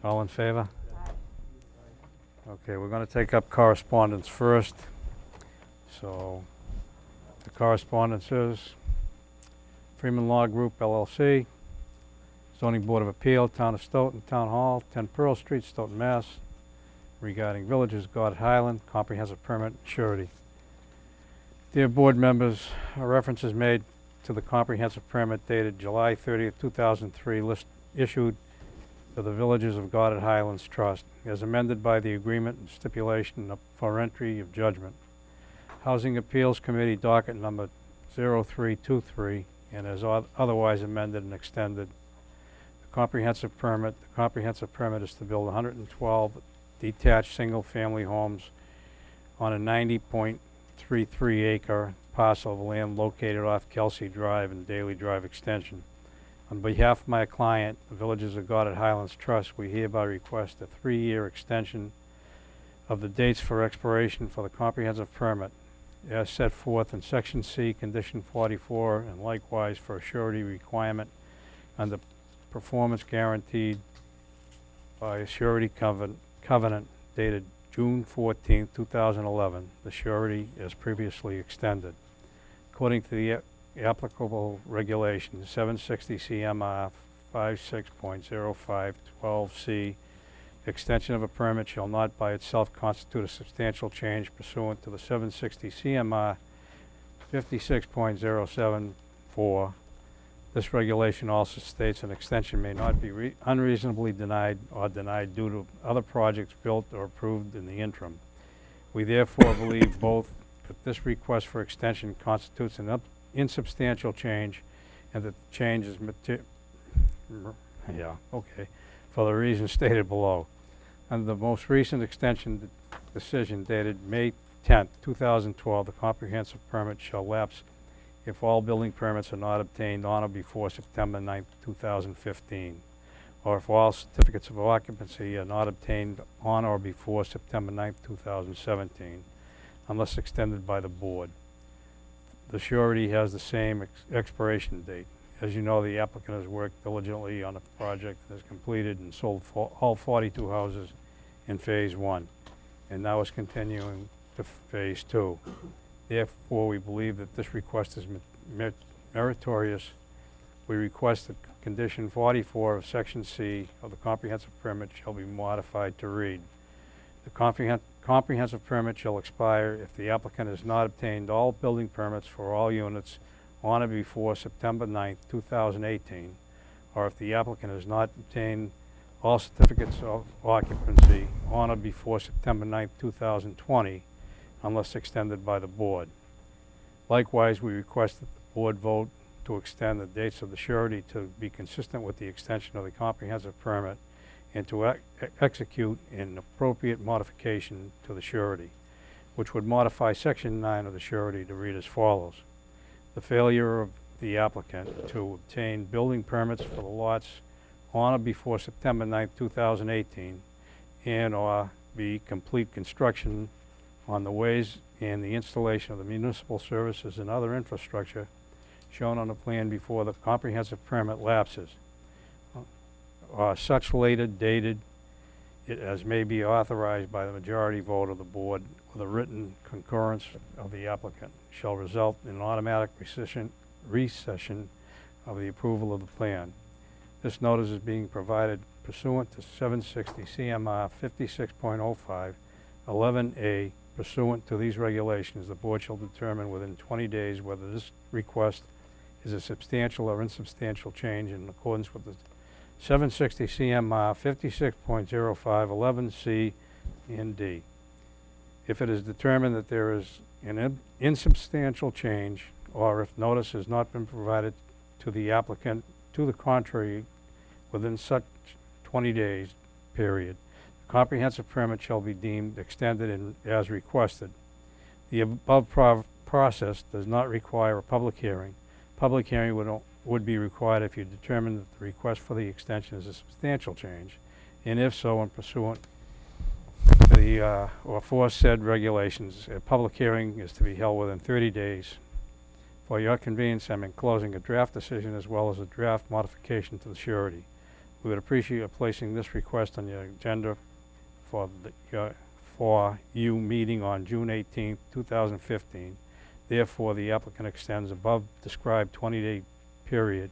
All in favor? Aye. Okay, we're going to take up correspondence first. So, the correspondence is Freeman Law Group LLC, Zoning Board of Appeal, Town of Stoughton, Town Hall, 10 Pearl Street, Stoughton, Mass. Regarding Villages, Goddard Highland, comprehensive permit, surety. Dear board members, a reference is made to the comprehensive permit dated July 30th, 2003, list issued for the Villages of Goddard Highlands Trust, as amended by the agreement and stipulation for entry of judgment. Housing Appeals Committee docket number 0323, and as otherwise amended and extended. The comprehensive permit is to build 112 detached single-family homes on a 90.33 acre parcel of land located off Kelsey Drive and Daly Drive Extension. On behalf of my client, the Villages of Goddard Highlands Trust, we hereby request a 3-year extension of the dates for expiration for the comprehensive permit as set forth in Section C, Condition 44, and likewise for a surety requirement under performance guaranteed by a surety covenant dated June 14, 2011. The surety is previously extended. According to the applicable regulations, 760 CMR 56.0512C, extension of a permit shall not by itself constitute a substantial change pursuant to the 760 CMR 56.074. This regulation also states an extension may not be unreasonably denied or denied due to other projects built or approved in the interim. We therefore believe both that this request for extension constitutes an insubstantial change and that the change is for the reasons stated below. Under the most recent extension decision dated May 10, 2012, the comprehensive permit shall lapse if all building permits are not obtained on or before September 9, 2015, or if all certificates of occupancy are not obtained on or before September 9, 2017, unless extended by the board. The surety has the same expiration date. As you know, the applicant has worked diligently on a project that has completed and sold all 42 houses in Phase 1, and now is continuing to Phase 2. Therefore, we believe that this request is meritorious. We request that Condition 44 of Section C of the comprehensive permit shall be modified to read: the comprehensive permit shall expire if the applicant has not obtained all building permits for all units on or before September 9, 2018, or if the applicant has not obtained all certificates of occupancy on or before September 9, 2020, unless extended by the board. Likewise, we request that the board vote to extend the dates of the surety to be consistent with the extension of the comprehensive permit and to execute an appropriate modification to the surety, which would modify Section 9 of the surety to read as follows: the failure of the applicant to obtain building permits for the lots on or before September 9, 2018, and or B, complete construction on the ways and the installation of the municipal services and other infrastructure shown on the plan before the comprehensive permit lapses, or such later dated as may be authorized by the majority vote of the board with a written concurrence of the applicant, shall result in an automatic recession of the approval of the plan. This notice is being provided pursuant to 760 CMR 56.05 11A. Pursuant to these regulations, the board shall determine within 20 days whether this request is a substantial or insubstantial change in accordance with the 760 CMR 56.05 11C and D. If it is determined that there is an insubstantial change, or if notice has not been provided to the applicant to the contrary within such 20 days period, the comprehensive permit shall be deemed extended as requested. The above process does not require a public hearing. Public hearing would be required if you determine that the request for the extension is a substantial change, and if so, in pursuant to the or aforesaid regulations, a public hearing is to be held within 30 days. For your convenience, I'm enclosing a draft decision as well as a draft modification to the surety. We would appreciate your placing this request on your agenda for you meeting on June 18th, 2015. Therefore, the applicant extends above described 20-day period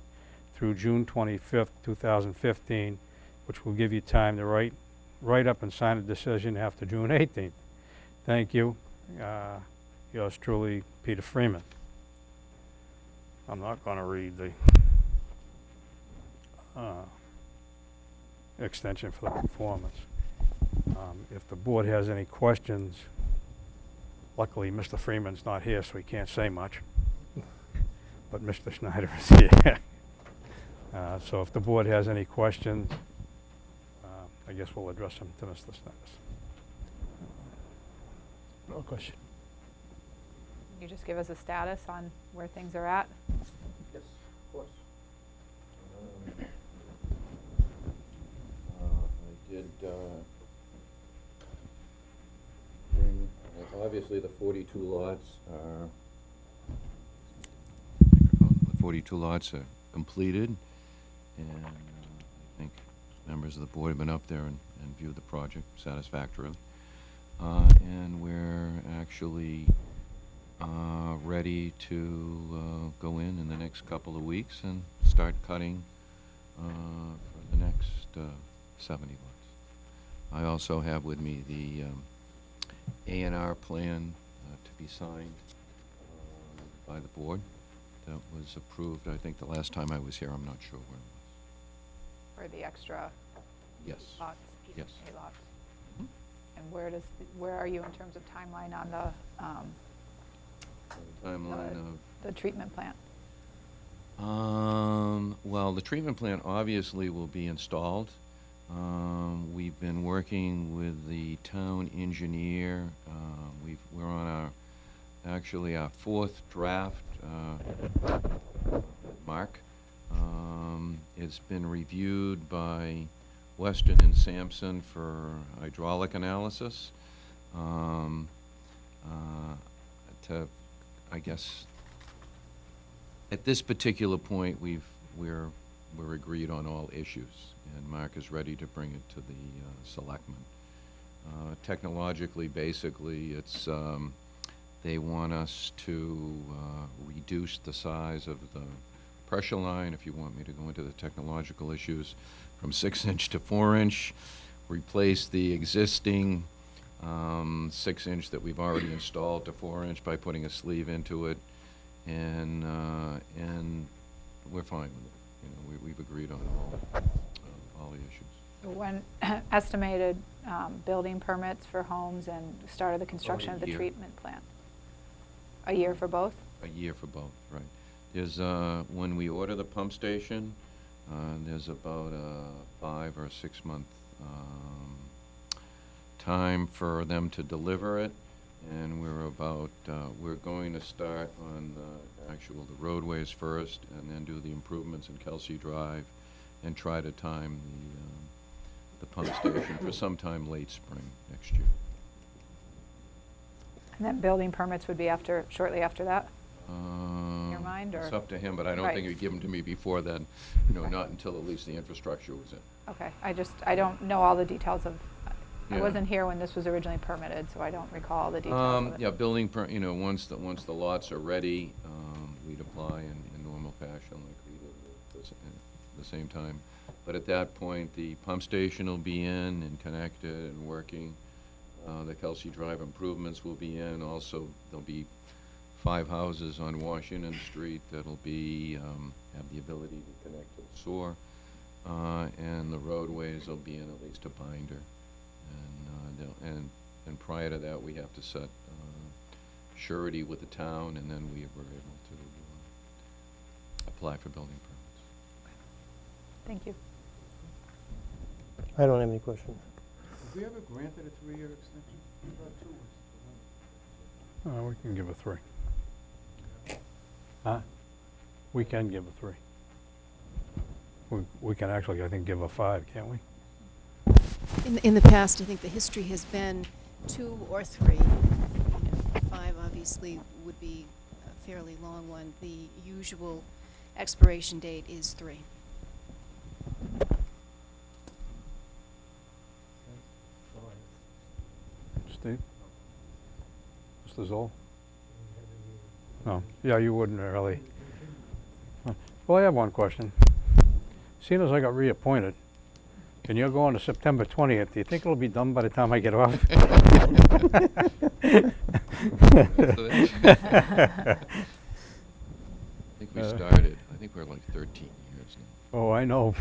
through June 25th, 2015, which will give you time to write up and sign a decision after June 18th. Thank you. Yours truly, Peter Freeman. I'm not going to read the extension for the performance. If the board has any questions, luckily Mr. Freeman's not here, so he can't say much. But Mr. Schneider is here. So if the board has any questions, I guess we'll address them to Mr. Snyder. No question. Can you just give us a status on where things are at? Yes, of course. I did bring, obviously the 42 lots are, the 42 lots are completed, and I think members of the board have been up there and viewed the project satisfactorily. And we're actually ready to go in the next couple of weeks and start cutting for the next 70 lots. I also have with me the A&R plan to be signed by the board. That was approved, I think, the last time I was here. I'm not sure when it was. For the extra Yes. lots? Yes. 8 lots. Mhm. And where are you in terms of timeline on Timeline of the treatment plant? Well, the treatment plant obviously will be installed. We've been working with the town engineer. We're on actually our 4th draft, Mark. It's been reviewed by Weston and Sampson for hydraulic analysis. I guess at this particular point, we're agreed on all issues, and Mark is ready to bring it to the selectmen. Technologically, basically, it's they want us to reduce the size of the pressure line, if you want me to go into the technological issues, from 6-inch to 4-inch, replace the existing 6-inch that we've already installed to 4-inch by putting a sleeve into it, and we're fine with it. You know, we've agreed on all the issues. When estimated building permits for homes and start of the construction of the year. treatment plant? A year for both? A year for both, right. There's, when we order the pump station, there's about a 5 or 6 month time for them to deliver it, and we're going to start on the roadways first, and then do the improvements in Kelsey Drive, and try to time the pump station for sometime late spring next year. And then building permits would be shortly after that? In your mind, or? It's up to him, but I don't Right. think he'd give them to me before then, not until at least the infrastructure was in. Okay, I don't know all the details of, I Yeah. wasn't here when this was originally permitted, so I don't recall all the details of it. Yeah, once the lots are ready, we'd apply in normal fashion like we did at the same time. But at that point, the pump station will be in and connected and working. The Kelsey Drive improvements will be in. Also, there'll be 5 houses on Washington Street that'll be, have the ability to connect to the sewer. And the roadways will be in at least a binder. And prior to that, we have to set surety with the town, and then we were able to apply for building permits. Thank you. I don't have any questions. Have we ever granted a 3-year extension? I thought 2 was the limit. We can give a 3. Huh? We can give a 3. We can actually, I think, give a 5, can't we? In the past, I think the history has been 2 or 3. 5 obviously would be a fairly long one. The usual expiration date is 3. Steve? Mr. Zoll? No, yeah, you wouldn't really. Huh. Well, I have one question. Seeing as I got reappointed, and you're going to September 20th, do you think it'll be done by the time I get off? I think we started, I think we're like 13 years now. Oh, I know.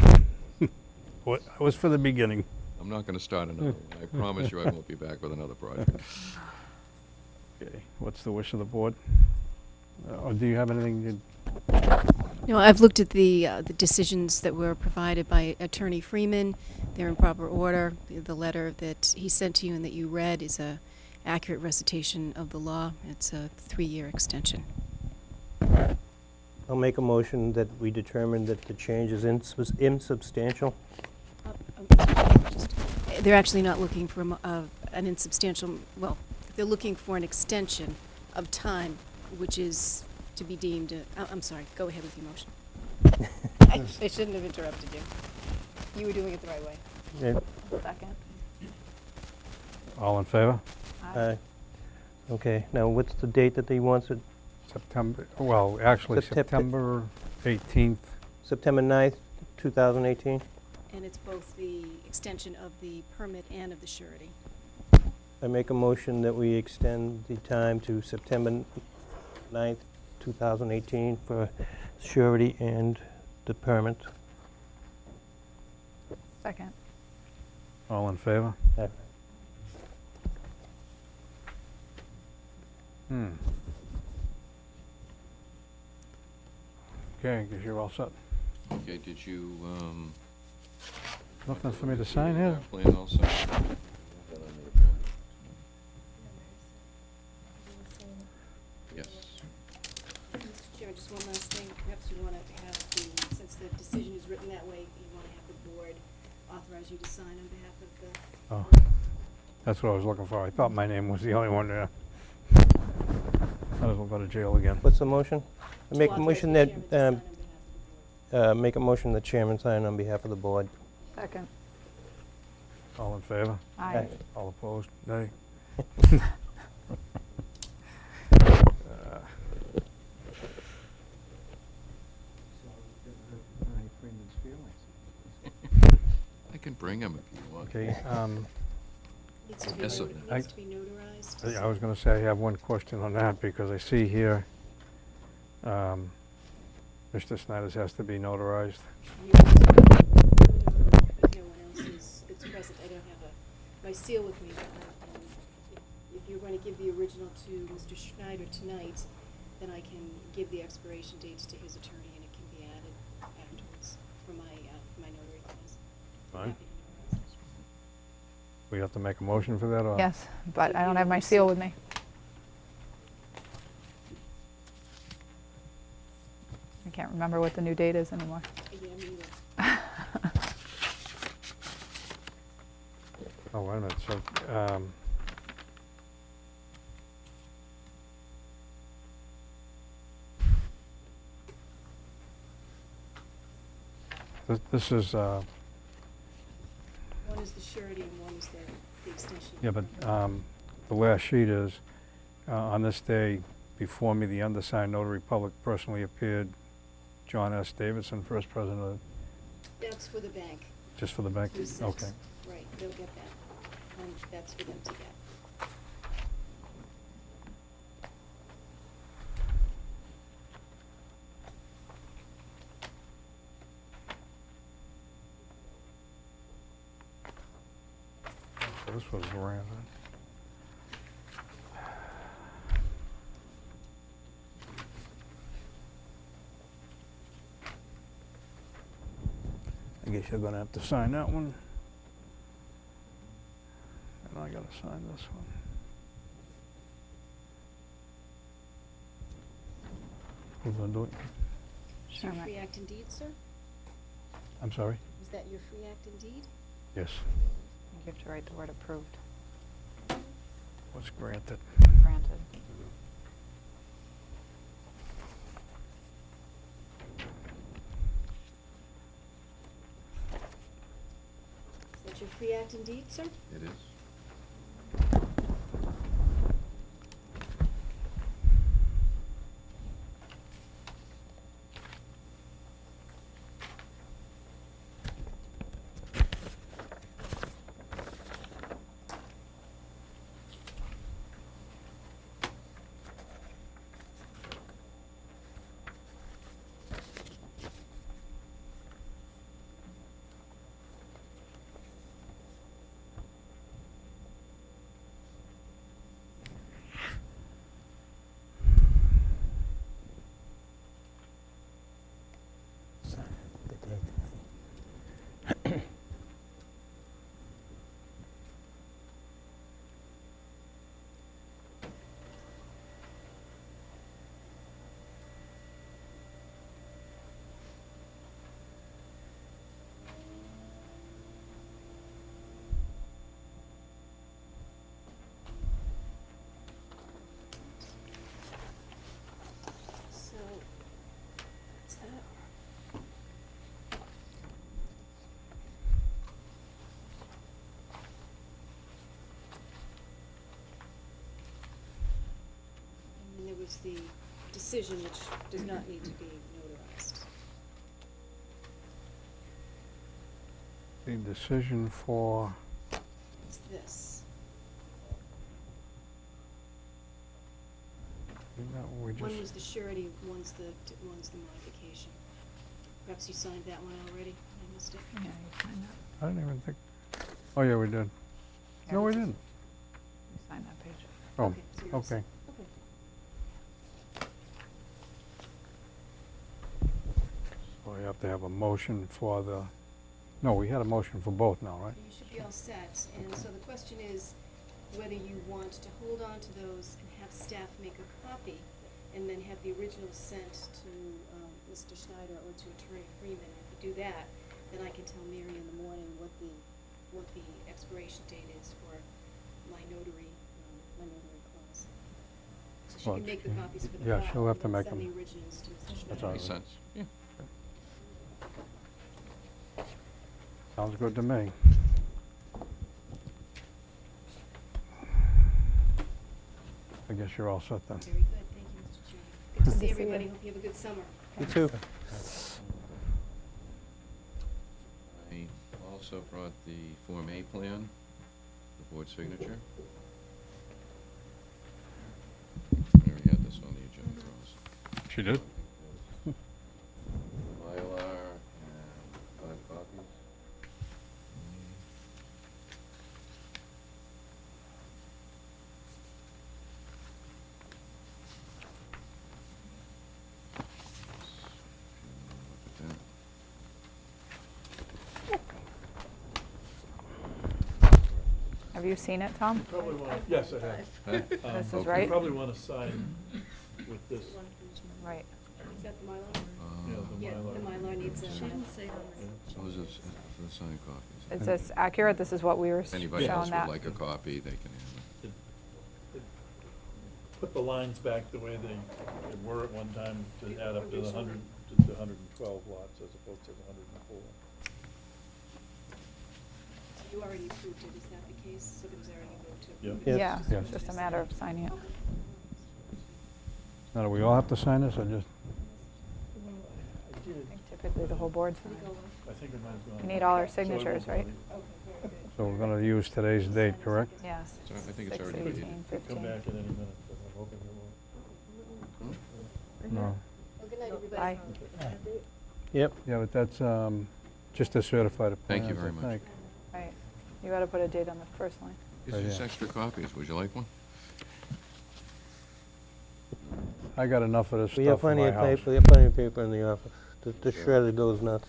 What, I was for the beginning. I'm not gonna start another one. I promise you I won't be back with another project. Okay, what's the wish of the board? Or do you have anything you... No, I've looked at the decisions that were provided by Attorney Freeman. They're in proper order. The letter that he sent to you and that you read is a accurate recitation of the law. It's a 3-year extension. I'll make a motion that we determine that the change is insubstantial. They're actually not looking for an insubstantial, well, they're looking for an extension of time, which is to be deemed, I'm sorry, go ahead with your motion. I shouldn't have interrupted you. You were doing it the right way. Yeah, Second. All in favor? aye. Okay, now what's the date that he wants it? September, well, actually, September- September 18th. September 9th, 2018? And it's both the extension of the permit and of the surety. I make a motion that we extend the time to September 9th, 2018 for surety and the permit. Second. All in favor? Aye. Okay, I guess you're all set. Okay, did you, Nothing for me to sign here? Plan all set? Yes. Mr. Chairman, just one last thing. Perhaps you want to have the, since the decision is written that way, you want to have the board authorize you to sign on behalf of the... Oh, that's what I was looking for. I thought my name was the only one there. Might as well go to jail again. What's the motion? I make a Authorize motion the that, chairman to sign on behalf of the board. make a motion the chairman sign on behalf of the board. Second. All in favor? Aye. All opposed? Nay? Attorney Freeman's feelings. I can bring him if you want. Okay, Needs to be Yes, sir. needs to be notarized. I was gonna say, I have one question on that, because I see here, Mr. Snyder's has to be notarized. You want to but no one else is that's present. I don't have my seal with me, but if you're going to give the original to Mr. Schneider tonight, then I can give the expiration dates to his attorney, and it can be added afterwards for my notary class. Fine. Happy to notarize. We have to make a motion for that, or? Yes, but I don't have my seal with me. I can't remember what the new date is anymore. Yeah, me either. Oh, wait a minute, so, this is, One is the surety and one is the extension. yeah, but the last sheet is, on this day, before me, the undersigned notary public personally appeared, John S. Davidson, first president of, That's for the bank. just for the bank? Through six. Okay. Right, they'll get that. And that's for them to get. So this was Brandon. I guess you're gonna have to sign that one. And I gotta sign this one. Who's gonna do it? Is your Sure, free act indeed, sir? I'm sorry? Is that your free act indeed? Yes, You have to write the word approved, was granted. granted. Is that your free act indeed, sir? It is. was the decision, which does not need to be notarized. The decision for, It's this. isn't that what we One just, was the surety, one's the modification. Perhaps you signed that one already, I missed it. Yeah, you signed that. I didn't even think, oh, yeah, we did. No, we didn't. You signed that page. Oh, Okay, so you're all set. okay. Okay. So we have to have a motion for the, no, we had a motion for both now, right? You should be all set, and so the question is whether you want to hold on to those and have staff make a copy, and then have the original sent to, Mr. Schneider or to Attorney Freeman. If you do that, then I can tell Mary in the morning what the expiration date is for my notary clause. So she Well, can make the she- copies for the yeah, file, she'll have and to then make send the them. originals to Mr. Schneider. That's all Makes sense. Yeah. Sounds good to me. I guess you're all set then. Very good, thank you, Mr. Chairman. Good to Good to see see everybody, you. hope you have a good summer. You too. I also brought the Form A plan, the board signature. I already had this on the agenda also. She did? Mylar and 5 copies. Look at Have you seen it, Tom? Probably want, yes, I have. that. This is Okay. right? You probably want to sign with this, Right. Is that the Mylar? yeah, Yeah, the Mylar needs a. Those are the signed copies. Is this accurate? This is what we were If anybody else showing would that? like a copy, they can have it. put the lines back the way they were at one time to add up to the 112 lots as opposed to the 104. So you already approved it, is that the case? So there was already a vote to Yeah. approve it? Yeah, Yes. it's just a matter of signing it. Now, do we all have to sign this, or just, I I did. think typically the whole board I think signs. I'll- I think it might have gone. You need all our So it won't signatures, right? bother you. so we're gonna use today's date, correct? Yeah. So I think it's 6, already 18, dated. Could come 15. back at any minute, but I'm hoping it won't. No. Well, good night, everybody. Bye. Yep. Yeah, but that's, just to certify the Thank you plans, I very much. think. Right. You gotta put a date on the first line. These Right are just here. extra copies. Would you like one? I got enough of this We have stuff in plenty my of house. paper, we have plenty of paper in the office. The Sure. shredder goes nuts.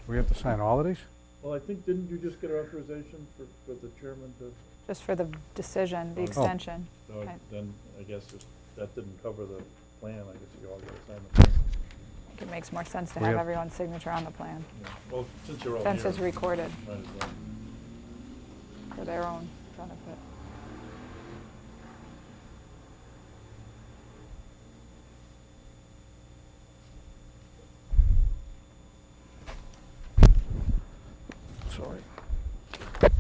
We have to sign all of these? Well, I think, didn't you just get authorization for the chairman to, Just for the decision, the Oh. extension. so Okay. then I guess if that didn't cover the plan, I guess you all got to sign the plan. I think it makes more sense to We have have- everyone's signature on the plan, Yeah. Well, since you're all here. since it's recorded Might as well. for their own benefit. Sorry. This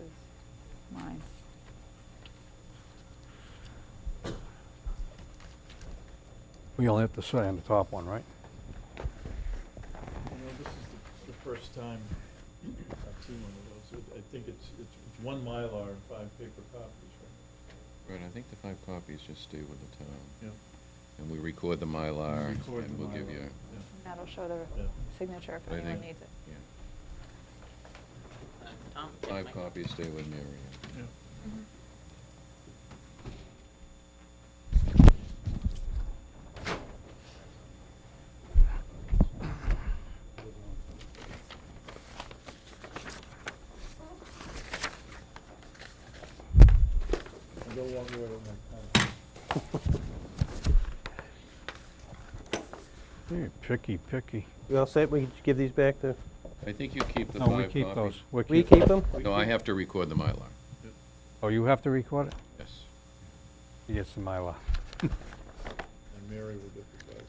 is mine. We only have to sign the top one, right? You know, this is the first time I've seen one of those. I think it's one Mylar and 5 paper copies, right? Right, I think the 5 copies just stay with the town. Yeah. And we record the Mylar, Record and the we'll give Mylar. you, Yeah. That'll show the Yeah. signature if But I anyone think- needs it. yeah. Tom, 5 copies stay with Mary. Yeah. I don't walk away with my pen. You're picky, picky. We all set? We give these back to, I think you keep the No, 5 we copies. keep those. we keep- keep them? No, I have to record the Mylar, Oh, you have to record it? yes. He gets the Mylar. And Mary will get the 5.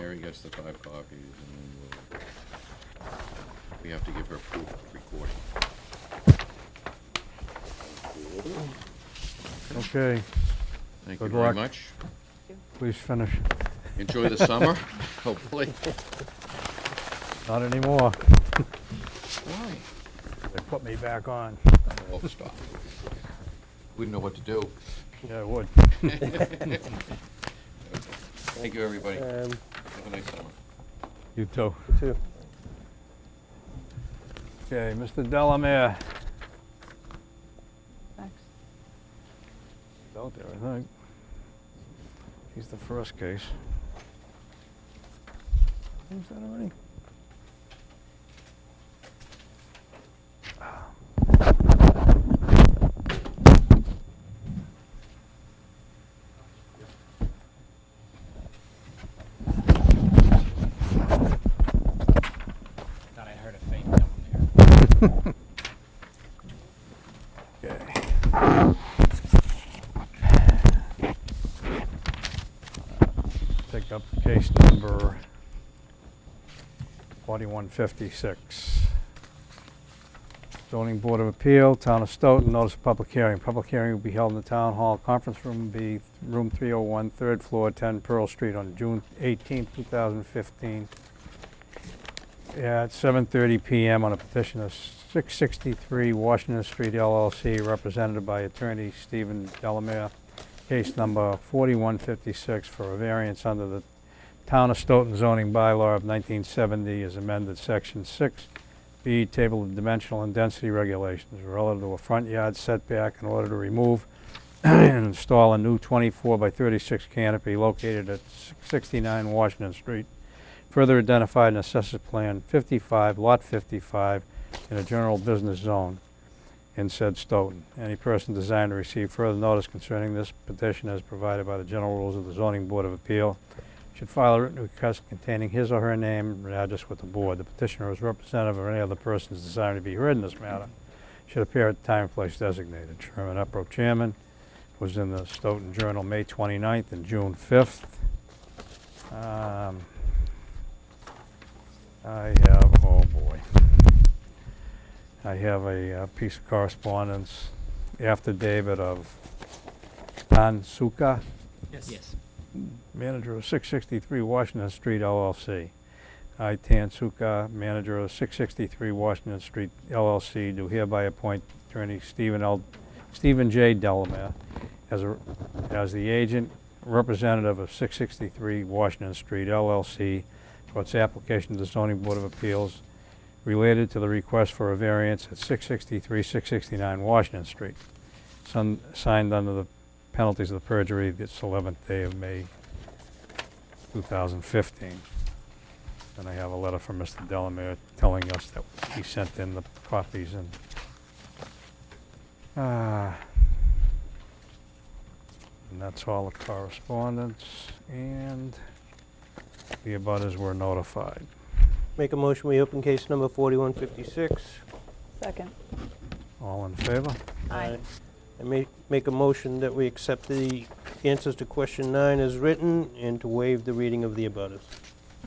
Mary gets the 5 copies, and then we'll We have to give her proof of recording. Okay, Thank you Good very luck. much. please finish. Enjoy the summer, hopefully. Not anymore. Why? They put me back on. Oh, stop. Wouldn't know what to do. Yeah, I would. Thank you, everybody. Have Um, a nice summer. You too. you too. Okay, Mr. Delamere. Thanks. Out there, I think. He's the first case. Who's that already? Thought I heard a faint down there. Okay. Take up case number 4156. Zoning Board of Appeal, Town of Stoughton, notice of public hearing. Public hearing will be held in the Town Hall Conference Room B, Room 301, 3rd floor, 10 Pearl Street on June 18, 2015, at 7:30 PM on a petition of 663 Washington Street LLC, represented by attorney Stephen Delamere, case number 4156 for a variance under the Town of Stoughton zoning bylaw of 1970 as amended section 6B, table of dimensional and density regulations relative to a front yard setback in order to remove and install a new 24 by 36 canopy located at 69 Washington Street, further identified in Assessors Plan 55, Lot 55, in a general business zone in said Stoughton. Any person desiring to receive further notice concerning this petition as provided by the general rules of the Zoning Board of Appeal should file a written request containing his or her name and address with the board. The petitioner is representative of any other persons desiring to be heard in this matter should appear at the time and place designated. Sherman Upro Chairman was in the Stoughton Journal May 29th and June 5th. I have, oh boy. I have a piece of correspondence, affidavit of Tan Suka, Yes. manager of 663 Washington Street LLC. I, Tan Suka, manager of 663 Washington Street LLC, do hereby appoint attorney Stephen J. Delamere as the agent representative of 663 Washington Street LLC for its application to the Zoning Board of Appeals related to the request for a variance at 663, 669 Washington Street, signed under the penalties of the perjury this 11th day of May 2015. And I have a letter from Mr. Delamere telling us that he sent in the copies and that's all the correspondence, and the abutters were notified. Make a motion, we open case number 4156. Second. All in favor? Aye. I make a motion that we accept the answers to question 9 as written and to waive the reading of the abutters.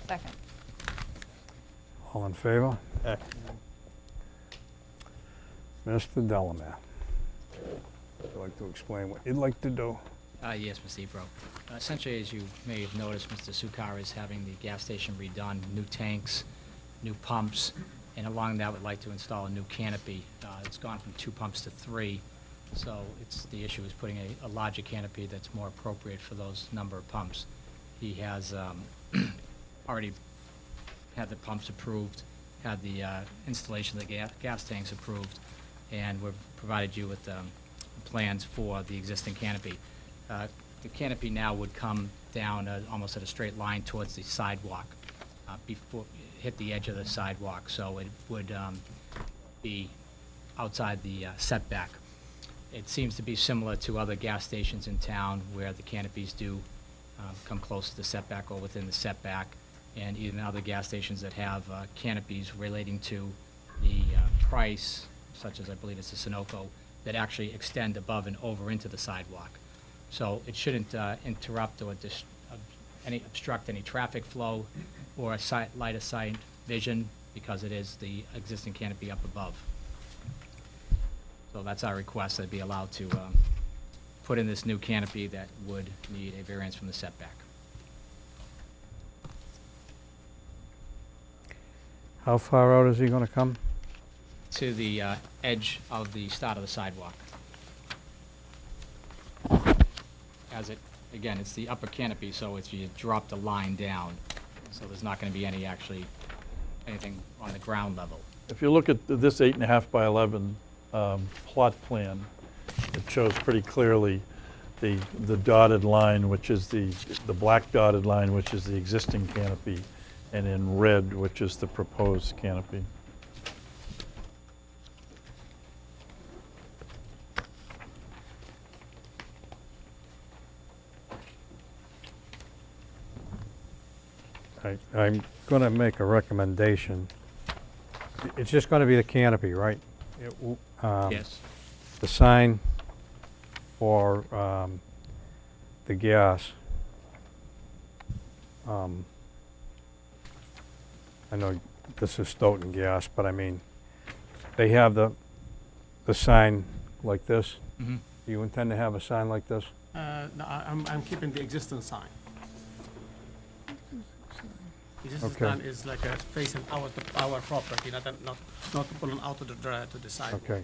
Second. All in favor? Aye. Mr. Delamere, would you like to explain what you'd like to do? Yes, Mr. Ebro. Essentially, as you may have noticed, Mr. Sukar is having the gas station redone, new tanks, new pumps, and along that would like to install a new canopy. It's gone from 2 pumps to 3, so the issue is putting a larger canopy that's more appropriate for those number of pumps. He has already had the pumps approved, had the installation of the gas tanks approved, and we've provided you with plans for the existing canopy. The canopy now would come down almost at a straight line towards the sidewalk, before hit the edge of the sidewalk, so it would be outside the setback. It seems to be similar to other gas stations in town where the canopies do come close to the setback or within the setback, and even other gas stations that have canopies relating to the price, such as I believe it's the Sunoco, that actually extend above and over into the sidewalk. So it shouldn't interrupt or obstruct any traffic flow or light of sight vision because it is the existing canopy up above. So that's our request, that be allowed to put in this new canopy that would need a variance from the setback. How far out is he gonna come? To the edge of the start of the sidewalk. As it, again, it's the upper canopy, so if you drop the line down, so there's not gonna be anything on the ground level. If you look at this 8.5 by 11 plot plan, it shows pretty clearly the dotted line, which is the black dotted line, which is the existing canopy, and in red, which is the proposed canopy. I'm gonna make a recommendation. It's just gonna be the canopy, right? Yes. The sign for the gas. I know this is Stoughton Gas, but I mean, they have the sign like this. Mhm. Do you intend to have a sign like this? No, I'm keeping the existing sign. The existing Okay. sign is like facing our property, not pulling out to the side. Okay.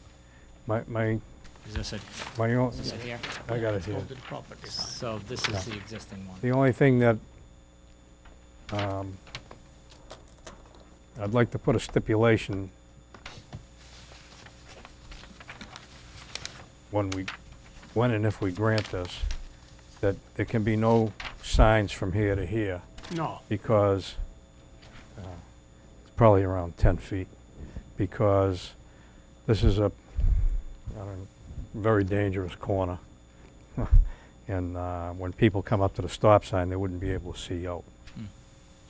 My Is this it, own, is this it here? I got it It's here. over the property sign. So this Yeah. is the existing one. The only thing that, I'd like to put a stipulation when and if we grant this, that there can be no signs from here to here, No, because it's probably around 10 feet, because this is a very dangerous corner. And when people come up to the stop sign, they wouldn't be able to see out. Hmm.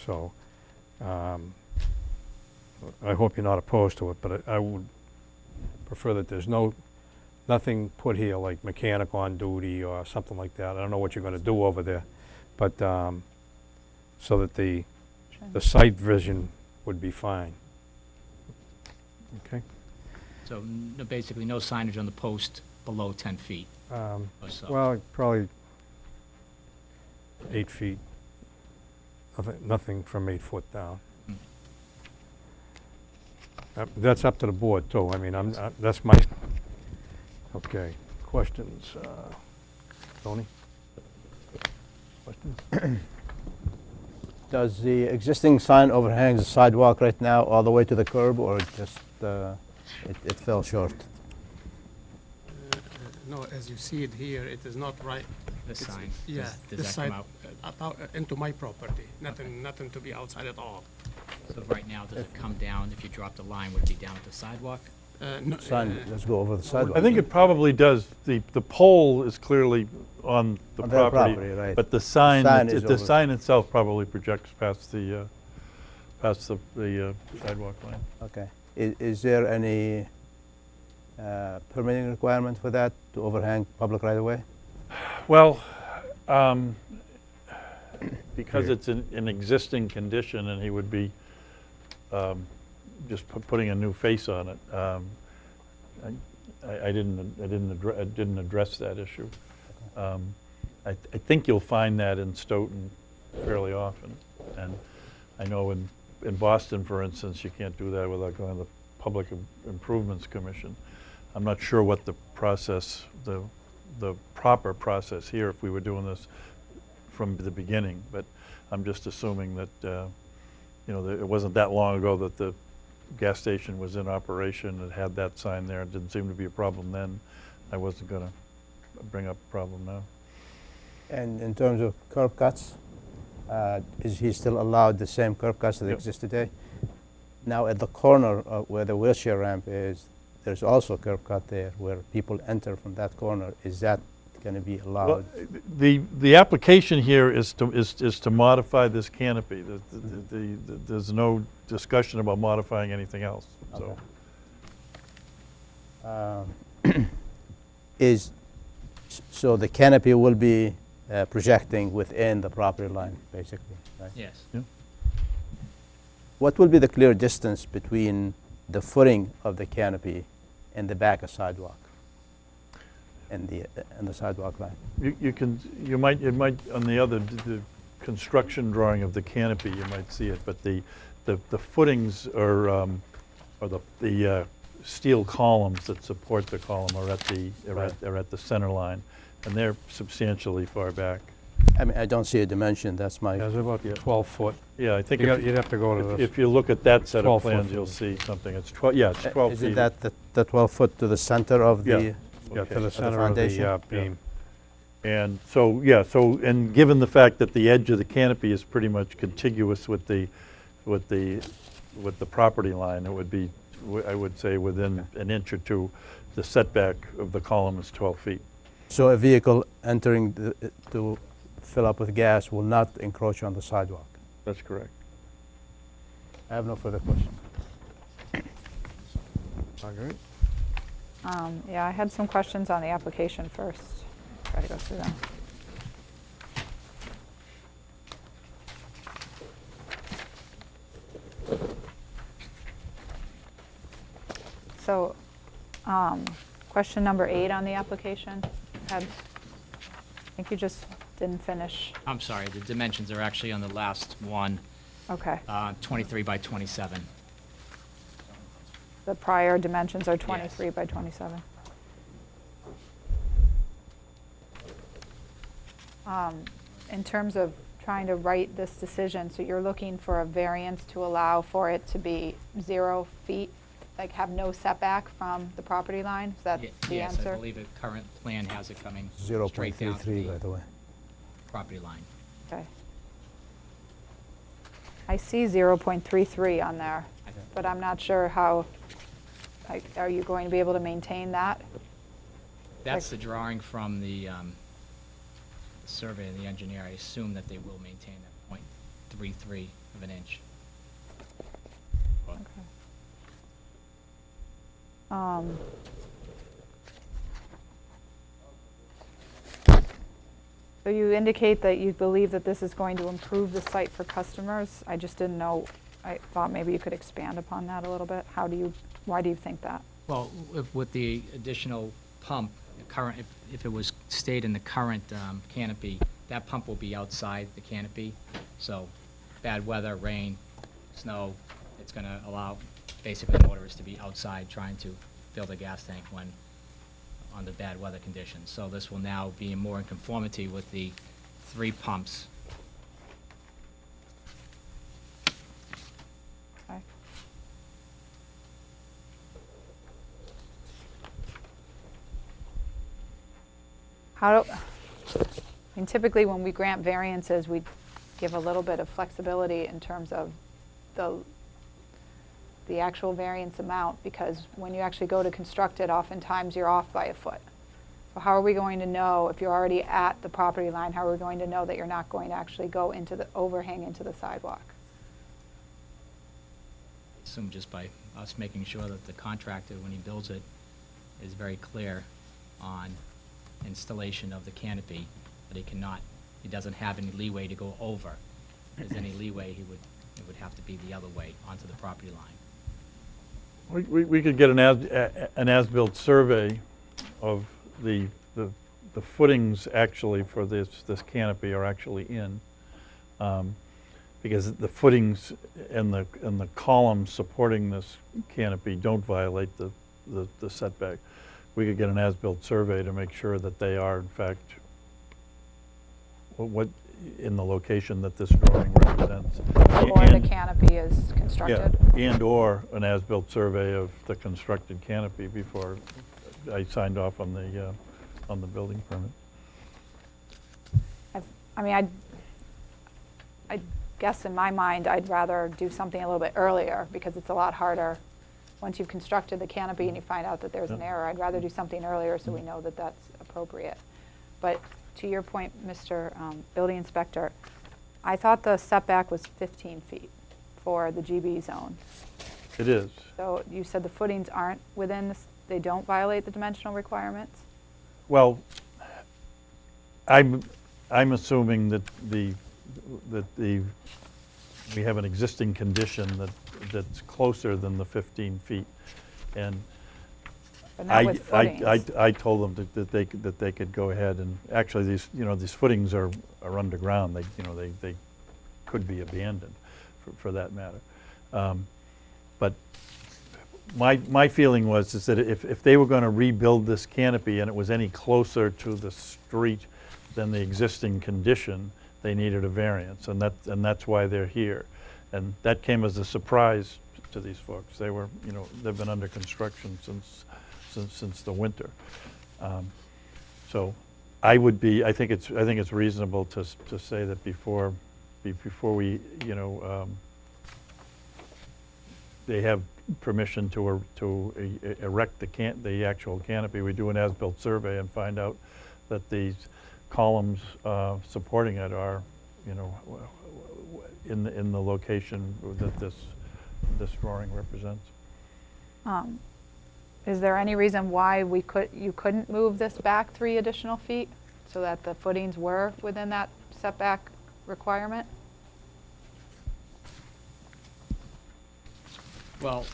So I hope you're not opposed to it, but I would prefer that there's nothing put here like mechanic on duty or something like that. I don't know what you're going to do over there, but so that the sight vision would be fine. Okay? So basically no signage on the post below 10 feet or so. Well, probably 8 feet. Nothing from 8 foot down. Hmm. That's up to the board too. I mean, that's my, okay. Questions? Tony? Questions? Does the existing sign overhang the sidewalk right now all the way to the curb, or just it fell short? no, as you see it here, it is not right. This It's- sign, Yeah, does this that come side, out? into my property, nothing to be outside at all. So right now, does it come down, if you drop the line, would it be down at the sidewalk? No, Sign, let's go over the sidewalk. I think it probably does. The pole is clearly on the On their property. property, right. But the sign, sign is the over. sign itself probably projects past the sidewalk line. Okay. Is there any permitting requirement for that, to overhang public right-of-way? Well, because it's an existing condition and he would be just putting a new face on it, I didn't address that issue. I think you'll find that in Stoughton fairly often. And I know in Boston, for instance, you can't do that without going to the Public Improvements Commission. I'm not sure what the process, the proper process here, if we were doing this from the beginning, but I'm just assuming that, it wasn't that long ago that the gas station was in operation. It had that sign there. It didn't seem to be a problem then. I wasn't going to bring up a problem now. And in terms of curb cuts, is he still allowed the same curb cuts that Yep. exist today? Now, at the corner where the wheelchair ramp is, there's also a curb cut there where people enter from that corner. Is that going to be Well, allowed? the application here is to modify this canopy. There's no discussion about modifying anything else, so. Okay. So the canopy will be projecting within the property line, basically, right? Yes. Yeah. what will be the clear distance between the footing of the canopy and the back of sidewalk? And the sidewalk line? You might, on the construction drawing of the canopy, you might see it, but the footings are, or the steel columns that support the column are at the center line, and they're substantially far back. I mean, I don't see a dimension, that's my, There's about Yeah. 12 foot. Yeah, I think You'd have to go to the, if you look at that set 12 of plans, foot. you'll see something. It's 12, yeah, it's 12 feet. is it that the 12 foot to the center of Yeah. the? yeah, Okay. to the the center of the foundation? beam. And so, yeah, and given the fact that the edge of the canopy is pretty much contiguous with the property line, it would be, I would say, within an inch or two, the setback of the column is 12 feet. So a vehicle entering to fill up with gas will not encroach on the sidewalk? That's correct. I have no further questions. Marguerite? Yeah, I had some questions on the application first. Try to go through them. So, question number 8 on the application. I think you just didn't finish. I'm sorry, the dimensions are actually on the last one, Okay. 23 by 27. The prior dimensions are 23 by 27. In terms of trying to write this decision, so you're looking for a variance to allow for it to be 0 feet, like have no setback from the property line? Is that the Yes, answer? I believe the current plan has it coming straight down to 0.33, by the the way. property line. Okay. I see 0.33 on there, but I'm not sure how, are you going to be able to maintain that? That's the drawing from the survey of the engineer. I assume that they will maintain that .33 of an inch. Okay. So you indicate that you believe that this is going to improve the site for customers. I just didn't know, I thought maybe you could expand upon that a little bit. Why do you think that? Well, with the additional pump, if it was stayed in the current canopy, that pump will be outside the canopy. So bad weather, rain, snow, it's going to allow basically motorists to be outside trying to fill the gas tank when on the bad weather conditions. So this will now be more in conformity with the 3 pumps. Okay. I mean, typically when we grant variances, we give a little bit of flexibility in terms of the actual variance amount, because when you actually go to construct it, oftentimes you're off by a foot. So how are we going to know, if you're already at the property line, how are we going to know that you're not going to actually go into the overhang into the sidewalk? Assume just by us making sure that the contractor, when he builds it, is very clear on installation of the canopy, that he doesn't have any leeway to go over. If there's any leeway, it would have to be the other way, onto the property line. We could get an as-built survey of the footings actually for this canopy are actually in, because the footings and the columns supporting this canopy don't violate the setback. We could get an as-built survey to make sure that they are in fact what in the location that this drawing represents. Or the canopy is constructed? Yeah, and/or an as-built survey of the constructed canopy before I signed off on the building permit. I mean, I guess in my mind, I'd rather do something a little bit earlier, because it's a lot harder. Once you've constructed the canopy and you find out that there's an error, I'd rather do something earlier so we know that that's appropriate. But to your point, Mr. Building Inspector, I thought the setback was 15 feet for the GB zone. It is. So you said the footings aren't within this, they don't violate the dimensional requirements? Well, I'm assuming that the we have an existing condition that's closer than the 15 feet. And But not with footings. I told them that they could go ahead, and actually these footings are underground. They could be abandoned for that matter. But my feeling was is that if they were going to rebuild this canopy and it was any closer to the street than the existing condition, they needed a variance, and that's why they're here. And that came as a surprise to these folks. They've been under construction since the winter. So I think it's reasonable to say that before we, they have permission to erect the actual canopy, we do an as-built survey and find out that these columns supporting it are, in the location that this drawing represents. Is there any reason why you couldn't move this back 3 additional feet so that the footings were within that setback requirement? Well,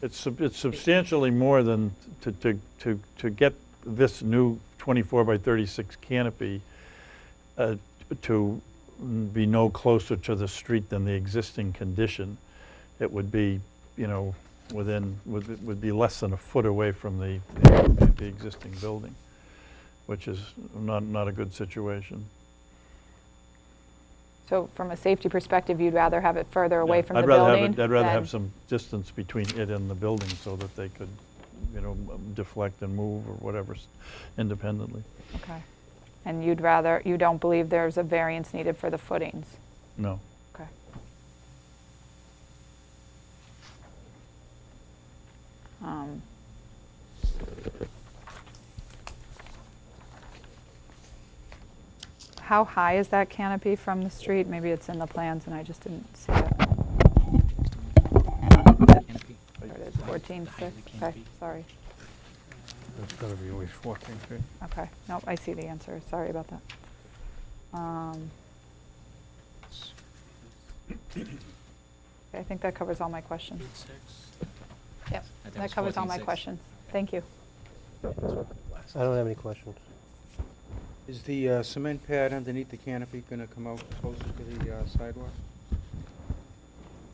It's substantially more than to get this new 24 by 36 canopy to be no closer to the street than the existing condition. It would be, would be less than a foot away from the existing building, which is not a good situation. So from a safety perspective, you'd rather have it further away from the building? I'd rather have than- some distance between it and the building so that they could, deflect and move or whatever independently. Okay. And you don't believe there's a variance needed for the footings? No. Okay. How high is that canopy from the street? Maybe it's in the plans and I just didn't see it. canopy. There it is, 14 The height of 6. the Okay, canopy. sorry. It's gotta be at least 14 feet. Okay, nope, I see the answer. Sorry about that. Okay, I think that covers all my questions. Yep, I think that it's covers all my 14.6. questions. Thank you. I don't have any questions. Is the cement pad underneath the canopy going to come out closer to the sidewalk?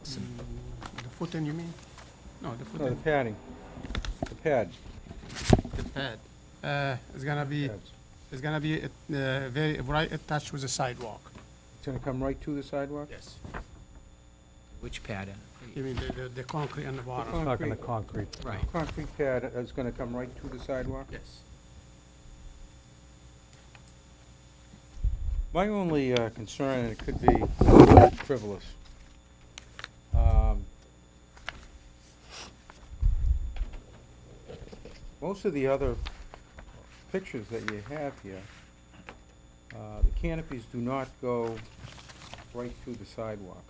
The footing, you mean? No, the No, the footing. padding. The pad. The pad. It's gonna be, Pads. it's gonna be very right attached with the sidewalk. It's going to come right to the sidewalk? Yes. Which pad? You mean the concrete and the bottom? con- Talking the Concrete. concrete. Right. Concrete pad is going to come right to the sidewalk? Yes. My only concern, and it could be frivolous, most of the other pictures that you have here, the canopies do not go right to the sidewalk.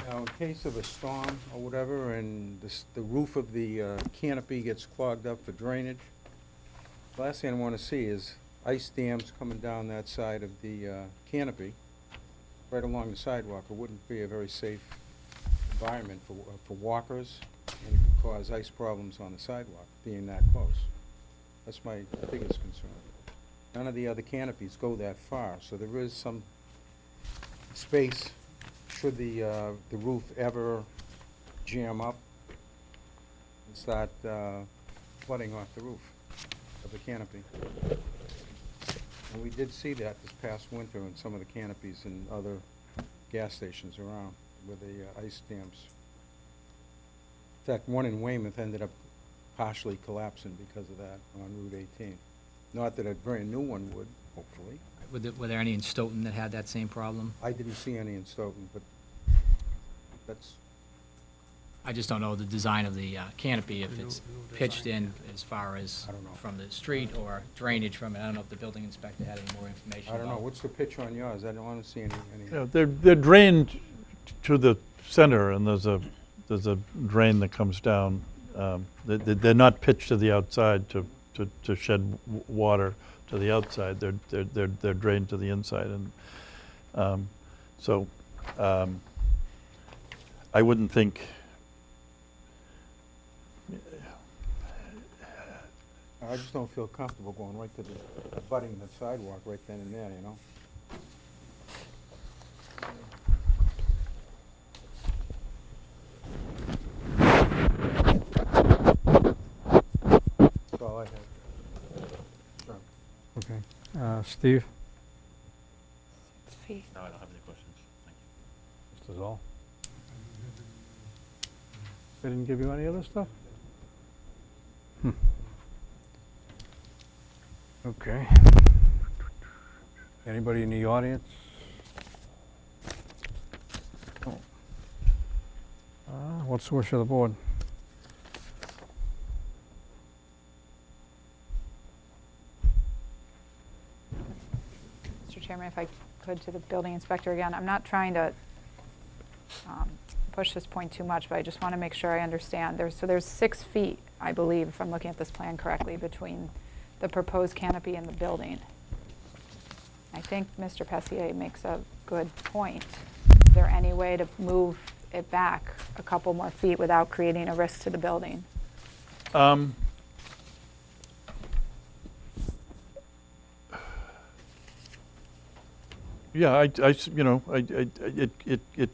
Now, in case of a storm or whatever, and the roof of the canopy gets clogged up for drainage, the last thing I want to see is ice dams coming down that side of the canopy, right along the sidewalk. It wouldn't be a very safe environment for walkers, and it could cause ice problems on the sidewalk, being that close. That's my biggest concern. None of the other canopies go that far, so there is some space should the roof ever jam up and start flooding off the roof of the canopy. And we did see that this past winter in some of the canopies in other gas stations around with the ice dams. In fact, one in Weymouth ended up partially collapsing because of that on Route 18. Not that a brand new one would, hopefully. Were there any in Stoughton that had that same problem? I didn't see any in Stoughton, but that's, I just don't know the design of the canopy, if No- it's no pitched design. in as far as I don't know. from the street or drainage from it. I don't know if the building inspector had any more information I don't know. about- What's the pitch on yours? I don't want to see any. They're drained to the center, and there's a drain that comes down. They're not pitched to the outside to shed water to the outside. They're drained to the inside, and so I wouldn't think, I just don't feel comfortable going right to the, abutting the sidewalk right then and there, you know? That's all I have. Sure. Okay. Steve? Feet. no, I don't have any questions. Thank you. Mr. Zoll? They didn't give you any other stuff? Okay. Anybody in the audience? Oh. What's the wish of the board? Mr. Chairman, if I could, to the building inspector again, I'm not trying to push this point too much, but I just want to make sure I understand. There's 6 feet, I believe, if I'm looking at this plan correctly, between the proposed canopy and the building. I think Mr. Pessier makes a good point. Is there any way to move it back a couple more feet without creating a risk to the building? Yeah, it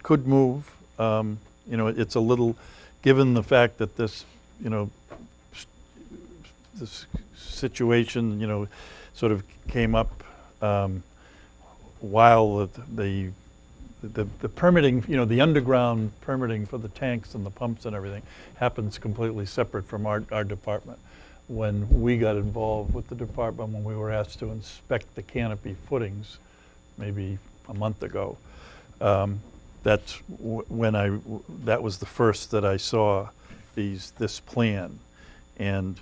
could move. It's a little, given the fact that this, this situation, sort of came up while the permitting, the underground permitting for the tanks and the pumps and everything happens completely separate from our department. When we got involved with the department, when we were asked to inspect the canopy footings, maybe a month ago, that's when that was the first that I saw this plan, and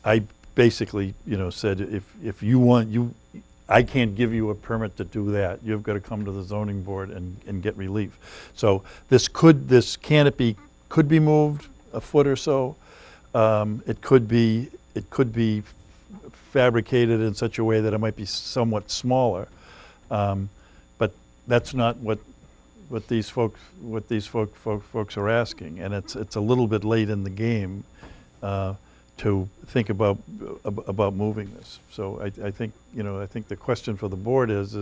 I basically, said, if you want, I can't give you a permit to do that. You've got to come to the zoning board and get relief. So this canopy could be moved a foot or so. It could be fabricated in such a way that it might be somewhat smaller. But that's not what these folks are asking, and it's a little bit late in the game to think about moving this. So I think the question for the board is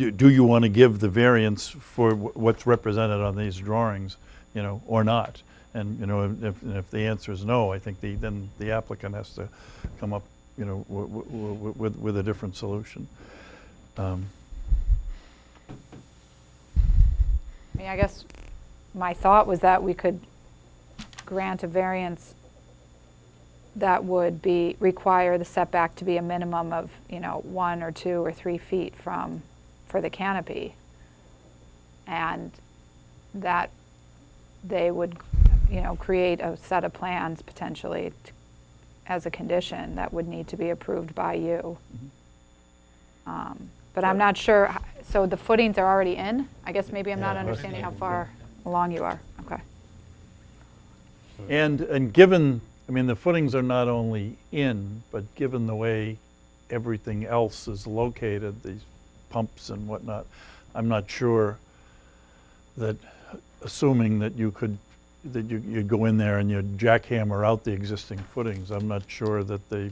do you want to give the variance for what's represented on these drawings, or not? And if the answer is no, I think then the applicant has to come up, with a different solution. I guess my thought was that we could grant a variance that would require the setback to be a minimum of, 1 or 2 or 3 feet for the canopy. And that they would, create a set of plans potentially as a condition that would need to be approved by you. But I'm not sure, so the footings are already in? I guess maybe I'm not understanding how far along you are. Okay. And given, the footings are not only in, but given the way everything else is located, these pumps and whatnot, I'm not sure that, assuming that you'd go in there and you'd jackhammer out the existing footings, I'm not sure that the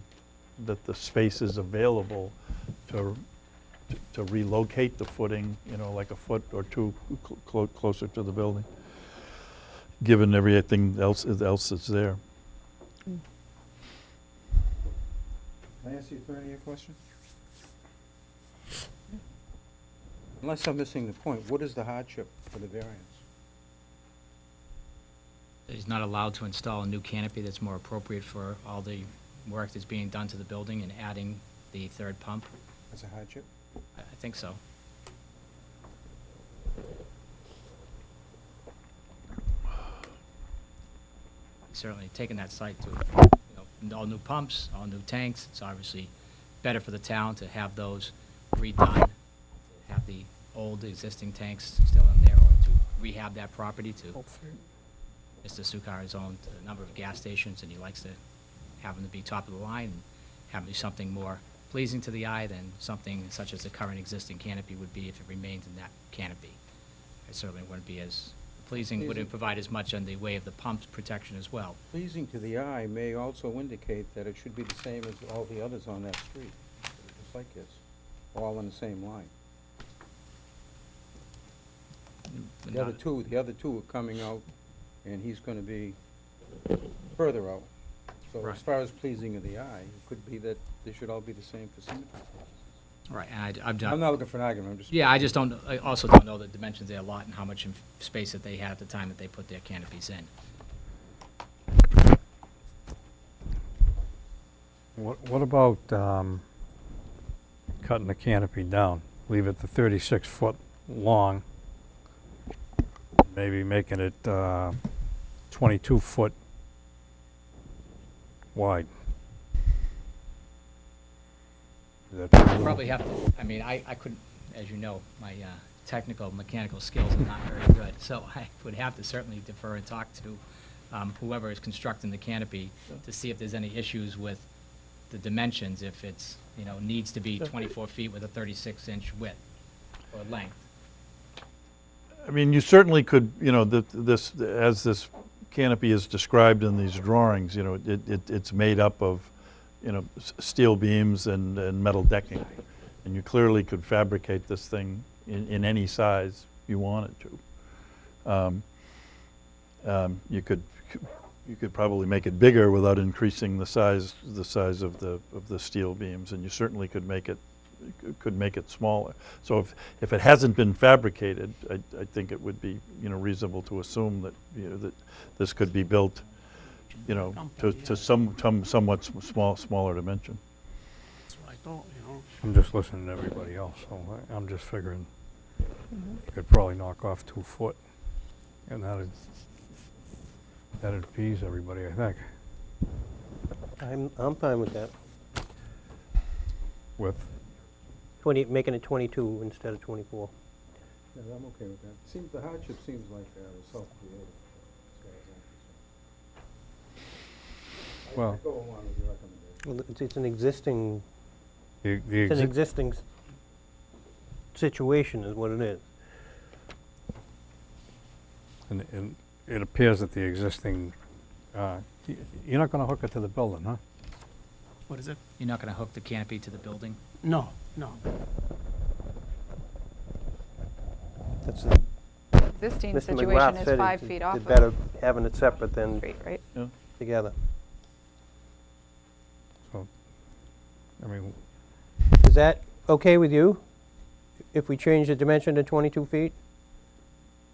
space is available to relocate the footing, like a foot or 2 closer to the building, given everything else that's there. Can I ask the attorney a question? Unless I'm missing the point, what is the hardship for the variance? He's not allowed to install a new canopy that's more appropriate for all the work that's being done to the building and adding the 3rd pump. That's a hardship? I think so. Certainly taking that site to, all new pumps, all new tanks, it's obviously better for the town to have those redone, to have the old existing tanks still in there, or to rehab that property to. Mr. Sukar has owned a number of gas stations, and he likes to have them to be top of the line and have them be something more pleasing to the eye than something such as the current existing canopy would be if it remained in that canopy. It certainly wouldn't be as pleasing, wouldn't provide as much in the way of the pumps protection as well. Pleasing to the eye may also indicate that it should be the same as all the others on that street, just like this, all on the same line. The other two are coming out, and he's gonna be further out. So Right. as far as pleasing of the eye, it could be that they should all be the same for symmetry purposes. Right, and I'm I'm done. not looking for an argument, I'm just. Yeah, I also don't know the dimensions of their lot and how much space that they had at the time that they put their canopies in. What about cutting the canopy down? Leave it to 36 foot long, maybe making it 22 foot wide. Is that feasible? Probably have to, I mean, I couldn't, as you know, my technical, mechanical skills are not very good, so I would have to certainly defer and talk to whoever is constructing the canopy to see if there's any issues with the dimensions, if it's, you know, needs to be 24 feet with a 36-inch width or length. I mean, you certainly could, you know, as this canopy is described in these drawings, you know, it's made up of, you know, steel beams and metal decking. And you clearly could fabricate this thing in any size you wanted to. You could probably make it bigger without increasing the size of the steel beams, and you certainly could make it smaller. So if it hasn't been fabricated, I think it would be, you know, reasonable to assume that, you know, that this could be built, you know, to somewhat smaller dimension. That's what I thought, you know. I'm just listening to everybody else, so I'm just figuring you could probably knock off 2 foot, and that'd appease everybody, I think, I'm fine with that. with, Making it 22 instead of 24. Yeah, I'm okay with that. The hardship seems like self-created, as far as I'm concerned. Well- I go along with your recommendation. Well, it's an existing, the it's an exi- existing situation is what it is. and it appears that the existing, you're not gonna hook it to the building, huh? What is it? You're not going to hook the canopy to the building? No, no. That's the Existing Mr. situation McGrath is said 5 it- feet off it's of better having it separate the than street, right? together. So, I mean, Is that okay with you? If we change the dimension to 22 feet?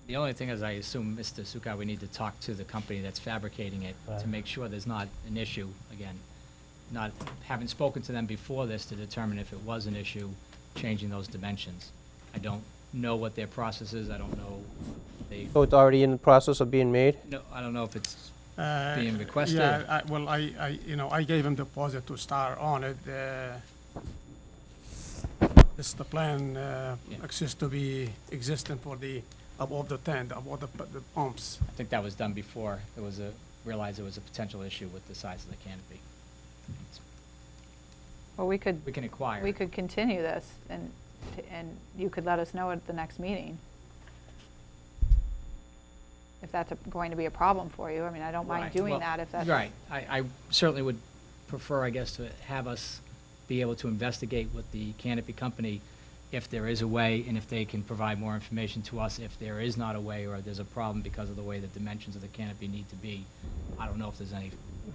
The only thing is, I assume, Mr. Sukar, we need to talk to the company that's fabricating it to Right. make sure there's not an issue, again, not having spoken to them before this to determine if it was an issue, changing those dimensions. I don't know what their process is, I don't know, they, So it's already in the process of being made? no, I don't know if it's Uh, being requested. Yeah, you know, I gave him deposit to start on it. This the plan, Yeah. exists to be existing for the, above the tent, above the pumps. I think that was done before there was realized there was a potential issue with the size of the canopy. Well, we could, We can inquire. we could continue this, and you could let us know at the next meeting. If that's going to be a problem for you. I mean, I don't mind Right. doing Well, that if that's. Right. I certainly would prefer, I guess, to have us be able to investigate with the canopy company if there is a way, and if they can provide more information to us if there is not a way, or there's a problem because of the way the dimensions of the canopy need to be. I don't know if there's any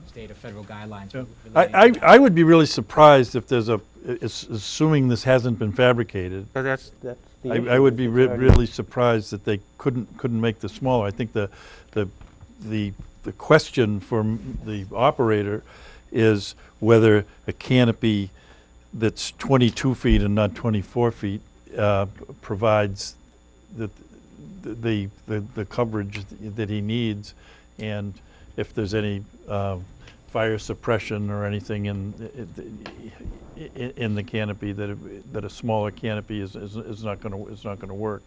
state or federal guidelines. Yeah. relating to I would be really surprised if there's assuming this hasn't been fabricated, That's the I issue. would be It's already- really surprised that they couldn't make this smaller. I think the question for the operator is whether a canopy that's 22 feet and not 24 feet provides the coverage that he needs, and if there's any fire suppression or anything in the canopy that a smaller canopy is not going to work.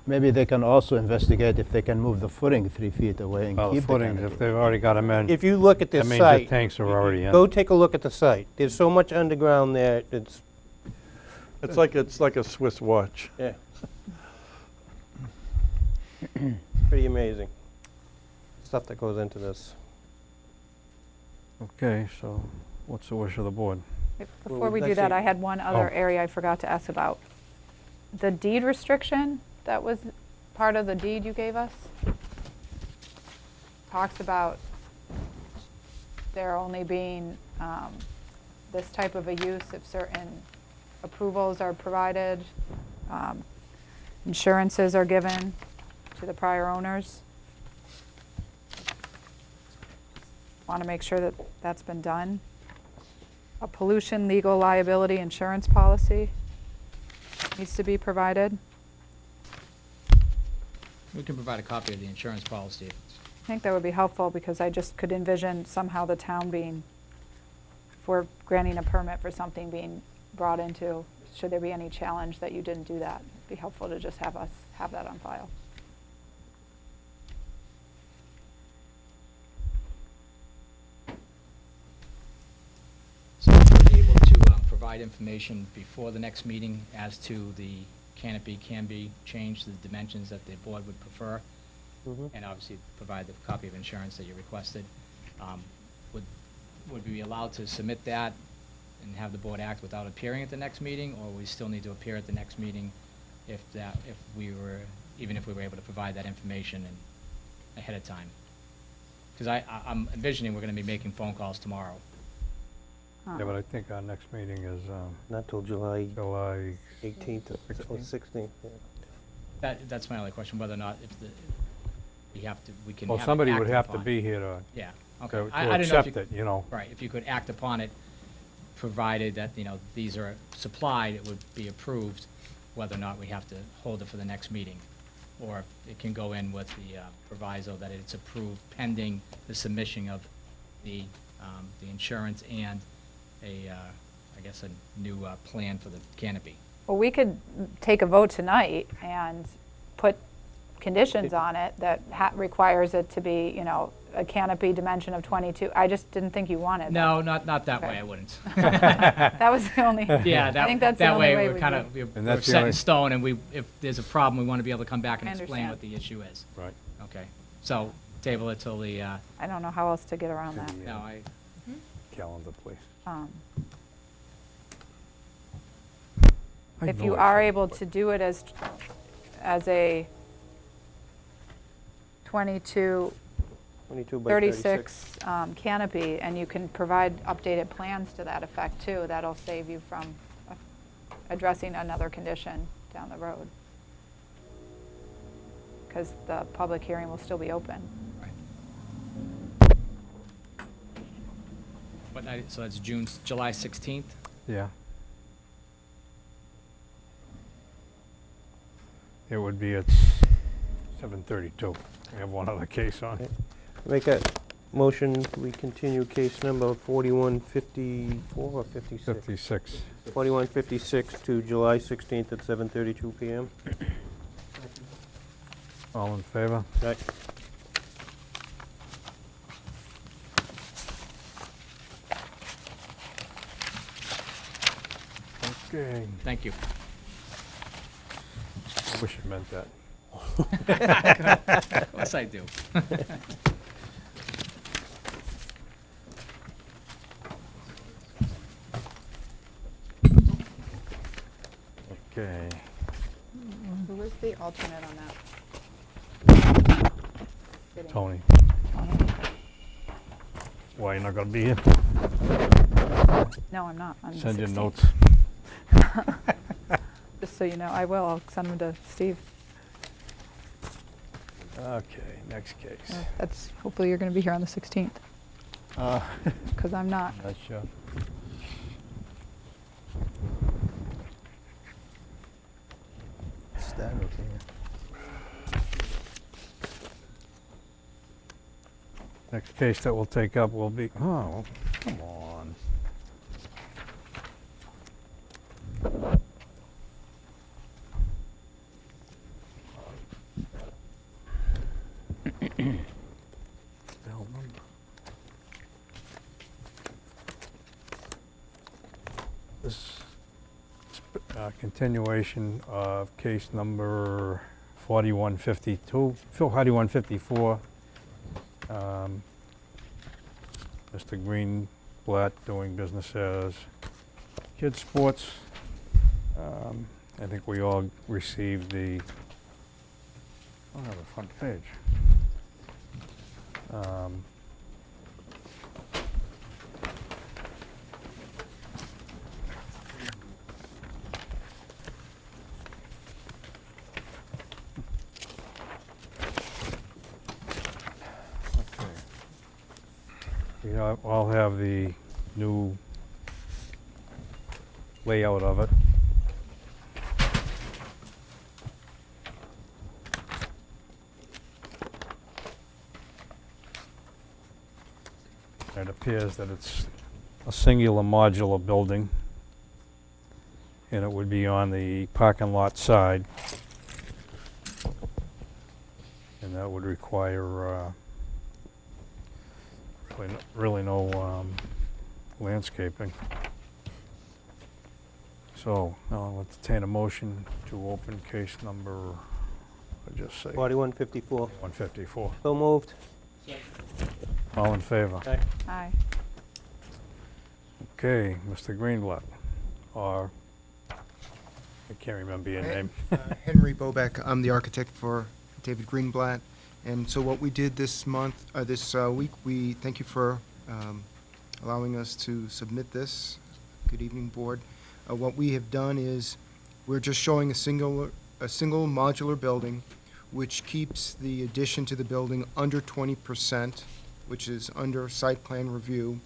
Maybe they can also investigate if they can move the footing 3 feet away and Well, the keep the footings, canopy. if they've already got them in, If you look at that this means the site, tanks are already in. go take a look at the site. There's so much underground there, it's, It's like a Swiss watch. yeah. Pretty amazing. Stuff that goes into this. Okay, so what's the wish of the board? Before we do let's that, see. I had one other Oh. area I forgot to ask about. The deed restriction that was part of the deed you gave us talks about there only being this type of a use if certain approvals are provided, insurances are given to the prior owners. Want to make sure that that's been done. A pollution legal liability insurance policy needs to be provided. We can provide a copy of the insurance policy. I think that would be helpful because I just could envision somehow the town being, if we're granting a permit for something being brought into, should there be any challenge that you didn't do that? It'd be helpful to just have us have that on file. So we're able to provide information before the next meeting as to the canopy can be changed to the dimensions that the board would prefer, and obviously provide the copy of insurance that you requested. Would we be allowed to submit that and have the board act without appearing at the next meeting, or we still need to appear at the next meeting even if we were able to provide that information ahead of time? Because I'm envisioning we're going to be making phone calls tomorrow. Yeah, but I think our next meeting is Not till July July 18th or 16th. Yeah. That's my only question, whether or not we can Well, have it somebody would acted have to upon. be here to Yeah, okay. to I didn't know if accept you- it, you know. Right, if you could act upon it, provided that, these are supplied, it would be approved, whether or not we have to hold it for the next meeting. Or it can go in with the proviso that it's approved pending the submission of the insurance and I guess a new plan for the canopy. Well, we could take a vote tonight and put conditions on it that requires it to be, a canopy dimension of 22. I just didn't think you wanted that. No, not that way, Okay. I wouldn't. That was the only, Yeah, I think that's the that only way way we we're kind could- of, And we're that's the set only- in stone, and if there's a problem, we want to be able to come back and I explain understand. what the issue is. Right. Okay, so table it till the, I don't know how else to get around To that. the, no, I, calendar, please. I If know you I are should, able but- to do it as a 22, 22 by 36 canopy, and you can provide updated plans to that effect too, that'll save you from addressing another condition down the road. Because the public hearing will still be open. what night, so that's July 16th? Yeah. It would be at 7:32. We have one other case on. Okay. Make a motion, we continue case number 4154 or 56? 56. 4156 to July 16th at 7:32 PM. All in favor? Aye. Okay. Thank you. I wish it meant that. Of course I do. Okay. Who is the alternate on that? Sitting. Tony, Tony? why you not gonna be here? No, I'm not. On the Send your 16th. notes. Just so you know, I will. I'll send them to Steve. Okay, next case. That's, hopefully you're going to be here on the 16th, because I'm not. Not sure. Stand up here. Next case that we'll take up will be, oh, come on. This continuation of case number 4152, 4154. Mr. Greenblatt doing business as Kids Sports. I think we all received the, I don't have a front page. We all have the new layout of it. It appears that it's a singular modular building, and it would be on the parking lot side. And that would require really no landscaping. So, I'll entertain a motion to open case number, I'll just say 4154. 154. So moved. All in favor? Aye. Aye. Okay, Mr. Greenblatt, or, I can't remember your name. Henry Bobeck, I'm the architect for David Greenblatt. And so what we did this week, we thank you for allowing us to submit this. Good evening, board. What we have done is we're just showing a single modular building, which keeps the addition to the building under 20%, which is under site plan review.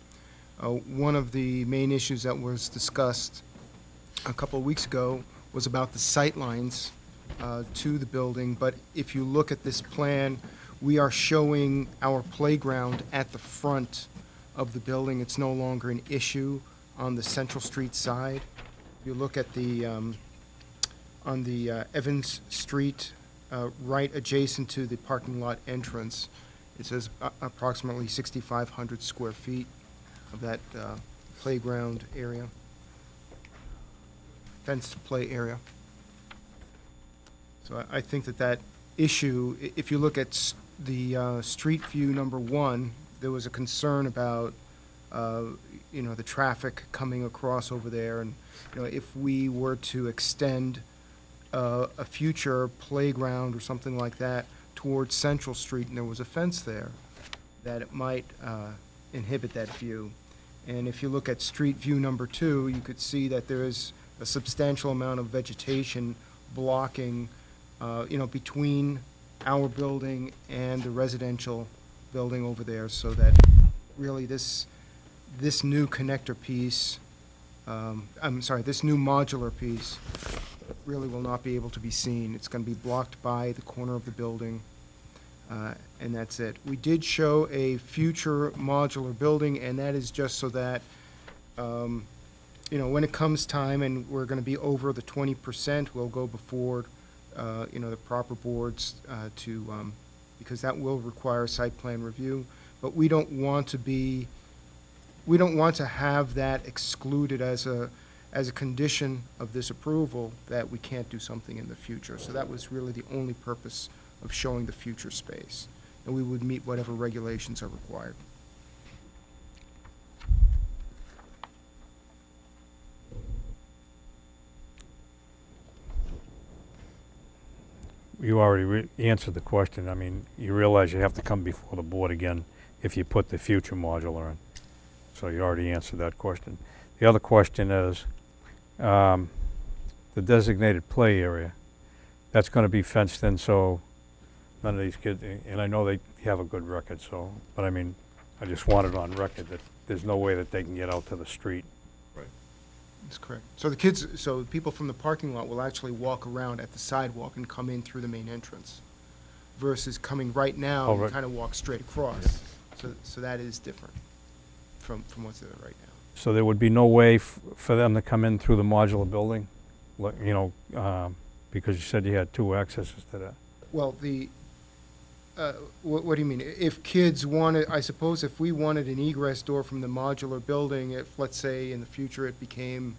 One of the main issues that was discussed a couple of weeks ago was about the sight lines to the building, but if you look at this plan, we are showing our playground at the front of the building. It's no longer an issue on the Central Street side. If you look at the, on the Evans Street, right adjacent to the parking lot entrance, it says approximately 6,500 square feet of that playground area, fenced play area. So I think that issue, if you look at the street view number 1, there was a concern about, the traffic coming across over there, and, if we were to extend a future playground or something like that towards Central Street and there was a fence there, that it might inhibit that view. And if you look at street view number 2, you could see that there is a substantial amount of vegetation blocking between our building and the residential building over there, so that really this new connector piece, this new modular piece really will not be able to be seen. It's going to be blocked by the corner of the building, and that's it. We did show a future modular building, and that is just so that when it comes time and we're going to be over the 20%, we'll go before the proper boards because that will require site plan review. But we don't want to have that excluded as a condition of this approval, that we can't do something in the future. So that was really the only purpose of showing the future space. And we would meet whatever regulations are required. You already answered the question. I mean, you realize you have to come before the board again if you put the future modular in. So you already answered that question. The other question is, the designated play area, that's going to be fenced in, so none of these kids, and I know they have a good record, so, but I mean, I just want it on record that there's no way that they can get out to the street. That's correct. So people from the parking lot will actually walk around at the sidewalk and come in through the main entrance, versus coming right now Oh, and right. kind of walk straight across. So that is different from what's there right now. So there would be no way for them to come in through the modular building, because you said you had 2 accesses to that. Well, what do you mean? If kids wanted, I suppose if we wanted an egress door from the modular building, if, let's say, in the future it became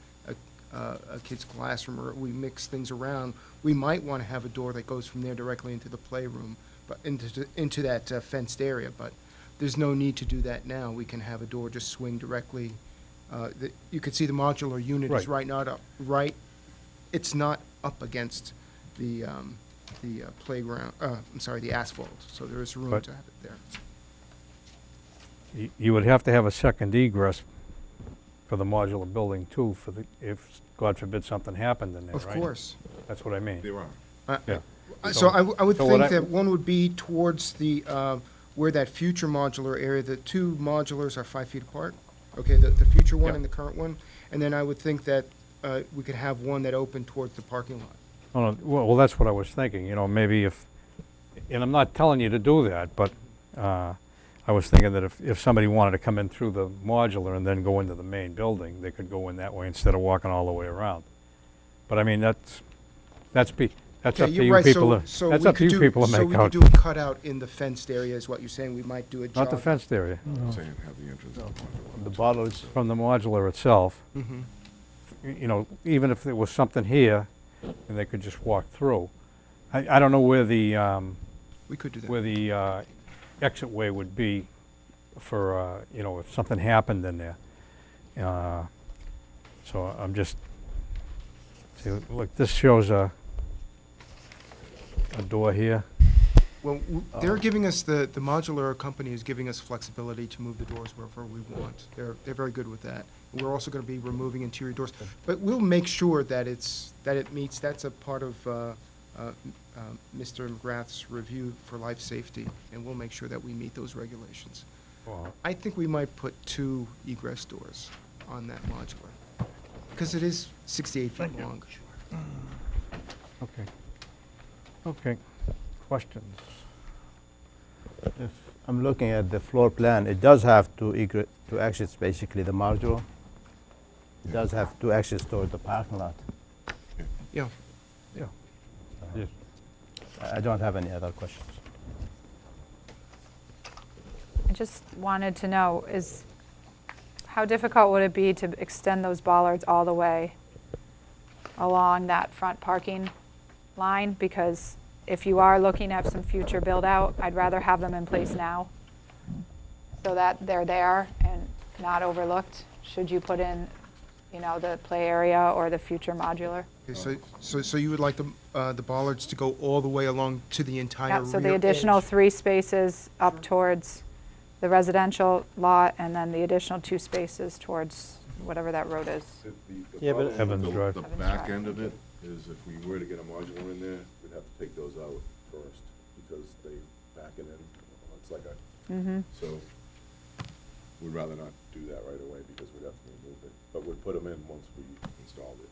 a kid's classroom, or we mix things around, we might want to have a door that goes from there directly into the playroom, but into that fenced area, but there's no need to do that now. We can have a door just swing directly. You could see the modular unit is it's not up against the playground, the asphalt, so there is room But- to have it there. You would have to have a second egress for the modular building too, if, God forbid, something happened in there, Of right? course. That's what I mean. There are. Yeah. So I would So what think I- that one would be towards the, where that future modular area, the two modulars are 5 feet apart. Okay, the future one Yeah. and the current one. And then I would think that we could have one that opened towards the parking lot. Oh, no, well, that's what I was thinking, maybe if, and I'm not telling you to do that, but I was thinking that if somebody wanted to come in through the modular and then go into the main building, they could go in that way instead of walking all the way around. But I mean, that's up Okay, to you're you right. people, So that's we up to could you do- people to So make we could out. do a cutout in the fenced area is what you're saying. We might do a jog. Not the fenced area, I'm saying have the entrance. to the modular. The bollards, from the modular itself. Mhm. Even if there was something here, and they could just walk through. I don't know where the, We could do that. where the exit way would be for, if something happened in there. So I'm just, see, look, this shows a door here. Well, they're giving us, the modular company is giving us flexibility to move the doors wherever we want. They're very good with that. We're also going to be removing interior doors. But we'll make sure that it meets, that's a part of Mr. McGrath's review for life safety, and we'll make sure that we meet those regulations. I think we might put 2 egress doors on that modular, because it is 68 feet long. Okay. Okay. Questions? if I'm looking at the floor plan, it does have two exits, basically the modular. It does have 2 exits toward the parking lot. Yeah. Yeah. I don't have any other questions. I just wanted to know, how difficult would it be to extend those bollards all the way along that front parking line? Because if you are looking at some future build-out, I'd rather have them in place now so that they're there and not overlooked, should you put in, the play area or the future modular. Okay, so you would like the bollards to go all the way along to the entire Yeah, rear so the additional edge? 3 spaces up towards the residential lot, and then the additional 2 spaces towards whatever that road is. The Yeah, but- problem Evans with Drive. the Evans back Drive, end of thank it is if we were to get a modular in there, we'd have to take those out first, because they back it in. It's like so we'd rather not do that right away, because we'd have to remove it. But we'd put them in once we installed it.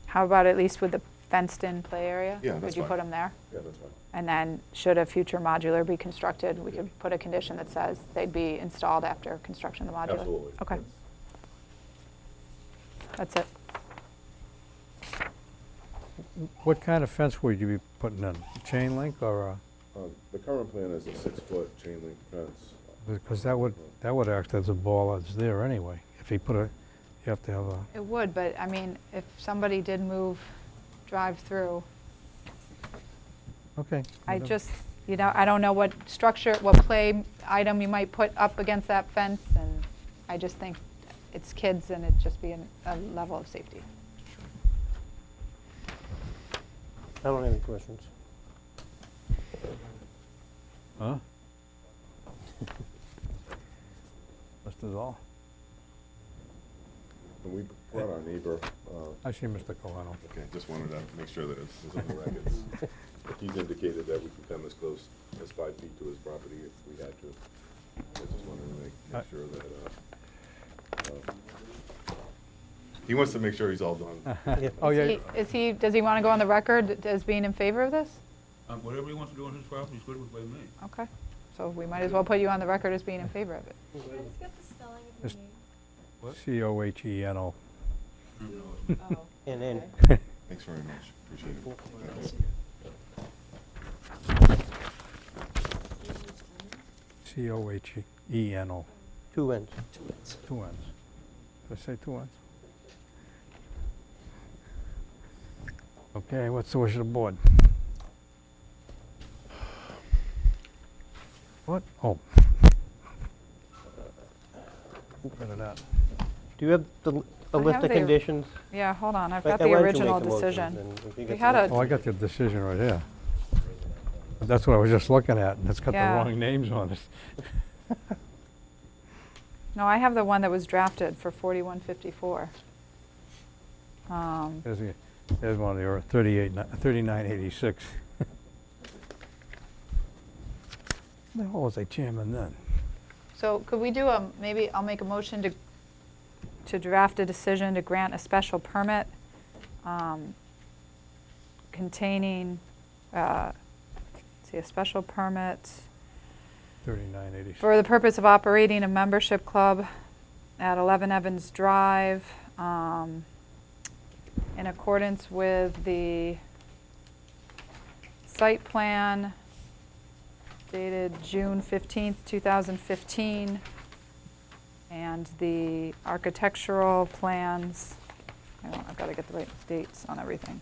How about at least with the fenced-in play area? Yeah, that's Would you fine. put them there? Yeah, that's fine. And then, should a future modular be constructed, we could put a condition that says they'd be installed after construction of the modular? Absolutely. Okay, that's it. What kind of fence would you be putting in? Chain link or The current plan is a 6-foot chain link fence. because that would act as a bollards there anyway. If you put you have to have a, It would, but I mean, if somebody did drive through, okay. I whatever. just, I don't know what structure, what play item you might put up against that fence, and I just think it's kids and it'd just be a level of safety. I don't have any questions. Huh? Mr. Zoll? And we brought our neighbor, I see Mr. Colano. okay, just wanted to make sure that it's on the records. He's indicated that we can come as close as 5 feet to his property if we had to. I just wanted to make sure that, he wants to make sure he's all done. Oh, yeah. Does he want to go on the record as being in favor of this? Whatever he wants to do on his property is good with me. Okay, so we might as well put you on the record as being in favor of it. Can I just get the spelling of Just- your name? Coheno. Oh, And then, okay. Thanks very much, appreciate it. Coheno. 2 ends. 2 ends. Did I say 2 ends? Okay, what's the wish of the board? What? Oh. Rid of that. Do you have a list have of the- conditions? Yeah, hold on, I've Why- got why the don't you make original a motion, decision. and if you We get had the a, Oh, I got the decision right here. But that's what I was just looking at, and it's got the Yeah. wrong names on it. no, I have the one that was drafted for 4154. There's one of the 3986. The hell was I chairman then? So could we do maybe I'll make a motion to draft a decision to grant a special permit containing, a special permit 3986. for the purpose of operating a membership club at 11 Evans Drive, in accordance with the site plan dated June 15th, 2015, and the architectural plans. I've got to get the right dates on everything.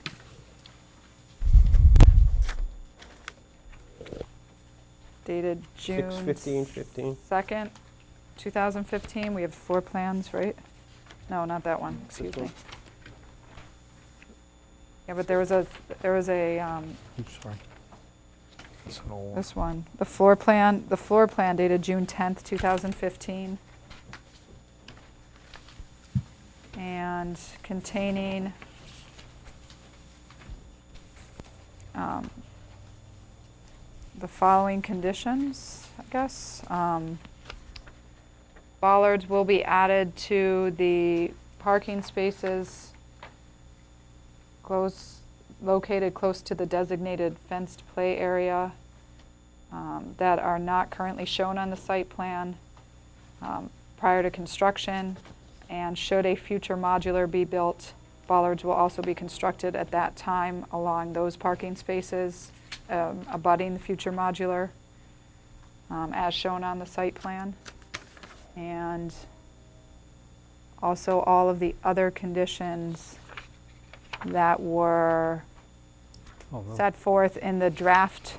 Dated June 6/15/15. 2nd, 2015. We have floor plans, right? No, not that one, excuse me. one? Yeah, but there was a, Oops, sorry. That's an old one. this one, the floor plan dated June 10th, 2015. And containing the following conditions, I guess. Bollards will be added to the parking spaces located close to the designated fenced play area that are not currently shown on the site plan prior to construction. And should a future modular be built, bollards will also be constructed at that time along those parking spaces abutting the future modular as shown on the site plan. And also all of the other conditions that were Oh, no. set forth in the draft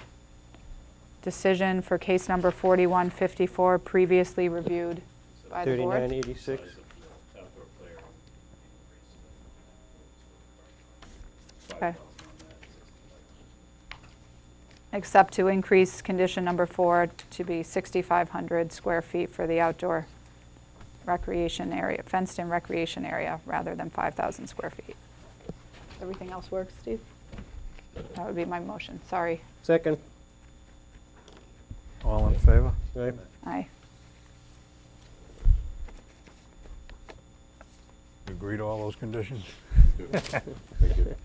decision for case number 4154 previously reviewed by the board. 3986. Okay. Except to increase condition number 4 to be 6,500 square feet for the outdoor recreation area, fenced-in recreation area, rather than 5,000 square feet. Everything else works, Steve? That would be my motion, sorry. Second. All in favor? Right. Aye. You agree to all those conditions? Thank you.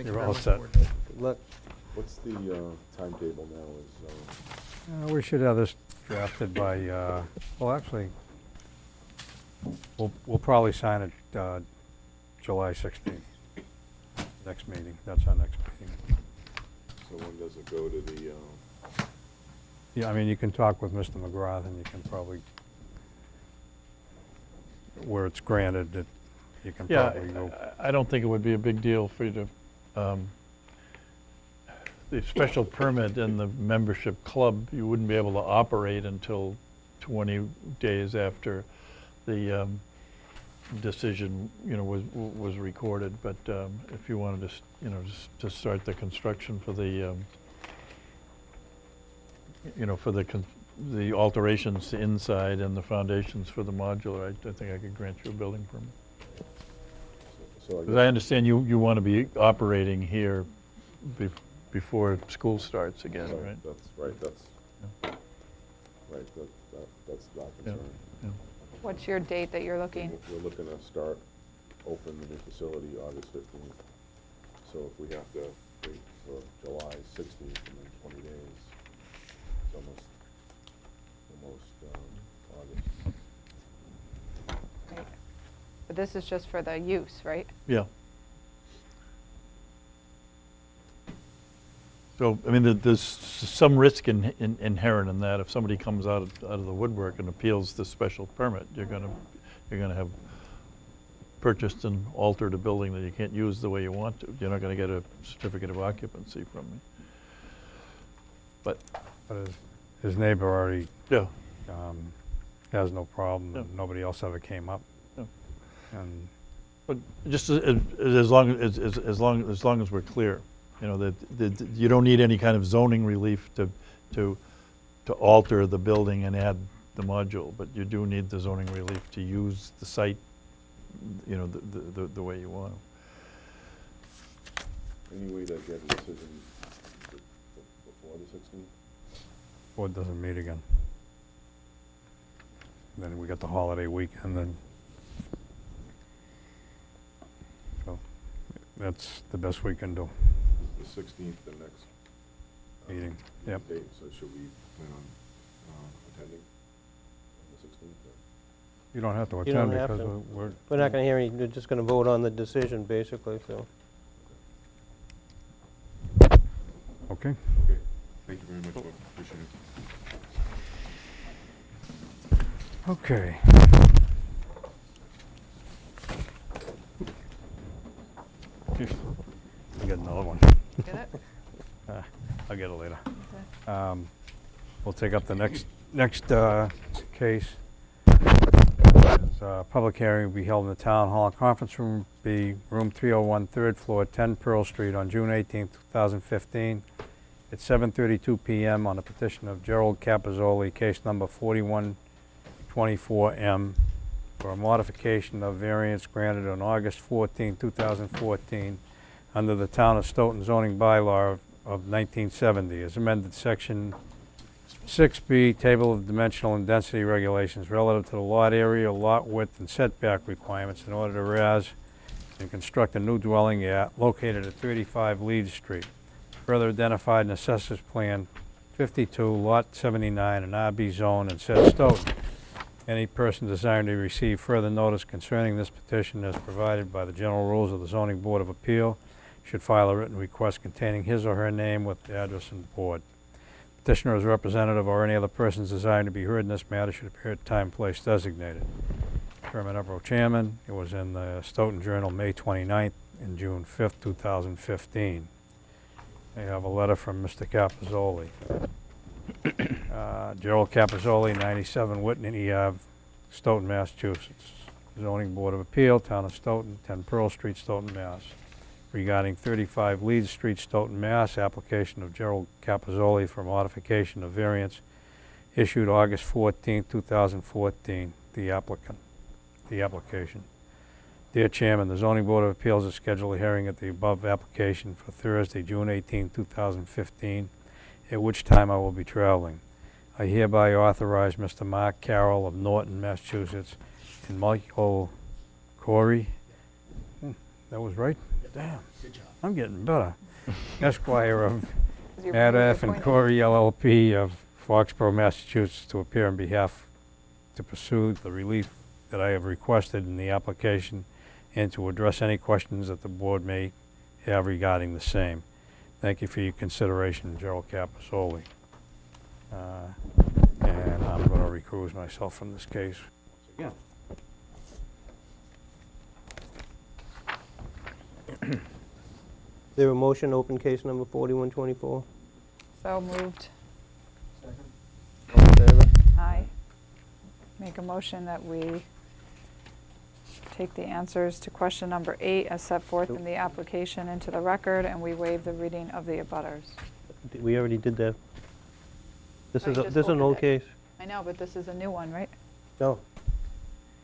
You're all set. Good luck. What's the timetable now? We should have this drafted by, well, actually, we'll probably sign it July 16th. Next meeting, that's our next meeting. So when does it go to the, Yeah, I mean, you can talk with Mr. McGrath, and you can probably, where it's granted, that you can probably go. I don't think it would be a big deal for you to, the special permit in the membership club, you wouldn't be able to operate until 20 days after the decision, was recorded. But if you wanted to, just to start the construction for the, for the alterations to inside and the foundations for the modular, I think I could grant you a building permit. so I Because I understand you want to be operating here before school starts again, right? That's right, that's, that's our Yeah. concern. Yeah. What's your date that you're looking? We're looking to start, open the new facility August 15th. So if we have to wait for July 16th and then 20 days, it's almost August. Right. But this is just for the use, right? Yeah. So, I mean, there's some risk inherent in that. If somebody comes out of the woodwork and appeals the special permit, you're gonna have purchased and altered a building that you can't use the way you want to. You're not gonna get a certificate of occupancy from me. But, But his neighbor already yeah, has no problem, Yeah. and nobody else ever came up. Yeah. And but just as long as we're clear, you know, that you don't need any kind of zoning relief to alter the building and add the module, but you do need the zoning relief to use the site, you know, the way you want to. Any way to get a decision before the 16th? board doesn't meet again. Then we got the holiday weekend, then. So, that's the best we can do, Is the 16th the next meeting, yep. date? So should we plan on attending on the 16th? Or? You don't have to You attend don't have because to. we're. We're not gonna hear any, we're just gonna vote on the decision, basically, so. Okay. Okay, thank you very much, Bob. Appreciate it. Okay. You get another one. Get it? I'll get it later. Okay. We'll take up the next case. It's a public hearing will be held in the Town Hall Conference Room B, Room 301, 3rd floor, 10 Pearl Street, on June 18, 2015, at 7:32 PM on the petition of Gerald Capizzoli, case number 4124M, for a modification of variance granted on August 14, 2014, under the Town of Stoughton zoning bylaw of 1970, as amended section 6B, table of dimensional and density regulations relative to the lot area, lot width, and setback requirements in order to razz and construct a new dwelling located at 35 Leeds Street. Further identified in Assessor's Plan 52, Lot 79, an RB zone, and said Stoughton. Any person desiring to receive further notice concerning this petition as provided by the general rules of the Zoning Board of Appeal should file a written request containing his or her name with the address and board. Petitioner's representative or any other persons desiring to be heard in this matter should appear at time and place designated. Chairman Ebro Chairman, it was in the Stoughton Journal, May 29th and June 5th, 2015. I have a letter from Mr. Capizzoli. Gerald Capizzoli, 97 Whitney Ave, Stoughton, Massachusetts. Zoning Board of Appeal, Town of Stoughton, 10 Pearl Street, Stoughton, Mass. Regarding 35 Leeds Street, Stoughton, Mass. Application of Gerald Capizzoli for modification of variance issued August 14, 2014. The application. Dear Chairman, the Zoning Board of Appeals has scheduled a hearing at the above application for Thursday, June 18, 2015, at which time I will be traveling. I hereby authorize Mr. Mark Carroll of Norton, Massachusetts, and Michael Corey, that was right? Damn, Good job. I'm getting better. Esquire of Is your Madoff and appointed? Corey LLP of Foxborough, Massachusetts, to appear on behalf, to pursue the relief that I have requested in the application and to address any questions that the board may have regarding the same. Thank you for your consideration, Gerald Capizzoli. And I'm going to recuse myself from this case. Again. There a motion to open case number 4124? So moved. All in favor? Aye. Make a motion that we take the answers to question number 8 as set forth in the application into the record, and we waive the reading of the abutters. We already did that. This Oh, is, you a- just this is an opened old it. case? I know, but this is a new one, right? No.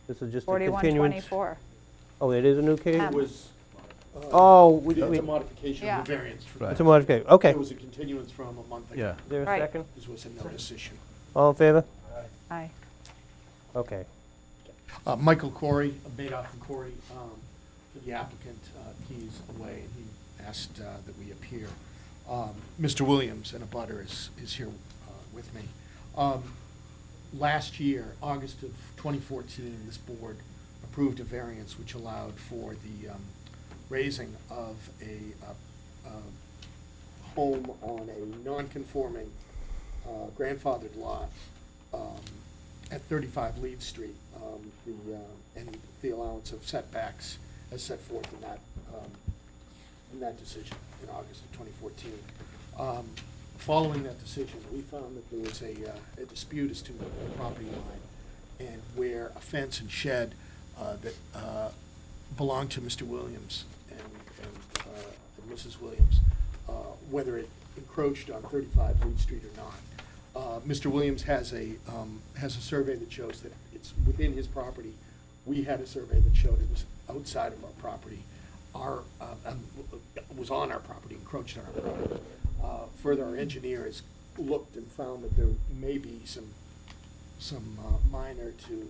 This is just a continuance. 4124. Oh, it is a new case? Um, It was, Oh, it's a modification Yeah. of the variance. it's a modification, okay. It was a continuance from a month ago. Yeah. Is there a Right. second? This was a notice issue. All in favor? Aye. Okay. Michael Corey, of Madoff and Corey, for the applicant, he's away, and he asked that we appear. Mr. Williams, in a butter, is here with me. Last year, August of 2014, this board approved a variance which allowed for the raising of a home on a non-conforming grandfathered lot at 35 Lead Street, and the allowance of setbacks as set forth in that decision in August of 2014. Following that decision, we found that there was a dispute as to the property line and where a fence and shed that belonged to Mr. Williams and Mrs. Williams, whether it encroached on 35 Lead Street or not. Mr. Williams has a survey that shows that it's within his property. We had a survey that showed it was outside of our property. Was on our property, encroached on our property. Further, our engineer has looked and found that there may be some minor to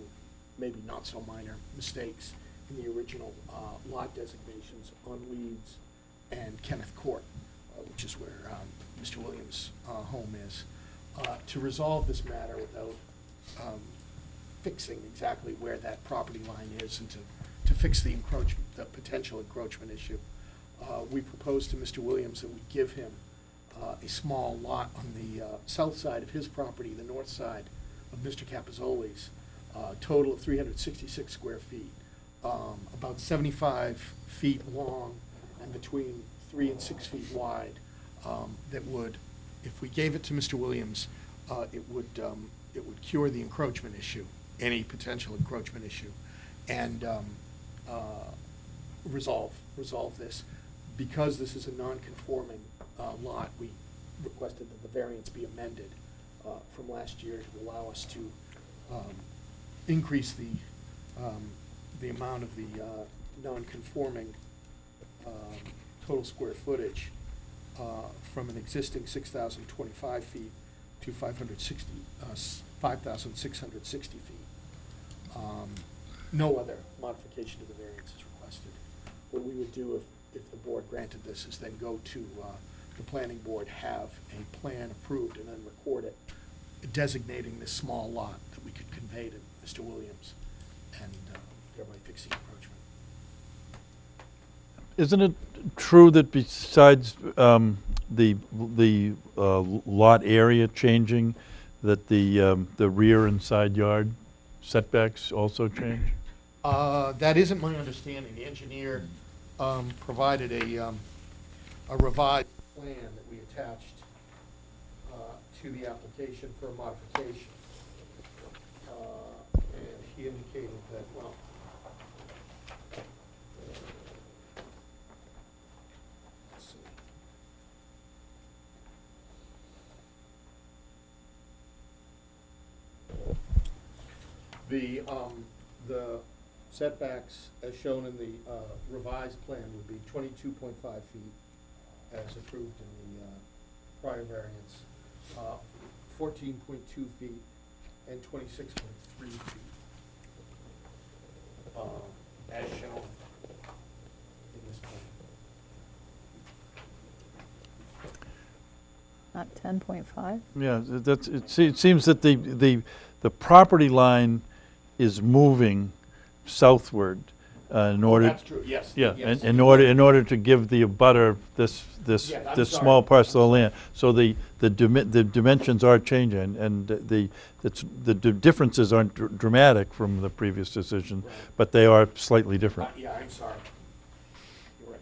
maybe not so minor mistakes in the original lot designations on Leeds and Kenneth Court, which is where Mr. Williams' home is. To resolve this matter without fixing exactly where that property line is and to fix the potential encroachment issue, we proposed to Mr. Williams that we give him a small lot on the south side of his property, the north side of Mr. Capizzoli's, total of 366 square feet, about 75 feet long and between 3 and 6 feet wide, that would, if we gave it to Mr. Williams, it would cure the encroachment issue, any potential encroachment issue, and resolve this. Because this is a non-conforming lot, we requested that the variance be amended from last year to allow us to increase the amount of the non-conforming total square footage from an existing 6,025 feet to 5,660 feet. No other modification to the variance is requested. What we would do if the board granted this is then go to the planning board, have a plan approved, and then record it, designating this small lot that we could convey to Mr. Williams, and thereby fixing encroachment. Isn't it true that besides the lot area changing, that the rear and side yard setbacks also change? That isn't my understanding. The engineer provided a revised plan that we attached to the application for a modification. And he indicated that, well, let's see. The setbacks as shown in the revised plan would be 22.5 feet as approved in the prior variance, 14.2 feet and 26.3 feet as shown in this plan. Not 10.5? Yeah, it seems that the property line is moving southward in order. That's true, yes. Yeah, yes. in order to give the abutter this Yeah, I'm this sorry. small parcel of land. So the dimensions are changing, and the differences aren't dramatic from the previous decision, Right. but they are slightly different. Yeah, I'm sorry. You're right.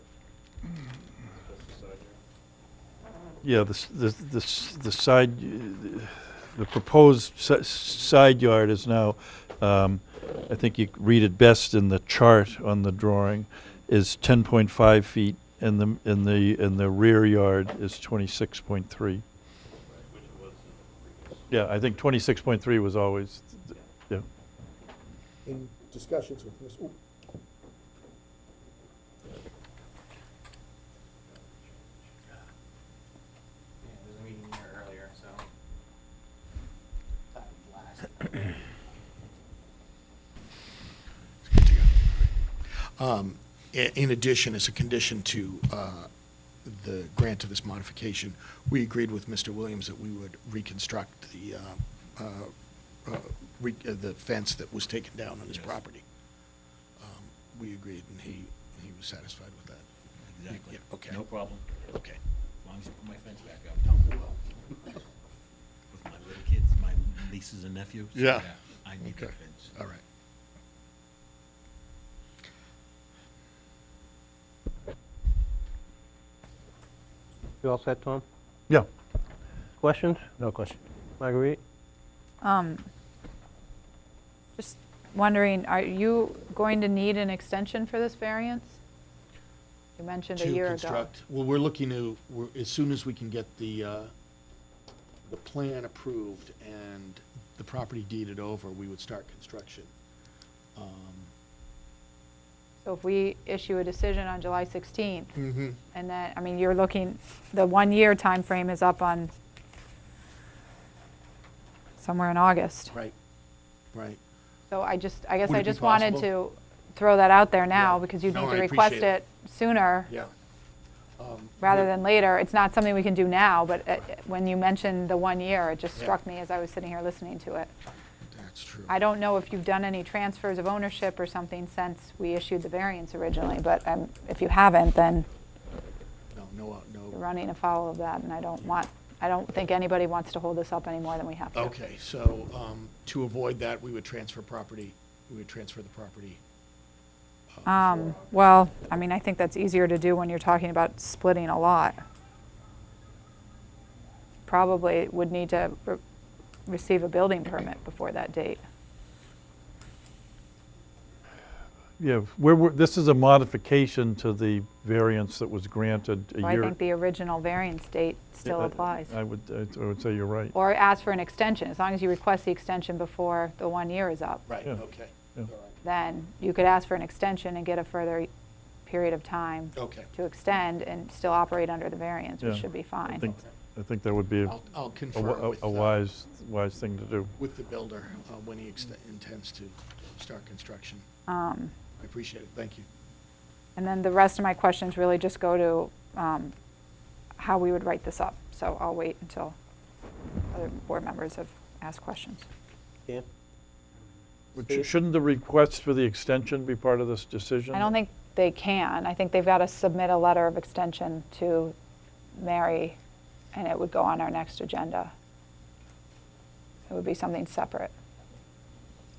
Yeah, the side, the proposed side yard is now, I think you read it best in the chart on the drawing, is 10.5 feet, and the rear yard is 26.3. Yeah, I think 26.3 was always, yeah. In discussions with Ms. Yeah, there's a meeting here earlier, so. That would last. In addition, as a condition to the grant of this modification, we agreed with Mr. Williams that we would reconstruct the fence that was taken down on his property. We agreed, and he was satisfied with that. Exactly. Yeah, okay. No problem, Okay. as long as you put my fence back up. Oh, well. With my little kids, my nieces and nephews. Yeah. I I need that Okay. fence. All right. You all set, Tom? Yeah. Questions? No question. Marguerite? Just wondering, are you going to need an extension for this variance? You mentioned a To year ago. construct, well, we're looking to, as soon as we can get the plan approved and the property deeded over, we would start construction. So if we issue a decision on July 16th, Mm-hmm. and then, I mean, you're looking, the 1-year time frame is up on somewhere in August. Right, right. So I guess Would I it be just wanted possible? to throw that out there now, Yeah. because you No, need I to request appreciate it sooner Yeah. rather than later. It's not something we can do now, but when you mentioned the 1 year, it just Yeah. struck me as I was sitting here listening to it. That's true. I don't know if you've done any transfers of ownership or something since we issued the variance originally, but if you haven't, then No, you're running afoul of that, and I don't think anybody wants to hold this up any more than we have to. Okay, so, to avoid that, we would transfer the property. Well, I mean, I think that's easier to do when you're talking about splitting a lot. Probably would need to receive a building permit before that date. Yeah, this is a modification to the variance that was granted a So I year. think the original variance date still Yeah, applies. I would say you're right. Or ask for an extension, as long as you request the extension before the 1 year is up. Right, Yeah. okay. Yeah. All right. Then you could ask for an extension and get a further period of time Okay. to extend and still operate under the variance, which Yeah. should be fine. I think that would be I'll a confirm with, wise thing to do. with the builder when he intends to start construction. Um, I appreciate it, thank you. And then the rest of my questions really just go to how we would write this up. So I'll wait until other board members have asked questions. Dan? Shouldn't the request for the extension be part of this decision? I don't think they can. I think they've got to submit a letter of extension to Mary, and it would go on our next agenda. It would be something separate.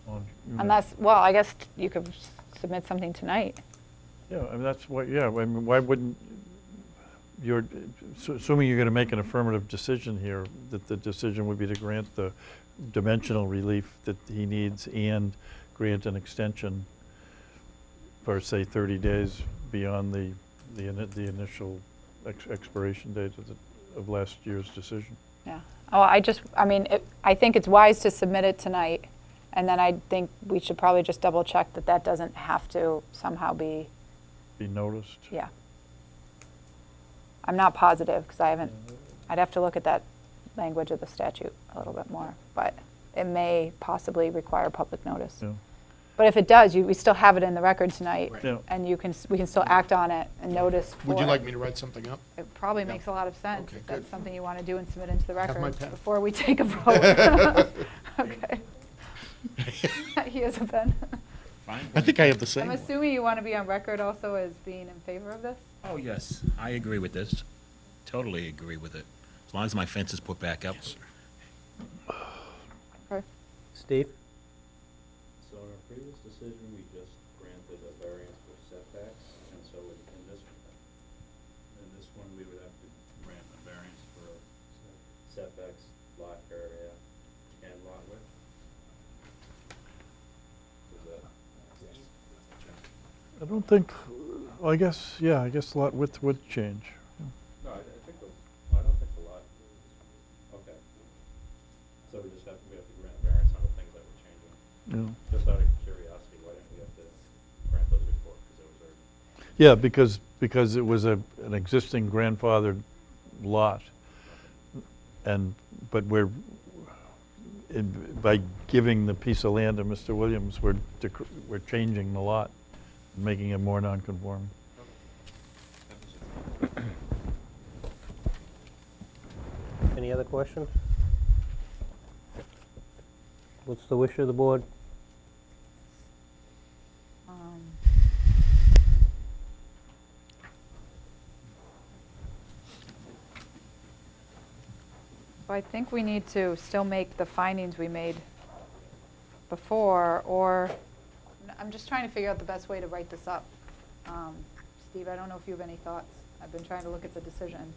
Well, Unless, well, I guess you could submit something tonight. Yeah, I mean, that's what, yeah, I mean, why wouldn't, assuming you're going to make an affirmative decision here, that the decision would be to grant the dimensional relief that he needs and grant an extension for, say, 30 days beyond the initial expiration date of last year's decision. Yeah. Oh, I mean, I think it's wise to submit it tonight, and then I think we should probably just double check that that doesn't have to somehow be, Be noticed. yeah. I'm not positive, because I'd have to look at that language of the statute a little bit more, but it may possibly require public notice. Yeah. But if it does, we still have it in the record tonight, Right. Yeah. and we can still act on it and notice for Would you it. like me to write something up? It probably Yeah. makes a lot of sense. Okay, If that's good. something you want to do and submit into the Have my record pen. before we take a vote. Okay. He has a pen. Fine. I think I have the same I'm one. assuming you want to be on record also as being in favor of this? Oh, yes, I agree with this. Totally agree with it. As long as my fence is put back up. Okay. Steve? So in our previous decision, we just granted a variance for setbacks, and so in this one, we would have to grant a variance for setbacks, lot area, and lot width. Is that? I don't think, well, I guess lot width would change. No, I don't think the lot, okay. So we have to grant a variance on the things that we're changing. Yeah. Just out of curiosity, why didn't we have to grant those before? Because it was already. Yeah, because it was an existing grandfathered lot. But by giving the piece of land to Mr. Williams, we're changing the lot, making it more non-conforming. Any other questions? What's the wish of the board? So I think we need to still make the findings we made before, or, I'm just trying to figure out the best way to write this up. Steve, I don't know if you have any thoughts. I've been trying to look at the decision.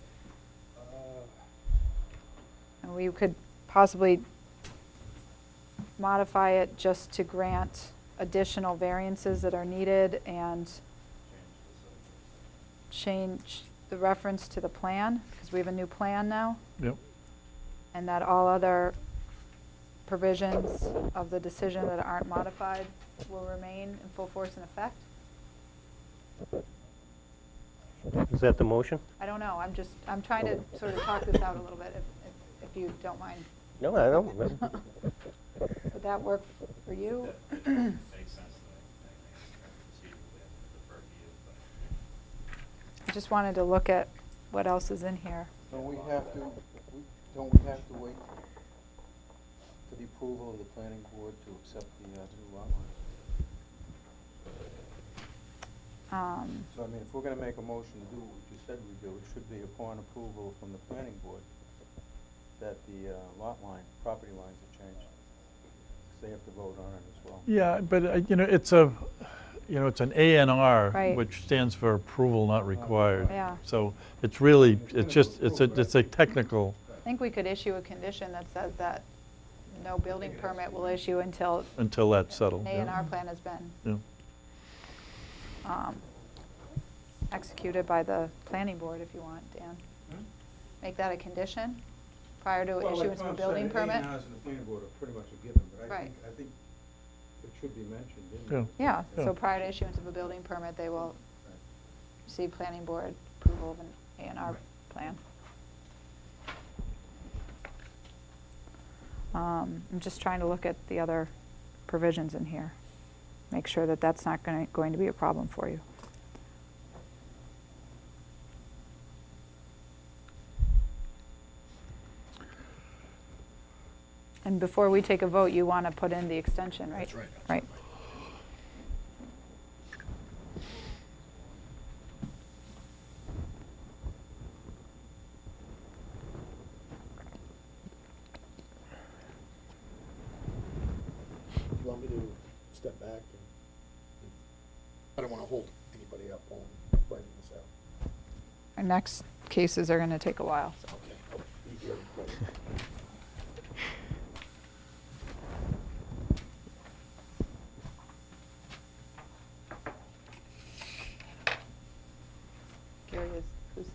And we could possibly modify it just to grant additional variances that are needed and change the reference to the plan, because we have a new plan now. Yep. And that all other provisions of the decision that aren't modified will remain in full force and effect? Is that the motion? I don't know, I'm trying to sort of talk this out a little bit, if you don't mind. No, I don't. Would that work for you? Makes sense to me. Proceed with it, defer to you, but. I just wanted to look at what else is in here. Don't we have to wait for the approval of the planning board to accept the new lot lines? So, I mean, if we're gonna make a motion to do what you said we do, it should be upon approval from the planning board that the lot line, property lines are changed. 'Cause they have to vote on it as well. Yeah, but, it's a, it's an ANR, Right. which stands for approval not required. Yeah. So it's really, it's a technical, I think we could issue a condition that says that no building permit will issue until until that's settled. an A&R plan has been Yeah. executed by the planning board, if you want, Dan. Make that a condition prior to issuance of a building permit? A&Rs and the planning board are pretty much a given, but Right. I think it should be mentioned in Yeah. there. Yeah, Yeah. so prior to issuance of a building permit, they will receive planning board approval of an A&R plan. I'm just trying to look at the other provisions in here. Make sure that that's not going to be a problem for you. And before we take a vote, you want to put in the extension, right? That's right. Right. Do you want me to step back? I don't want to hold anybody up on writing this out. Our next cases are going to take a while, so. Okay, I'll be here. Gary, who's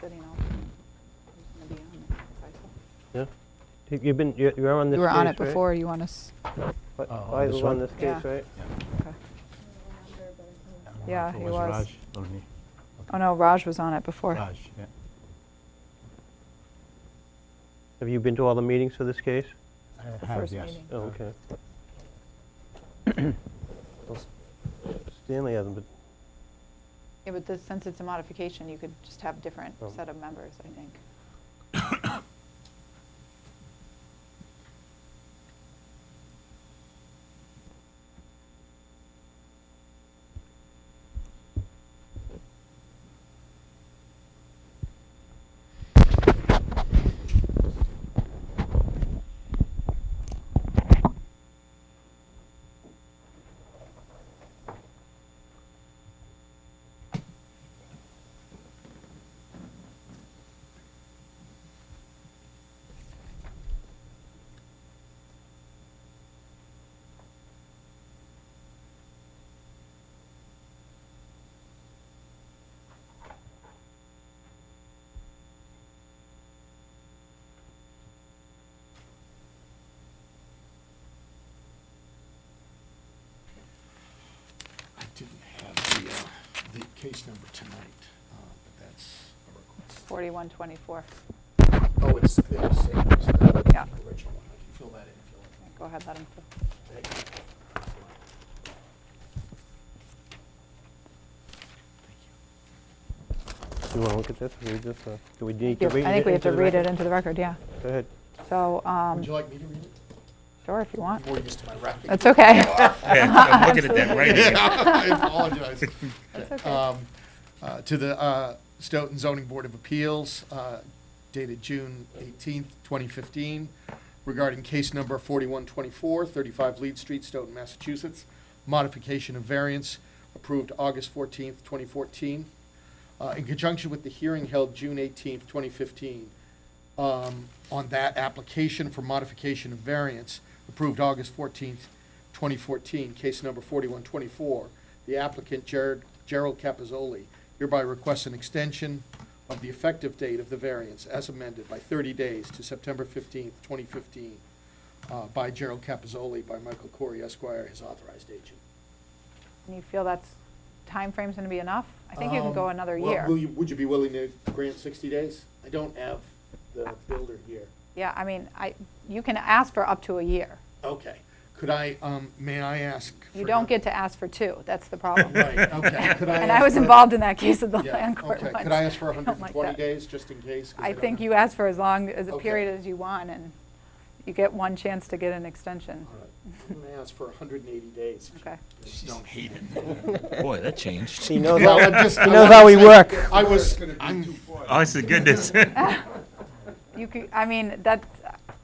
sitting on? Who's going to be on it? Yeah? You're on this case, You were on it right? before, you want us? Faisal's this on one? this case, Yeah. right? Okay. Yeah, he was. Raj only. Oh, no, Raj was on it before. Raj, yeah. Have you been to all the meetings for this case? I The have, first yes. meeting. Oh, okay. Well, Stanley hasn't been. Yeah, but since it's a modification, you could just have different Oh. set of members, I think. I didn't have the case number tonight, but that's a request. 4124. Oh, it's the same as the Yeah. original one. I can fill that in if you like. Go ahead, let him fill. You want to look at this, read this, or do we need to I read it? think we have to into the read it record? into the record, yeah. Go ahead. So, Would you like me to read it? sure, if you want. I'm more used to my writing. That's okay. Yeah, I'm looking at that right here. I apologize. That's okay. To the Stoughton Zoning Board of Appeals, dated June 18th, 2015. regarding case number 4124, 35 Lead Street, Stoughton, Massachusetts. Modification of variance approved August 14th, 2014. In conjunction with the hearing held June 18th, 2015, on that application for modification of variance approved August 14th, 2014, case number 4124, the applicant Gerald Capizzoli hereby requests an extension of the effective date of the variance as amended by 30 days to September 15th, 2015, by Gerald Capizzoli, by Michael Corey Esquire, his authorized agent. And you feel that's timeframe's going to be enough? I think you can go another Well, year. would you be willing to grant 60 days? I don't have the builder here. Yeah, I mean, you can ask for up to a year. Okay. Could I, may I ask? You for don't not- get to ask for 2, that's the problem. Right, okay. Could And I ask was for- involved in that case at the Yeah, land court okay. once. Could I ask for I don't like 120 that. days, just in case? 'Cause I don't think know. you ask for as long as a Okay. period as you want, and you get one chance to get an extension. All right. I'm going to ask for 180 days. Okay. Just don't hate it. Boy, that changed. He knows Well, how, I'm just- he I knows wanted how to we say- work. I was, I'm, Honest to goodness. You could, I mean, that's,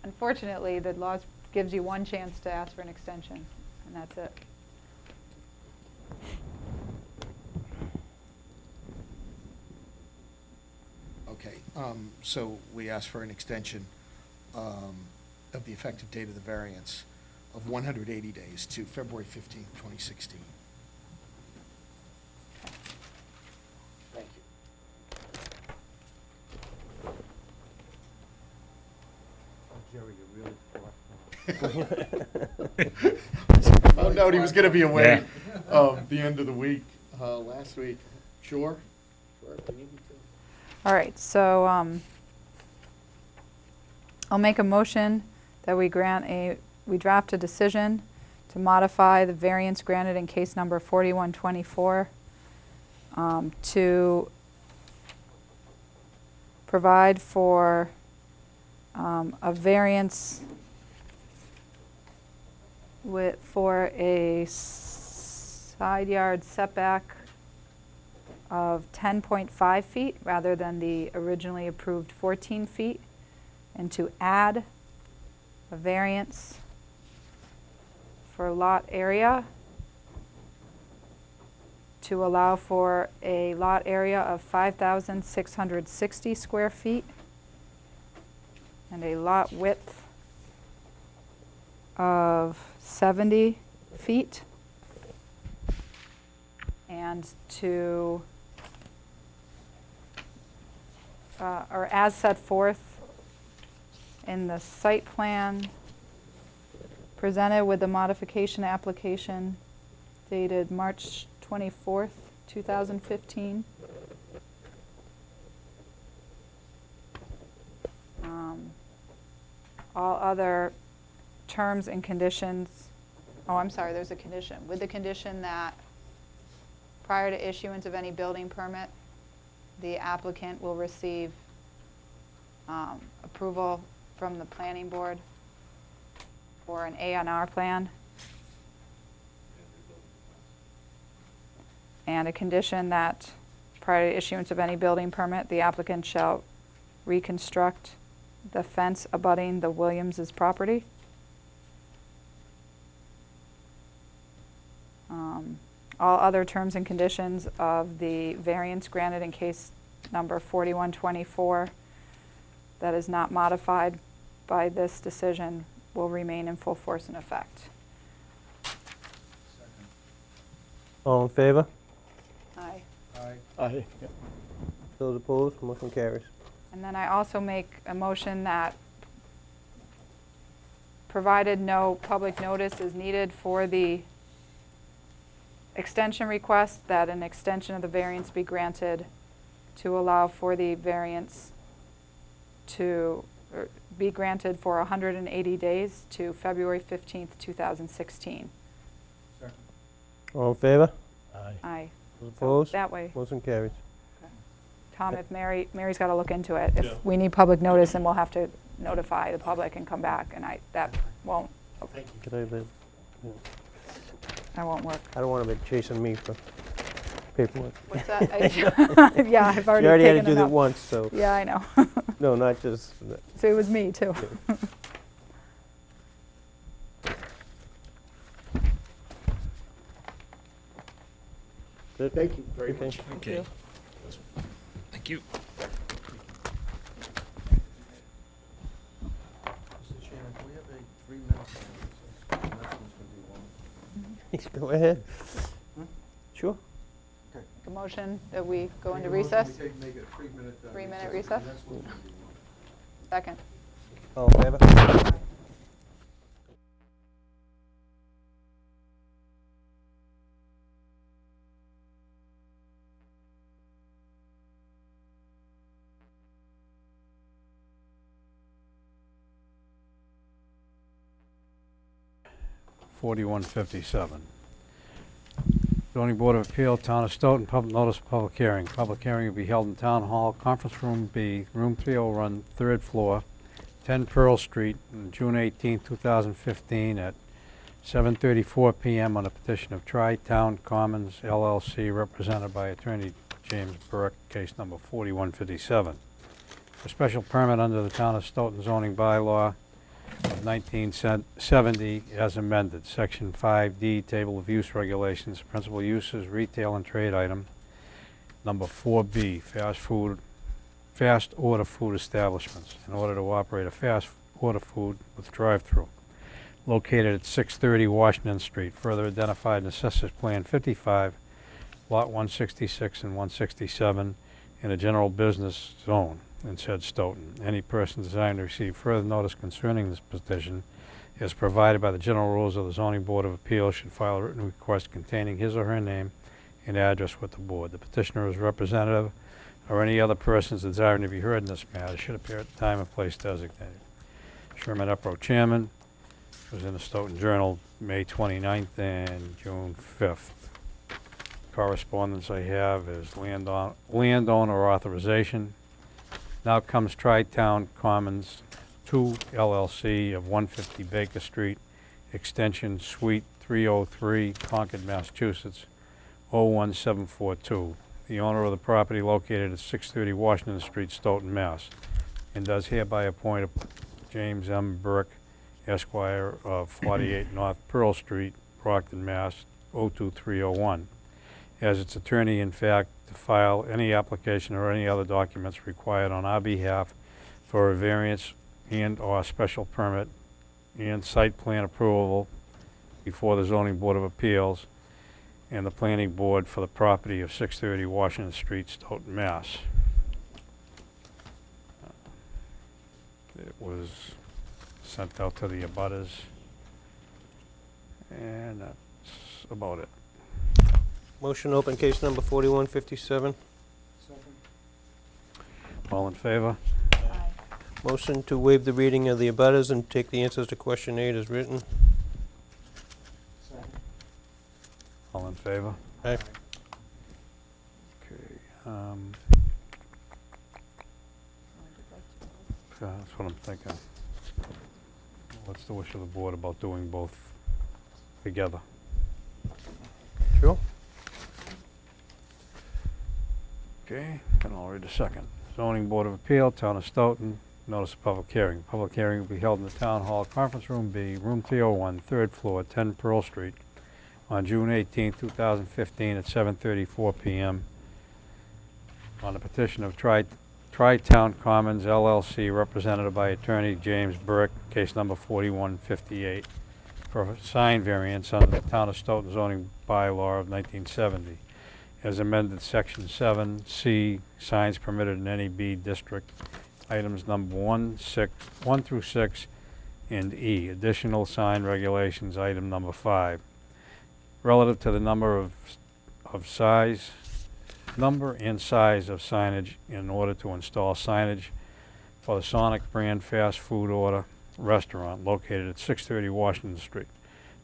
unfortunately, the law gives you one chance to ask for an extension, and that's it. okay, so we asked for an extension of the effective date of the variance of 180 days to February 15th, 2016. Thank you. Found out he was going to be away the end of the week, last week. Sure? Sure, if we need me to. All right, so I'll make a motion that we draft a decision to modify the variance granted in case number 4124 to provide for a variance for a side yard setback of 10.5 feet rather than the originally approved 14 feet, and to add a variance for lot area to allow for a lot area of 5,660 square feet and a lot width of 70 feet, and to, or as set forth in the site plan presented with the modification application dated March 24th, 2015. All other terms and conditions, oh, I'm sorry, there's a condition. With the condition that prior to issuance of any building permit, the applicant will receive approval from the planning board for an A&R plan. And a condition that prior to issuance of any building permit, the applicant shall reconstruct the fence abutting the Williams's property. All other terms and conditions of the variance granted in case number 4124 that is not modified by this decision will remain in full force and effect. All in favor? Aye. Aye. Those opposed? Motion carries. And then I also make a motion that, provided no public notice is needed for the extension request, that an extension of the variance be granted to allow for the variance to be granted for 180 days to February 15th, 2016. All in favor? Aye. Aye. Those So opposed? that way, Motion carries. Tom, if Mary's got to look into it. Yeah. If we need public notice, then we'll have to notify the public and come back, and that won't Could I have work. I don't want to be chasing me for paperwork. What's that? Yeah, I've She already already had to taken do it that up. once, so, Yeah, I know. no, not just, So it was me, too. it. Thank you very Okay. much. Okay. Thank you. Mr. Chairman, can we have a 3-minute? Next one's gonna be long. Go ahead. Sure. Make a motion that we go into recess. Make a 3-minute. 3-minute recess? Next one's gonna be long. Second. All in favor? $41.57. Zoning Board of Appeal, Town of Stoughton, public notice of public hearing. Public hearing will be held in Town Hall, Conference Room B, Room 301, 3rd floor, 10 Pearl Street, on June 18, 2015, at 7:34 PM on a petition of Tri-Town Commons LLC, represented by Attorney James Burke, case number 4157. A special permit under the Town of Stoughton zoning bylaw of 1970 as amended, Section 5D, Table of Use Regulations, Principal Uses, Retail and Trade Item, Number 4B, Fast Order Food Establishments, in order to operate a fast order food with drive-through, located at 630 Washington Street, further identified in Assessors Plan 55, Lot 166 and 167, in a general business zone in said Stoughton. Any person desiring to receive further notice concerning this petition, as provided by the general rules of the Zoning Board of Appeals, should file a written request containing his or her name and address with the board. The petitioner is representative or any other persons desiring to be heard in this matter should appear at the time and place designated. Sherman Upro, Chairman. It was in the Stoughton Journal, May 29th and June 5th. Correspondence I have is landowner authorization. Now comes Tri-Town Commons 2 LLC of 150 Baker Street, extension Suite 303, Concord, Massachusetts, 01742. The owner of the property located at 630 Washington Street, Stoughton, Mass., and does hereby appoint James M. Burke, Esquire, of 48 North Pearl Street, Brockton, Mass. 02301, as its attorney, in fact, to file any application or any other documents required on our behalf for a variance and/or special permit and site plan approval before the Zoning Board of Appeals and the Planning Board for the property of 630 Washington Street, Stoughton, Mass. It was sent out to the abutters, and that's about it. Motion to open case number 4157. All in favor? Aye. Motion to waive the reading of the abutters and take the answers to question 8 as written. All in favor? Aye. Okay, that's what I'm thinking. What's the wish of the board about doing both together? Sure. Okay, then I'll read the second. Zoning Board of Appeal, Town of Stoughton, notice of public hearing. Public hearing will be held in the Town Hall, Conference Room B, Room 301, 3rd floor, 10 Pearl Street, on June 18, 2015, at 7:34 PM, on the petition of Tri-Town Commons LLC, represented by Attorney James Burke, case number 4158, for a sign variance under the Town of Stoughton zoning bylaw of 1970, as amended Section 7C, signs permitted in any B district, items number 1 through 6, and E, additional sign regulations, item number 5, relative to the number and size of signage in order to install signage for the Sonic brand fast food order restaurant located at 630 Washington Street,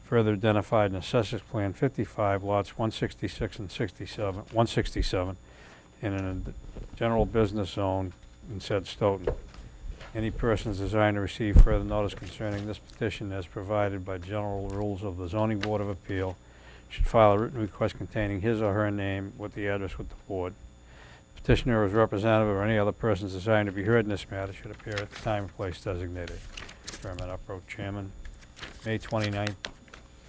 further identified in Assessors Plan 55, lots 166 and 167, and in a general business zone in said Stoughton. Any persons desiring to receive further notice concerning this petition as provided by general rules of the Zoning Board of Appeal should file a written request containing his or her name with the address with the board. Petitioner is representative or any other persons desiring to be heard in this matter should appear at the time and place designated. Chairman Upro, Chairman, May 29th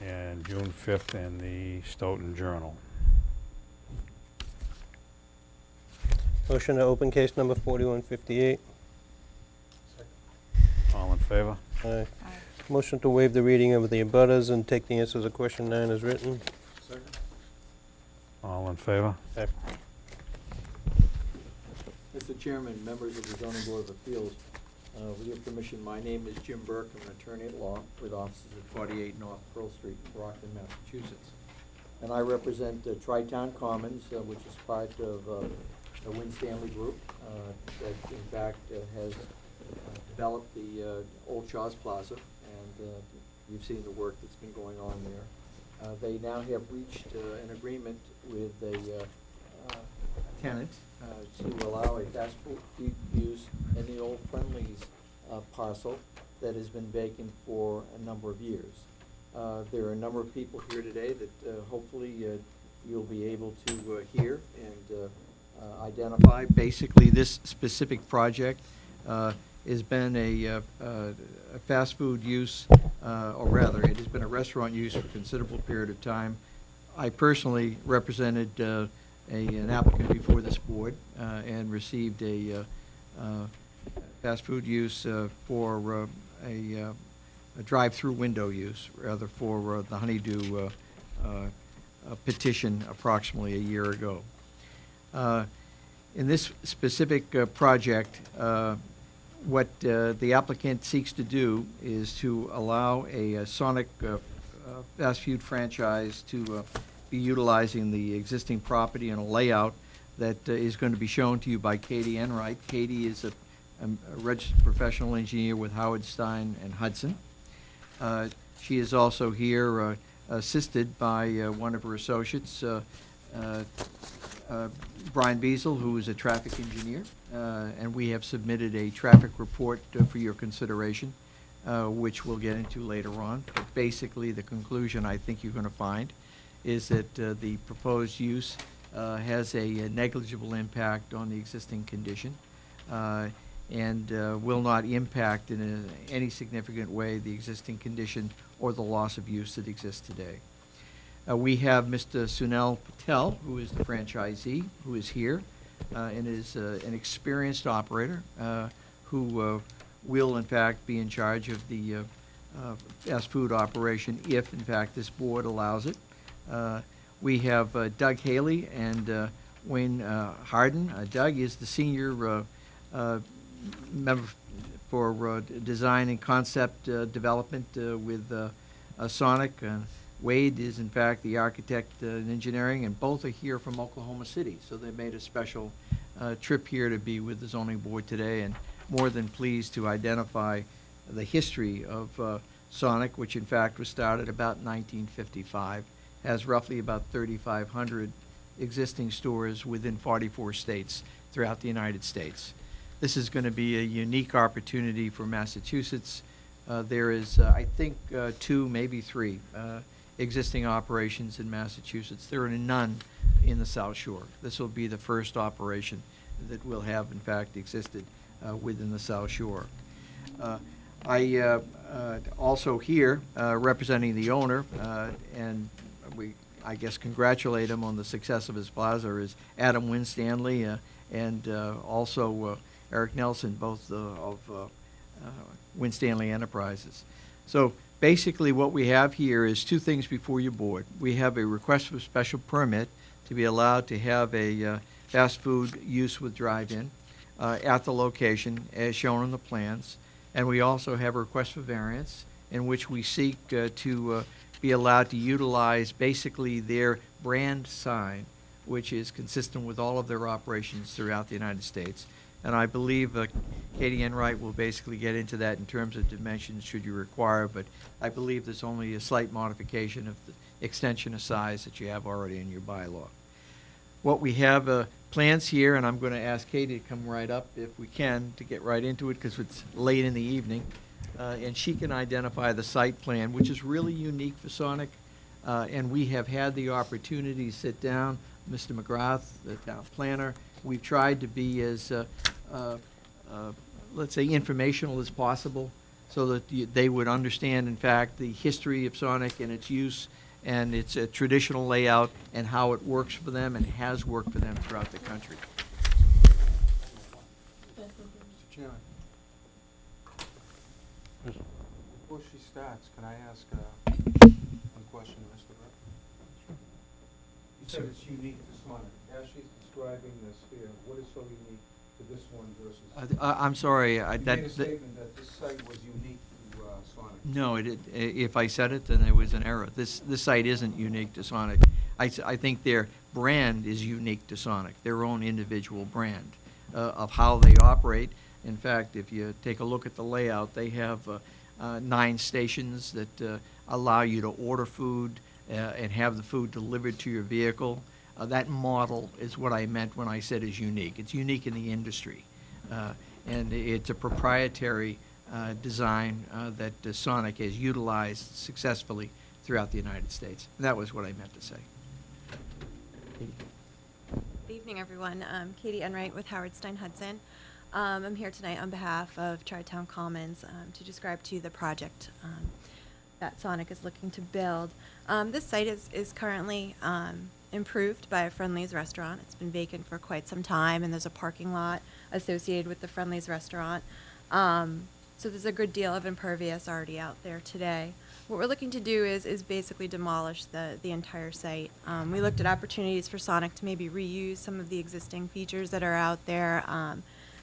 and June 5th in the Stoughton Journal. Motion to open case number 4158. All in favor? Aye. Motion to waive the reading of the abutters and take the answers of question 9 as written. All in favor? Mr. Chairman, members of the zoning board of appeals, with your permission, my name is Jim Burke. I'm an attorney at law with offices at 48 North Pearl Street in Brockton, Massachusetts. And I represent Tri-Town Commons, which is part of the Win Stanley Group, that in fact has developed the Old Shaw's Plaza, and you've seen the work that's been going on there. They now have reached an agreement with a tenant to allow a fast food use in the old Friendly's parcel that has been vacant for a number of years. There are a number of people here today that hopefully you'll be able to hear and identify. Basically, this specific project has been a fast food use, or rather, it has been a restaurant use for a considerable period of time. I personally represented an applicant before this board and received a fast food use for a drive-through window use, rather, for the Honeydew petition approximately a year ago. In this specific project, what the applicant seeks to do is to allow a Sonic fast food franchise to be utilizing the existing property in a layout that is going to be shown to you by Katie Enright. Katie is a registered professional engineer with Howard Stein and Hudson. She is also here assisted by one of her associates, Brian Beazle, who is a traffic engineer, and we have submitted a traffic report for your consideration, which we'll get into later on. But basically, the conclusion I think you're going to find is that the proposed use has a negligible impact on the existing condition and will not impact in any significant way the existing condition or the loss of use that exists today. We have Mr. Sunil Patel, who is the franchisee, who is here and is an experienced operator who will, in fact, be in charge of the fast food operation if, in fact, this board allows it. We have Doug Haley and Wayne Harden. Doug is the senior member for design and concept development with Sonic. Wade is, in fact, the architect in engineering, and both are here from Oklahoma City. So they made a special trip here to be with the zoning board today, and more than pleased to identify the history of Sonic, which in fact was started about 1955, has roughly about 3,500 existing stores within 44 states throughout the United States. This is going to be a unique opportunity for Massachusetts. There is, I think, 2, maybe 3 existing operations in Massachusetts. There are none in the South Shore. This will be the first operation that will have, in fact, existed within the South Shore. I also here representing the owner, and I guess congratulate him on the success of his plaza, is Adam Winstanley and also Eric Nelson, both of Winstanley Enterprises. So basically what we have here is 2 things before your board. We have a request for special permit to be allowed to have a fast food use with drive-in at the location as shown on the plans. And we also have a request for variance in which we seek to be allowed to utilize basically their brand sign, which is consistent with all of their operations throughout the United States. And I believe Katie Enright will basically get into that in terms of dimensions should you require, but I believe there's only a slight modification of the extension of size that you have already in your bylaw. What we have plans here, and I'm going to ask Katie to come right up if we can to get right into it because it's late in the evening, and she can identify the site plan, which is really unique for Sonic, and we have had the opportunity to sit down, Mr. McGrath, the town planner. We've tried to be as, let's say, informational as possible so that they would understand, in fact, the history of Sonic and its use and its traditional layout and how it works for them and has worked for them throughout the country. Chairman. Before she starts, can I ask one question to Mr. Burke? You said it's unique to Sonic. As she's describing this here, what is so unique to this one versus? I'm sorry, You that, made a statement that this site was unique to Sonic. no, if I said it, then it was an error. This site isn't unique to Sonic. I think their brand is unique to Sonic, their own individual brand of how they operate. In fact, if you take a look at the layout, they have 9 stations that allow you to order food and have the food delivered to your vehicle. That model is what I meant when I said is unique. It's unique in the industry. And it's a proprietary design that Sonic has utilized successfully throughout the United States. That was what I meant to say. Good evening, everyone. Katie Enright with Howard Stein Hudson. I'm here tonight on behalf of Tri-Town Commons to describe to you the project that Sonic is looking to build. This site is currently improved by a Friendly's restaurant. It's been vacant for quite some time, and there's a parking lot associated with the Friendly's restaurant. So there's a good deal of impervious already out there today. What we're looking to do is basically demolish the entire site. We looked at opportunities for Sonic to maybe reuse some of the existing features that are out there,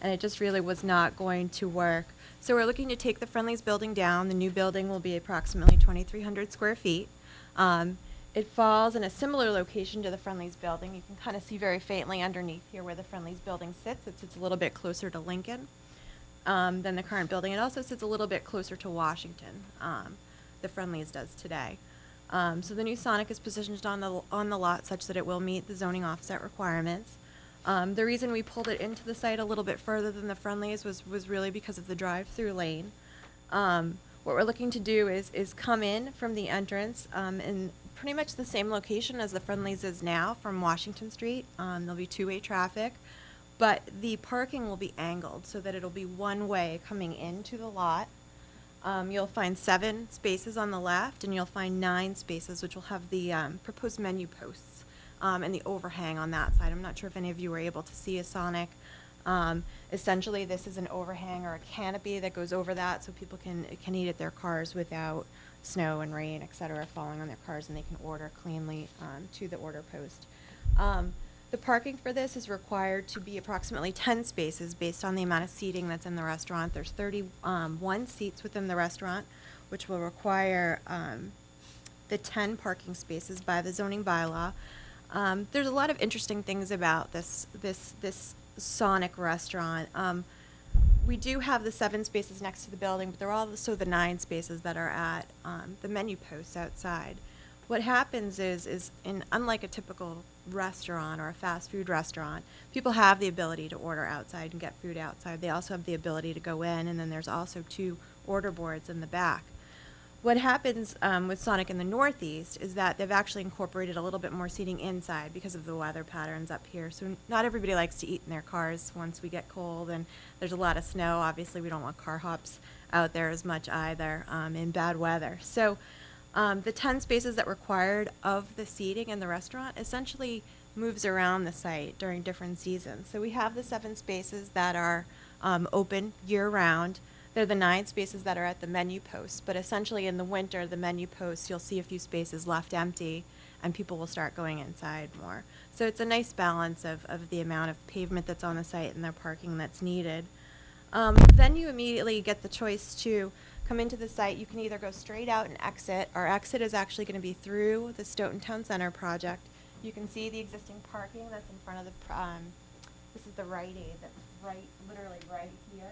and it just really was not going to work. So we're looking to take the Friendly's building down. The new building will be approximately 2,300 square feet. It falls in a similar location to the Friendly's building. You can kind of see very faintly underneath here where the Friendly's building sits. It sits a little bit closer to Lincoln than the current building. It also sits a little bit closer to Washington, the Friendly's does today. So the new Sonic is positioned on the lot such that it will meet the zoning offset requirements. The reason we pulled it into the site a little bit further than the Friendly's was really because of the drive-through lane. What we're looking to do is come in from the entrance in pretty much the same location as the Friendly's is now from Washington Street. There'll be two-way traffic, but the parking will be angled so that it'll be one way coming into the lot. You'll find 7 spaces on the left, and you'll find 9 spaces which will have the proposed menu posts and the overhang on that side. I'm not sure if any of you were able to see a Sonic. Essentially, this is an overhang or a canopy that goes over that so people can eat at their cars without snow and rain, et cetera, falling on their cars, and they can order cleanly to the order post. The parking for this is required to be approximately 10 spaces based on the amount of seating that's in the restaurant. There's 31 seats within the restaurant, which will require the 10 parking spaces by the zoning bylaw. There's a lot of interesting things about this Sonic restaurant. We do have the 7 spaces next to the building, but there are also the 9 spaces that are at the menu posts outside. What happens is unlike a typical restaurant or a fast food restaurant, people have the ability to order outside and get food outside. They also have the ability to go in, and then there's also 2 order boards in the back. What happens with Sonic in the Northeast is that they've actually incorporated a little bit more seating inside because of the weather patterns up here. So not everybody likes to eat in their cars once we get cold and there's a lot of snow. Obviously, we don't want car hops out there as much either in bad weather. So the 10 spaces that required of the seating in the restaurant essentially moves around the site during different seasons. So we have the 7 spaces that are open year-round. They're the 9 spaces that are at the menu posts, but essentially in the winter, the menu posts, you'll see a few spaces left empty, and people will start going inside more. So it's a nice balance of the amount of pavement that's on the site and the parking that's needed. Then you immediately get the choice to come into the site. You can either go straight out and exit. Our exit is actually going to be through the Stoughton Town Center project. You can see the existing parking that's in front of the, this is the Rite Aid that's literally right here.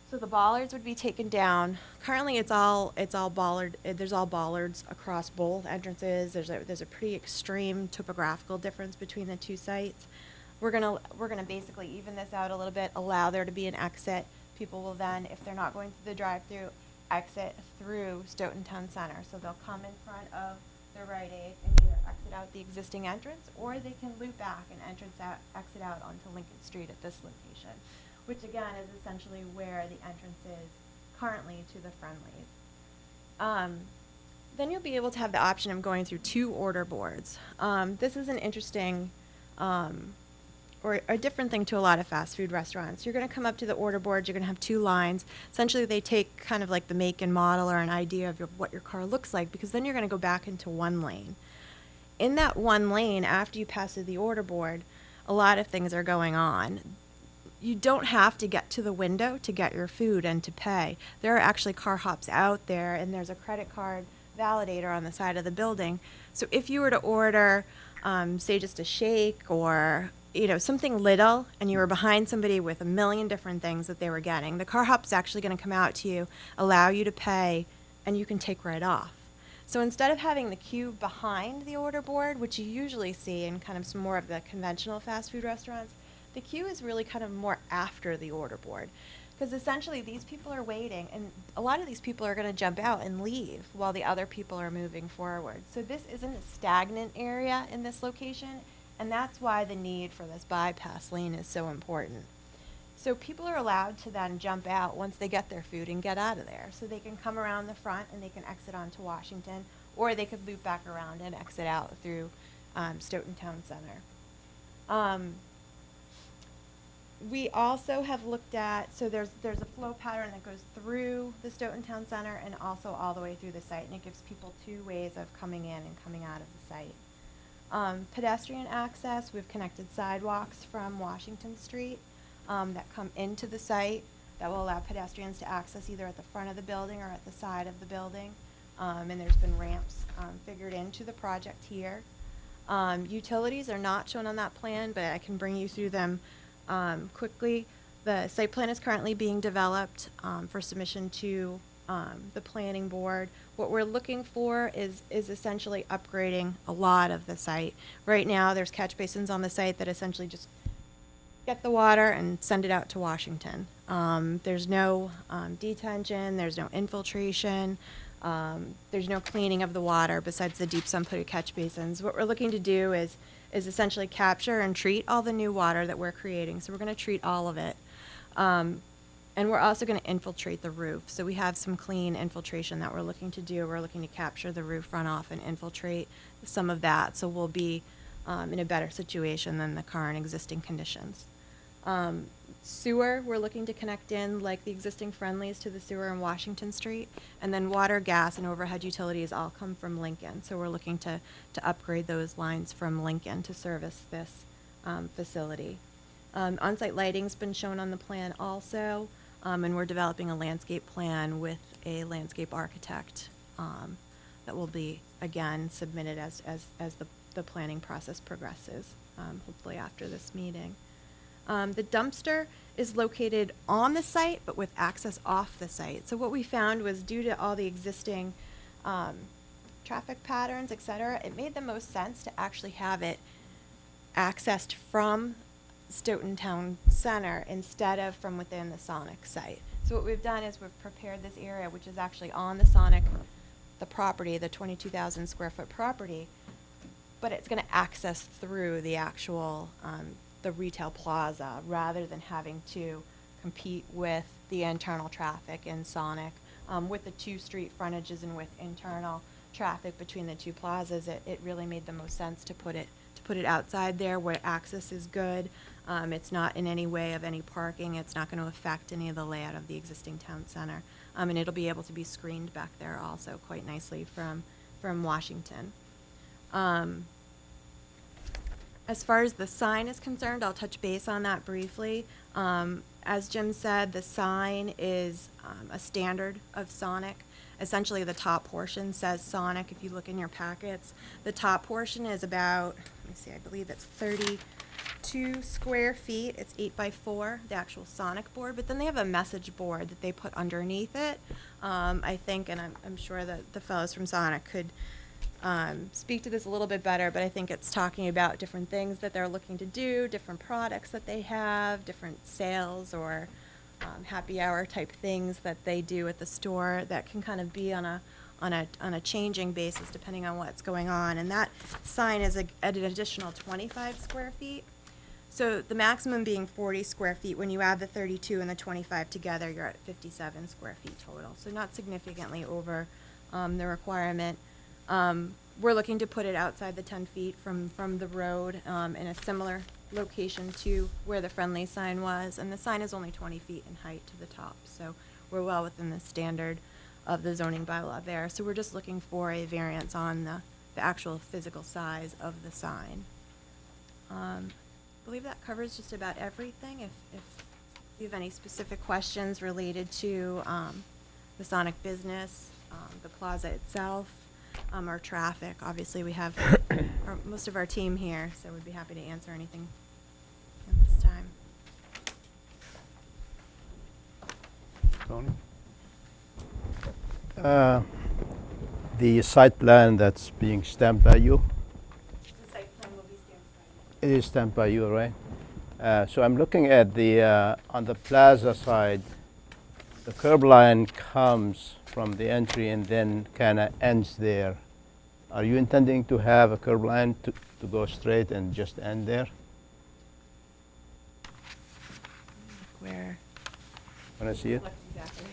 So the bollards would be taken down. Currently, it's all bollard. There's all bollards across both entrances. There's a pretty extreme topographical difference between the 2 sites. We're gonna basically even this out a little bit. Allow there to be an exit. People will then, if they're not going through the drive-through, exit through Stoughton Town Center. So they'll come in front of the Rite Aid and either exit out the existing entrance, or they can loop back and exit out onto Lincoln Street at this location, which again is essentially where the entrance is currently to the Friendly's. Then you'll be able to have the option of going through 2 order boards. This is an interesting or a different thing to a lot of fast food restaurants. You're going to come up to the order board, you're going to have two lines. Essentially, they take kind of like the make and model or an idea of what your car looks like, because then you're going to go back into one lane. In that one lane, after you pass through the order board, a lot of things are going on. You don't have to get to the window to get your food and to pay. There are actually car hops out there, and there's a credit card validator on the side of the building. So if you were to order, say, just a shake or something little, and you were behind somebody with a million different things that they were getting, the car hop's actually going to come out to you, allow you to pay, and you can take right off. So instead of having the queue behind the order board, which you usually see in kind of some more of the conventional fast food restaurants, the queue is really kind of more after the order board. Because essentially these people are waiting, and a lot of these people are going to jump out and leave while the other people are moving forward. So this isn't a stagnant area in this location, and that's why the need for this bypass lane is so important. So people are allowed to then jump out once they get their food and get out of there. So they can come around the front and they can exit onto Washington, or they could loop back around and exit out through Stoughton Town Center. We also have looked at, so there's a flow pattern that goes through the Stoughton Town Center and also all the way through the site, and it gives people two ways of coming in and coming out of the site. Pedestrian access, we've connected sidewalks from Washington Street that come into the site that will allow pedestrians to access either at the front of the building or at the side of the building. And there's been ramps figured into the project here. Utilities are not shown on that plan, but I can bring you through them quickly. The site plan is currently being developed for submission to the planning board. What we're looking for is essentially upgrading a lot of the site. Right now, there's catch basins on the site that essentially just get the water and send it out to Washington. There's no detention, there's no infiltration, there's no cleaning of the water besides the deep sump-putted catch basins. What we're looking to do is essentially capture and treat all the new water that we're creating. So we're going to treat all of it. And we're also going to infiltrate the roof. So we have some clean infiltration that we're looking to do. We're looking to capture the roof runoff and infiltrate some of that. So we'll be in a better situation than the current existing conditions. Sewer, we're looking to connect in like the existing Friendlies to the sewer in Washington Street. And then water, gas, and overhead utilities all come from Lincoln. So we're looking to upgrade those lines from Lincoln to service this facility. On-site lighting's been shown on the plan also, and we're developing a landscape plan with a landscape architect that will be, again, submitted as the planning process progresses, hopefully after this meeting. The dumpster is located on the site, but with access off the site. So what we found was due to all the existing traffic patterns, et cetera, it made the most sense to actually have it accessed from Stoughton Town Center instead of from within the Sonic site. So what we've done is we've prepared this area, which is actually on the Sonic, the property, the 22,000 square foot property, but it's going to access through the actual the retail plaza rather than having to compete with the internal traffic in Sonic. With the two street frontages and with internal traffic between the two plazas, it really made the most sense to put it outside there where access is good. It's not in any way of any parking. It's not going to affect any of the layout of the existing town center. And it'll be able to be screened back there also quite nicely from Washington. As far as the sign is concerned, I'll touch base on that briefly. As Jim said, the sign is a standard of Sonic. Essentially, the top portion says Sonic. If you look in your packets, the top portion is about, let me see, I believe it's 32 square feet. It's 8 by 4, the actual Sonic board. But then they have a message board that they put underneath it. I think, and I'm sure that the fellows from Sonic could speak to this a little bit better, but I think it's talking about different things that they're looking to do, different products that they have, different sales or happy hour type things that they do at the store that can kind of be on a changing basis depending on what's going on. And that sign is at an additional 25 square feet. So the maximum being 40 square feet. When you add the 32 and the 25 together, you're at 57 square feet total. So not significantly over the requirement. We're looking to put it outside the 10 feet from the road in a similar location to where the friendly sign was, and the sign is only 20 feet in height to the top, so we're well within the standard of the zoning bylaw there. So we're just looking for a variance on the actual physical size of the sign. I believe that covers just about everything. If you have any specific questions related to the Sonic business, the plaza itself, or traffic, obviously we have most of our team here, so we'd be happy to answer anything at this time. Tony? The site plan that's being stamped by you, The site plan will be stamped it is stamped by you, right? So I'm looking at the, on the plaza side, the curb line comes from the entry and then kind of ends there. Are you intending to have a curb line to go straight and just end there? Where? Want to see it? What exactly?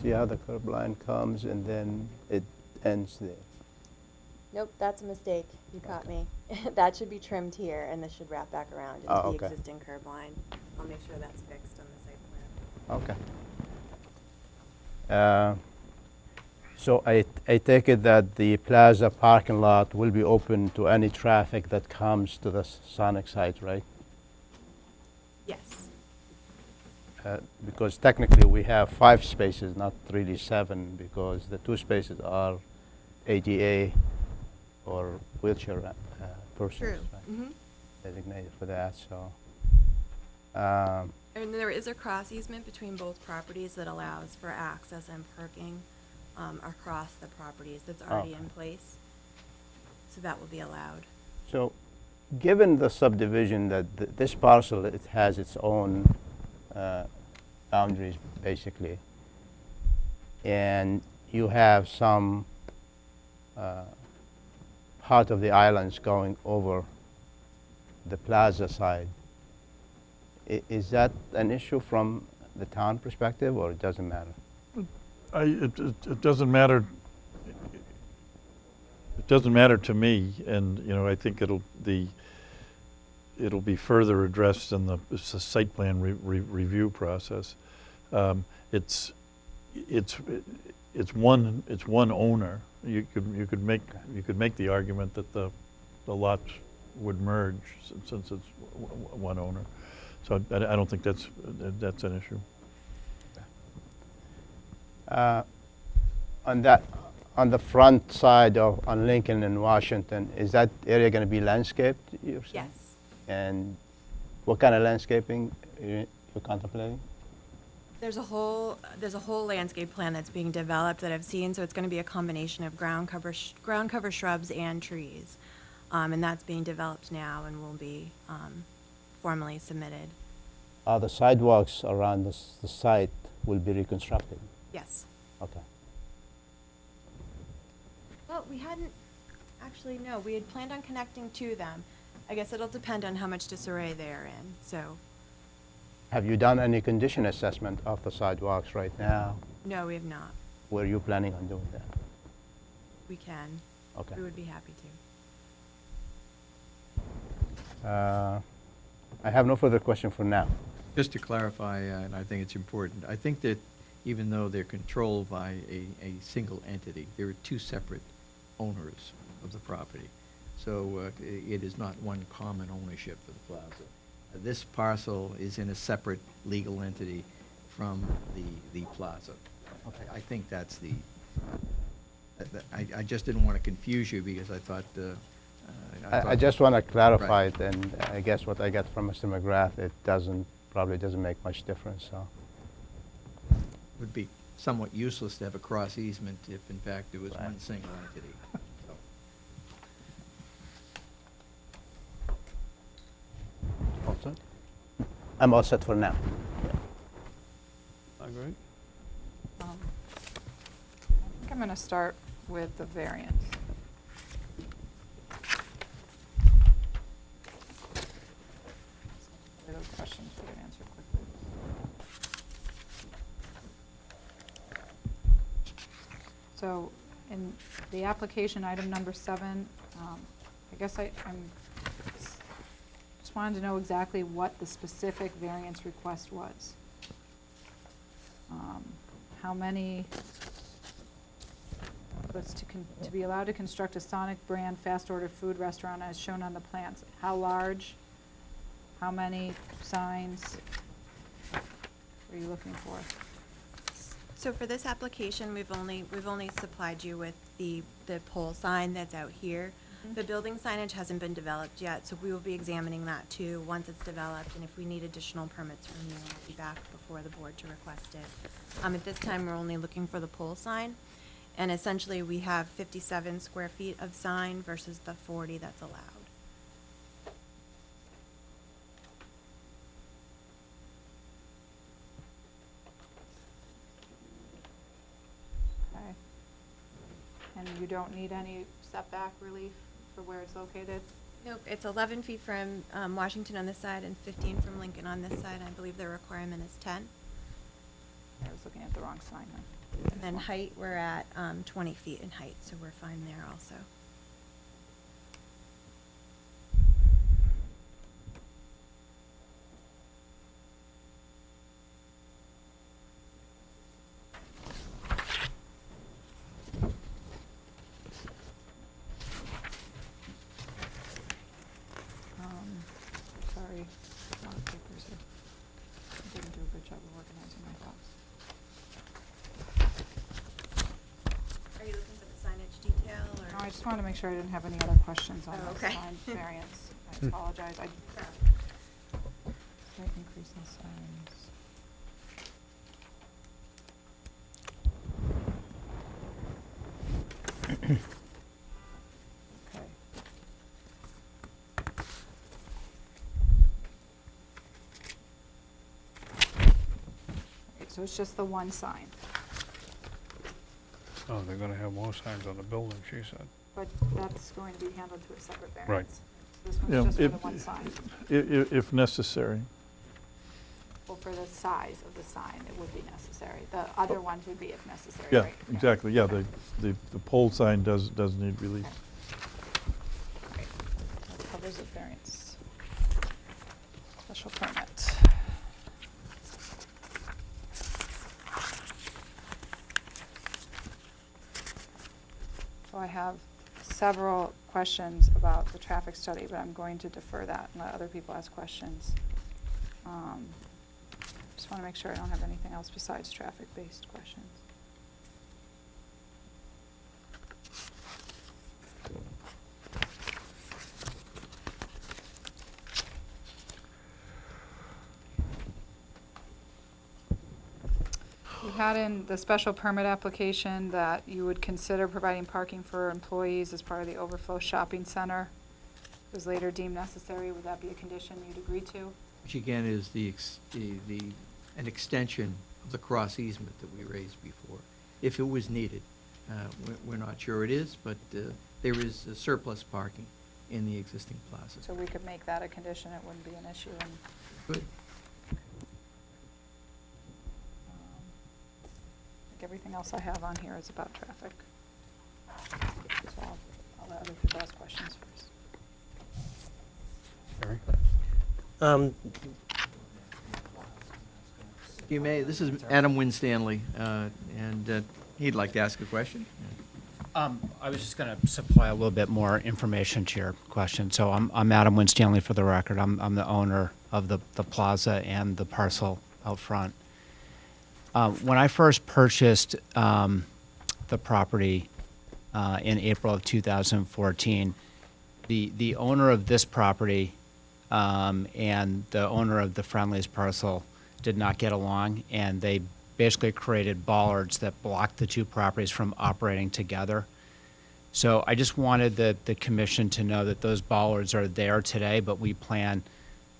See how the curb line comes and then it ends there? Nope, that's a mistake. You caught me. That should be trimmed here, and this should wrap back around into Oh, the okay. existing curb line. I'll make sure that's fixed on the site plan. Okay. So I take it that the plaza parking lot will be open to any traffic that comes to the Sonic site, right? Yes. Because technically we have 5 spaces, not really 7, because the 2 spaces are ADA or wheelchair persons. True. right? Mm-hmm. Designated for that, so. And there is a cross easement between both properties that allows for access and parking across the properties that's already in place. So that will be allowed. So, given the subdivision that this parcel, it has its own boundaries, basically, and you have some part of the islands going over the plaza side, is that an issue from the town perspective, or it doesn't matter? It doesn't matter. It doesn't matter to me, and you know, I think it'll be further addressed in the site plan review process. It's one owner. You could make the argument that the lots would merge since it's one owner. So I don't think that's an issue. On the front side on Lincoln and Washington, is that area going to be landscaped, you're saying? Yes. And what kind of landscaping you're contemplating? There's a whole landscape plan that's being developed that I've seen, so it's going to be a combination of ground cover shrubs and trees. And that's being developed now and will be formally submitted. The sidewalks around the site will be reconstructed? Yes. Okay. Well, we hadn't, actually, no, we had planned on connecting to them. I guess it'll depend on how much disarray they're in, so. Have you done any condition assessment of the sidewalks right now? No, we have not. Were you planning on doing that? We can. Okay. We would be happy to. I have no further question for now. Just to clarify, and I think it's important, I think that even though they're controlled by a single entity, there are 2 separate owners of the property. So it is not one common ownership for the plaza. This parcel is in a separate legal entity from the plaza. Okay. I think that's the, I just didn't want to confuse you because I thought, I just want to clarify it, and I guess what I got from Mr. McGrath, it probably doesn't make much difference, so. would be somewhat useless to have a cross easement if in fact it was one single entity. So. All set? I'm all set for now. Agree? I think I'm going to start with the variance. Those questions we can answer quickly. So in the application, item number 7, I guess I'm just wanted to know exactly what the specific variance request was. How many, was to be allowed to construct a Sonic brand fast order food restaurant as shown on the plans. How large? How many signs? What are you looking for? So for this application, we've only supplied you with the pole sign that's out here. The building signage hasn't been developed yet, so we will be examining that too once it's developed, and if we need additional permits from you, we'll be back before the board to request it. At this time, we're only looking for the pole sign, and essentially we have 57 square feet of sign versus the 40 that's allowed. Okay. And you don't need any setback relief for where it's located? Nope, it's 11 feet from Washington on this side and 15 from Lincoln on this side. I believe the requirement is 10. I was looking at the wrong sign then. And then height, we're at 20 feet in height, so we're fine there also. Sorry, a lot of papers here. I didn't do a good job of organizing my thoughts. Are you looking for the signage detail, or? No, I just wanted to make sure I didn't have any other questions on Oh, the okay. sign variance. I apologize. Slight increase in signs. Okay. So it's just the one sign, Oh, they're gonna have more signs on the building, she said. but that's going to be handled through a separate Right. variance. So this Yeah, one's just for if- the one sign. If necessary. Well, for the size of the sign, it would be necessary. The other ones would be if necessary, Yeah, right? exactly, yeah, the pole sign does need relief. Okay. That covers the variance. Special permit. So I have several questions about the traffic study, but I'm going to defer that and let other people ask questions. Just want to make sure I don't have anything else besides traffic-based questions. You had in the special permit application that you would consider providing parking for employees as part of the overflow shopping center. It was later deemed necessary. Would that be a condition you'd agree to? Which again is an extension of the cross easement that we raised before, if it was needed. We're not sure it is, but there is surplus parking in the existing plaza. So we could make that a condition, it wouldn't be an issue. And, Good. I think everything else I have on here is about traffic. So I'll let other people ask questions first. Harry? You may, this is Adam Winstanley, and he'd like to ask a question. I was just going to supply a little bit more information to your question. So I'm Adam Winstanley for the record. I'm the owner of the plaza and the parcel out front. When I first purchased the property in April of 2014, the owner of this property and the owner of the Friendly's parcel did not get along, and they basically created bollards that blocked the two properties from operating together. So I just wanted the commission to know that those bollards are there today, but we plan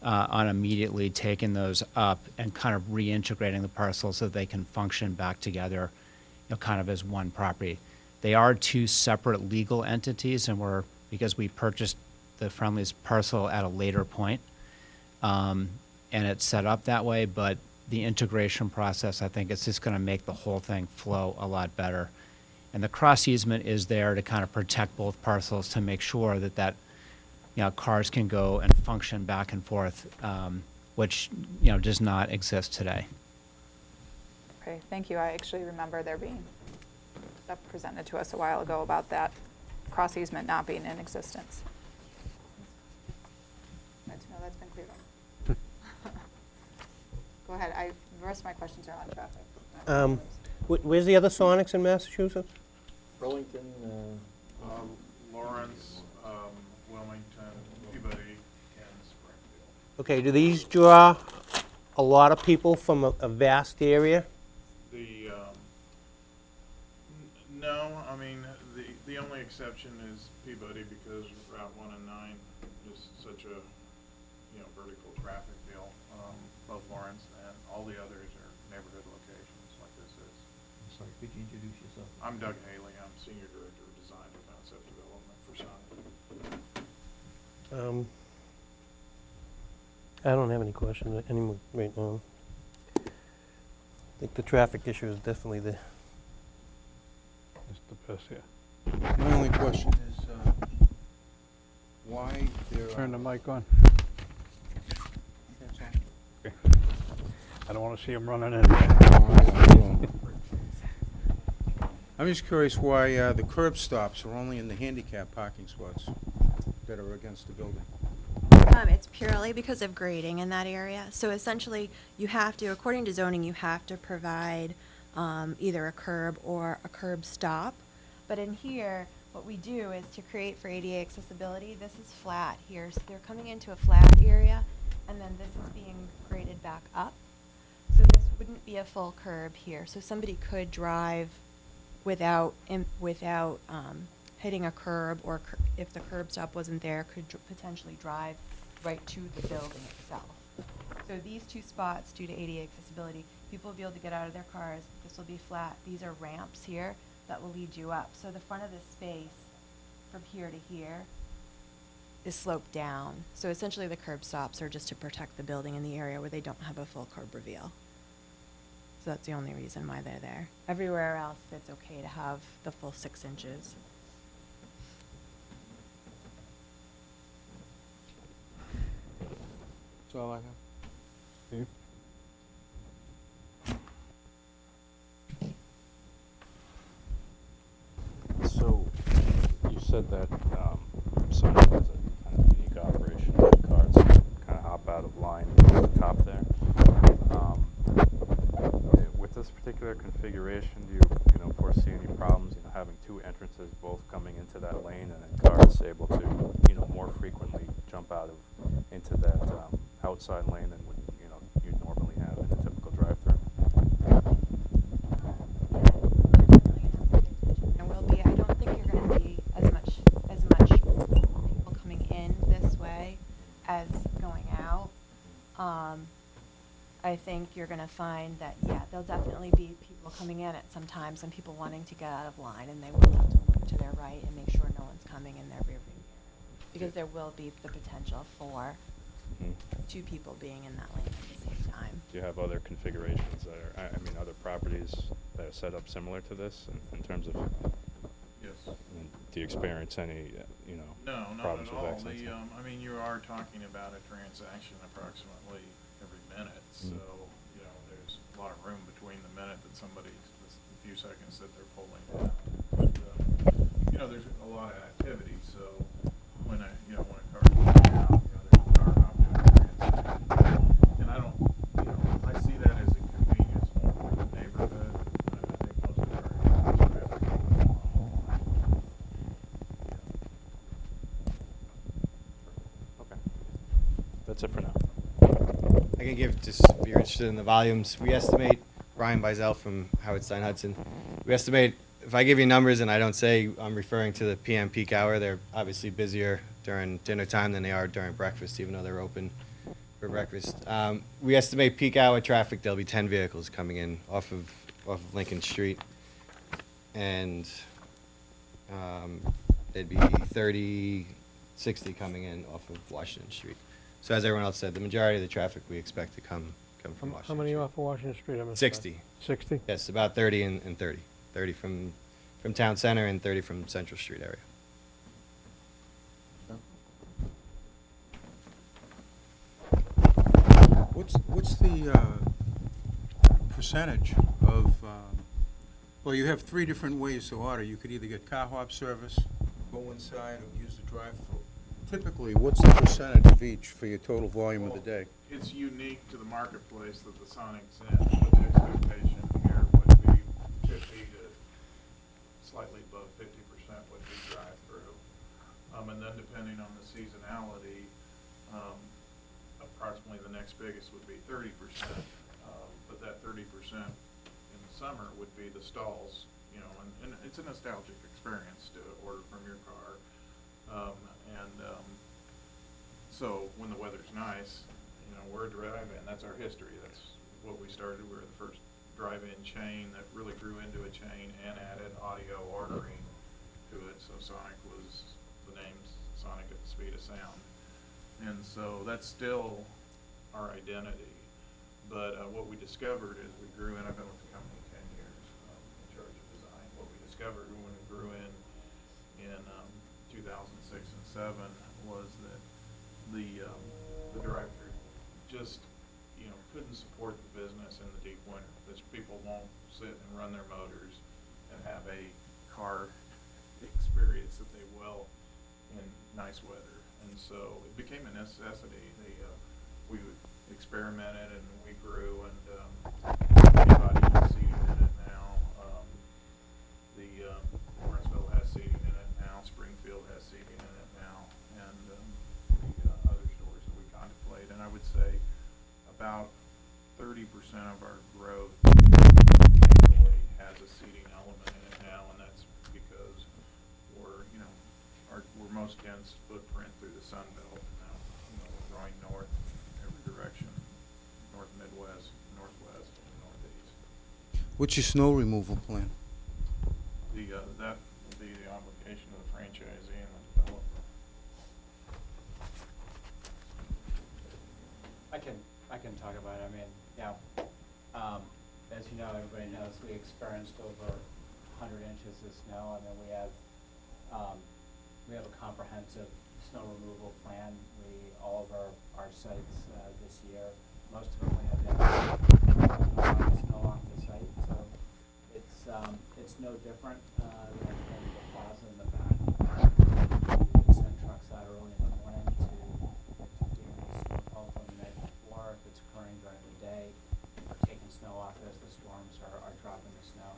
on immediately taking those up and kind of reintegrating the parcels so they can function back together, kind of as one property. They are two separate legal entities, and because we purchased the Friendly's parcel at a later point, and it's set up that way, but the integration process, I think it's just going to make the whole thing flow a lot better. And the cross easement is there to kind of protect both parcels to make sure that cars can go and function back and forth, which, does not exist today. Okay, thank you. I actually remember there being stuff presented to us a while ago about that cross easement not being in existence. Glad to know that's been cleared up. Go ahead, the rest of my questions are on traffic. Where's the other Sonics in Massachusetts? Burlington, Lawrence, Wilmington, Peabody, and Springfield. Okay, do these draw a lot of people from a vast area? No, I mean, the only exception is Peabody because Route 1 and 9 is such a, vertical traffic deal. Both Lawrence and all the others are neighborhood locations like this is. Sorry, could you introduce yourself? I'm Doug Haley. I'm Senior Director of Design and Concept Development for Sonic. I don't have any questions anymore right now. I think the traffic issue is definitely the. Mr. Pescia. My only question is, why there are... Turn the mic on. That's all. Okay. I don't want to see him running in. I'm just curious why the curb stops are only in the handicap parking spots that are against the building. It's purely because of grading in that area. So essentially, you have to, according to zoning, you have to provide either a curb or a curb stop. But in here, what we do is to create for ADA accessibility, this is flat here. So they're coming into a flat area, and then this is being graded back up. So this wouldn't be a full curb here. So somebody could drive without hitting a curb, or if the curb stop wasn't there, could potentially drive right to the building itself. So these two spots, due to ADA accessibility, people will be able to get out of their cars. This will be flat. These are ramps here that will lead you up. So the front of this space from here to here is sloped down. So essentially the curb stops are just to protect the building in the area where they don't have a full curb reveal. So that's the only reason why they're there. Everywhere else, it's okay to have the full 6 inches. That's all I have. Steve? So, you said that Sonic has a kind of unique operation with cars kind of hop out of line at the top there. With this particular configuration, do you foresee any problems, having two entrances both coming into that lane, and then cars able to, more frequently jump out of into that outside lane than what you normally have in a typical drive-through? There will be. I don't think you're going to see as much people coming in this way as going out. I think you're going to find that, there'll definitely be people coming in at some times and people wanting to get out of line, and they will have to look to their right and make sure no one's coming in their rear view mirror, because there will be the potential for two people being in that lane at the same time. Do you have other configurations that are, other properties that are set up similar to this in terms of? Yes. Do you experience any, No, not problems at with all. access? You are talking about a transaction approximately every minute, so, there's a lot of room between the minute that somebody, the few seconds that they're pulling down. But, there's a lot of activity, so when a car comes out, there's a car hop doing transaction. And I see that as a convenience more for the neighborhood. I think most of our traffic. Okay. That's it for now. I can give, just if you're interested in the volumes, we estimate, Ryan Bizel from Howard Stein Hudson, we estimate, if I give you numbers and I don't say I'm referring to the PM peak hour, they're obviously busier during dinner time than they are during breakfast, even though they're open for breakfast. We estimate peak hour traffic, there'll be 10 vehicles coming in off of Lincoln Street. And there'd be 60 coming in off of Washington Street. So as everyone else said, the majority of the traffic we expect to come from Washington. How many off of Washington Street? 60. 60? Yes, about 30 and 30. 30 from Town Center and 30 from Central Street area. What's the percentage of, well, you have 3 different ways to order. You could either get car hop service, go inside, or use the drive-through. Typically, what's the percentage of each for your total volume of the day? It's unique to the marketplace that the Sonic's in, but the expectation here would be 50 to slightly above 50% would be drive-through. And then depending on the seasonality, approximately the next biggest would be 30%. But that 30% in the summer would be the stalls, you know, and it's a nostalgic experience to order from your car. So when the weather's nice, you know, we're a drive-in. That's our history. That's what we started. We were the first drive-in chain that really grew into a chain and added audio ordering to it. So Sonic was, the name's Sonic at the speed of sound. And so that's still our identity. But what we discovered is we grew in, I've been with the company 10 years, in charge of design. What we discovered when we grew in 2006 and 7 was that the drive-through just, you know, couldn't support the business in the deep winter. Because people won't sit and run their motors and have a car experience that they will in nice weather. And so it became a necessity. We experimented and we grew, and everybody has seating in it now. Lawrenceville has seating in it now. Springfield has seating in it now, and the other stores that we contemplate. And I would say about 30% of our growth annually has a seating element in it now, and that's because we're, you know, we're most dense footprint through the Sun Belt. Now, you know, we're growing north every direction, north, Midwest, northwest, and northeast. What's your snow removal plan? That will be the obligation of the franchisee and the developer. I can talk about it. I mean, yeah, as you know, everybody knows, we experienced over 100 inches of snow. I mean, we have a comprehensive snow removal plan. All of our sites this year, most of them we have snow off the site. So it's no different than the plaza in the back. We send trucks out early in the morning to clear the snowfall from the night before. If it's occurring during the day, we're taking snow off as the storms are dropping the snow.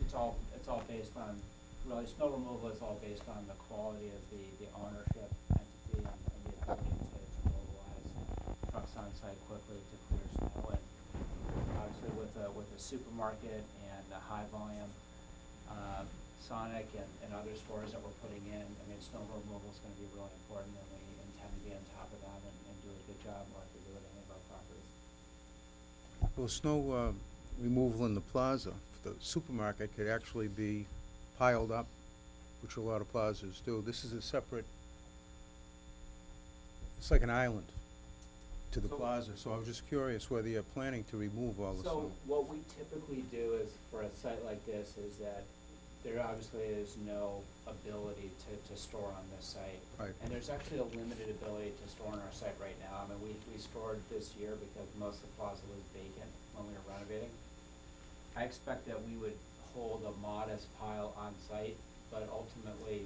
It's all based on, really, snow removal is all based on the quality of the ownership entity and the ability to mobilize trucks on site quickly to clear snow. And obviously with a supermarket and a high volume Sonic and other stores that we're putting in, I mean, snow removal is going to be really important, and we intend to be on top of that and do a good job like we do at any of our properties. Well, snow removal in the plaza for the supermarket could actually be piled up, which a lot of plazas do. This is a separate, it's like an island to the plaza, so I was just curious whether you're planning to remove all the snow. So what we typically do is, for a site like this, is that there obviously is no ability to store on this site. Right. And there's actually a limited ability to store on our site right now. I mean, we stored this year because most of the plaza was vacant when we were renovating. I expect that we would hold a modest pile on site, but ultimately,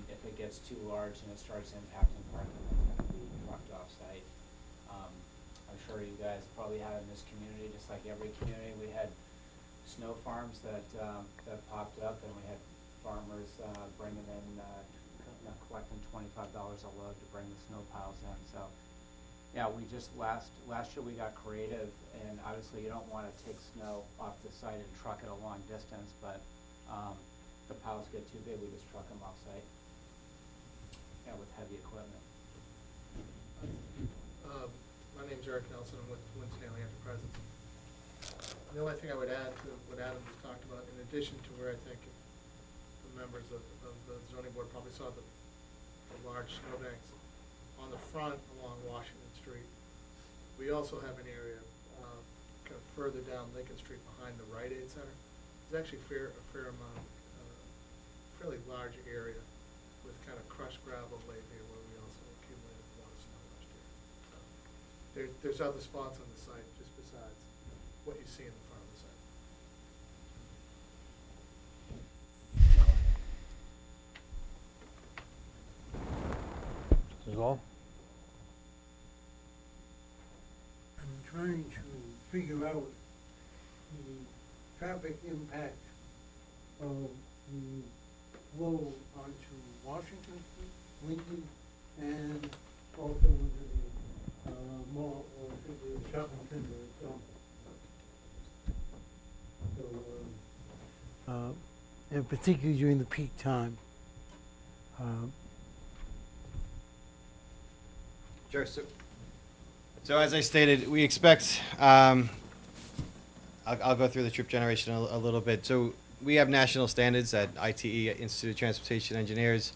if it gets too large and it starts impacting parking, it's going to be trucked off site. I'm sure you guys probably had in this community, just like every community, we had snow farms that popped up, and we had farmers bringing in, collecting $25 a load to bring the snow piles in. So, yeah, we just last year we got creative, and obviously you don't want to take snow off the site and truck it a long distance, but the piles get too big, we just truck them off site. Yeah, with heavy equipment. My name's Eric Nelson. I'm with Win Stanley Enterprises. The only thing I would add to what Adam just talked about, in addition to where I think the members of the zoning board probably saw the large snowbanks on the front along Washington Street, we also have an area kind of further down Lincoln Street behind the Rite Aid Center. There's actually a fair amount, fairly large area with kind of crushed gravel laid here where we also accumulated a lot of snow last year. So There's other spots on the site just besides what you see in the front of the site. Is all? I'm trying to figure out the traffic impact of the flow onto Washington Street, Lincoln, and also into the mall, or to the shopping center itself. So, and particularly during the peak time. Sure. So as I stated, we expect, I'll go through the trip generation a little bit. So we have national standards at ITE, Institute of Transportation Engineers,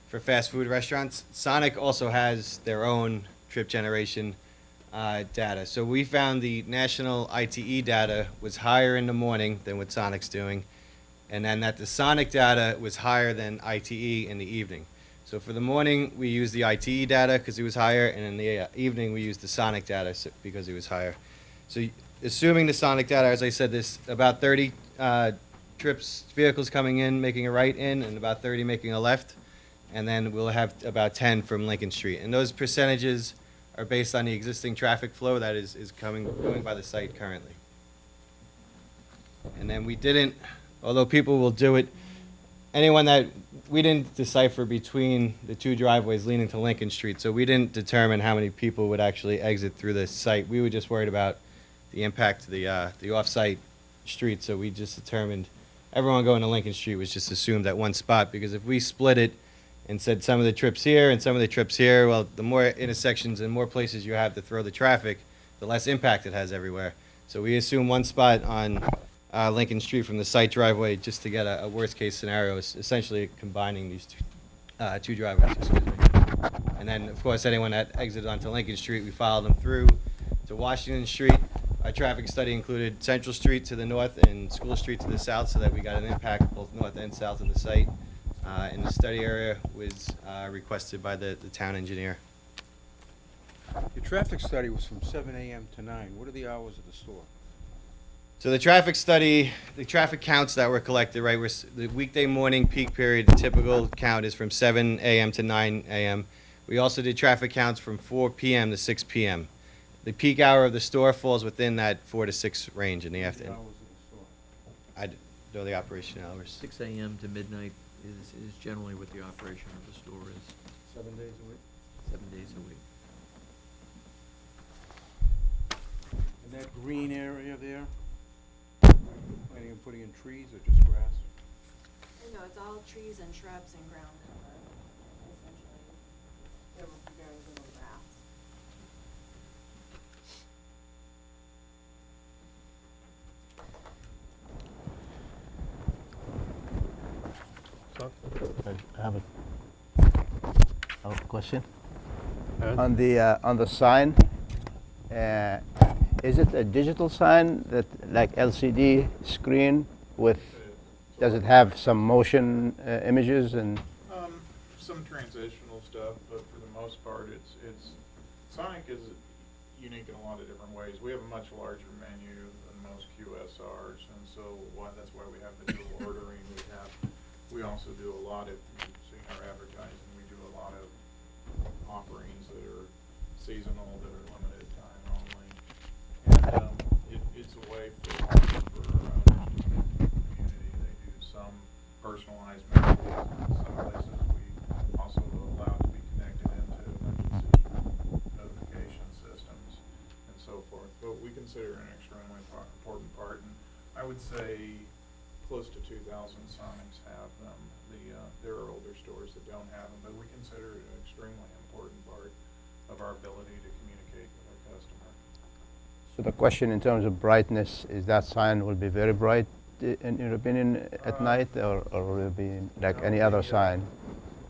for fast food restaurants. Sonic also has their own trip generation data. So we found the national ITE data was higher in the morning than what Sonic's doing, and then that the Sonic data was higher than ITE in the evening. So for the morning, we used the ITE data because it was higher, and in the evening, we used the Sonic data because it was higher. So assuming the Sonic data, as I said, there's about 30 vehicles coming in, making a right in, and about 30 making a left. And then we'll have about 10 from Lincoln Street. And those percentages are based on the existing traffic flow that is going by the site currently. And then we didn't, although people will do it, anyone that, we didn't decipher between the two driveways leading to Lincoln Street, so we didn't determine how many people would actually exit through the site. We were just worried about the impact to the off-site street, so we just determined everyone going to Lincoln Street was just assumed at one spot, because if we split it and said some of the trips here and some of the trips here, well, the more intersections and more places you have to throw the traffic, the less impact it has everywhere. So we assume one spot on Lincoln Street from the site driveway just to get a worst-case scenario, essentially combining these two driveways. Excuse me. And then, of course, anyone that exited onto Lincoln Street, we followed them through to Washington Street. Our traffic study included Central Street to the north and School Street to the south, so that we got an impact both north and south of the site. And the study area was requested by the town engineer. Your traffic study was from 7 a.m. to 9. What are the hours of the store? So the traffic study, the traffic counts that were collected, right, the weekday morning peak period, the typical count is from 7 a.m. to 9 a.m. We also did traffic counts from 4 p.m. to 6 p.m. The peak hour of the store falls within that 4 to 6 range in the afternoon. I know the operation hours. 6 a.m. to midnight is generally what the operation of the store is. 7 days a week? 7 days a week. And that green area there, planning on putting in trees or just grass? No, it's all trees and shrubs and ground cover, essentially. There will be very little grass. I have a question. On the sign, is it a digital sign that like LCD screen with? Does it have some motion images and? Some transitional stuff, but for the most part, it's Sonic is unique in a lot of different ways. We have a much larger menu than most QSRs, and so that's why we have the dual ordering. We also do a lot of, you've seen our advertising, we do a lot of offerings that are seasonal, that are limited time only. And it's a way for owners to connect with the community. They do some personalized messages, and some places we also allow to be connected into emergency notification systems and so forth. But we consider it an extremely important part, and I would say close to 2,000 Sonics have them. There are older stores that don't have them, but we consider it an extremely important part of our ability to communicate with our customer. So the question in terms of brightness, is that sign will be very bright in your opinion at night, or will it be like any other sign?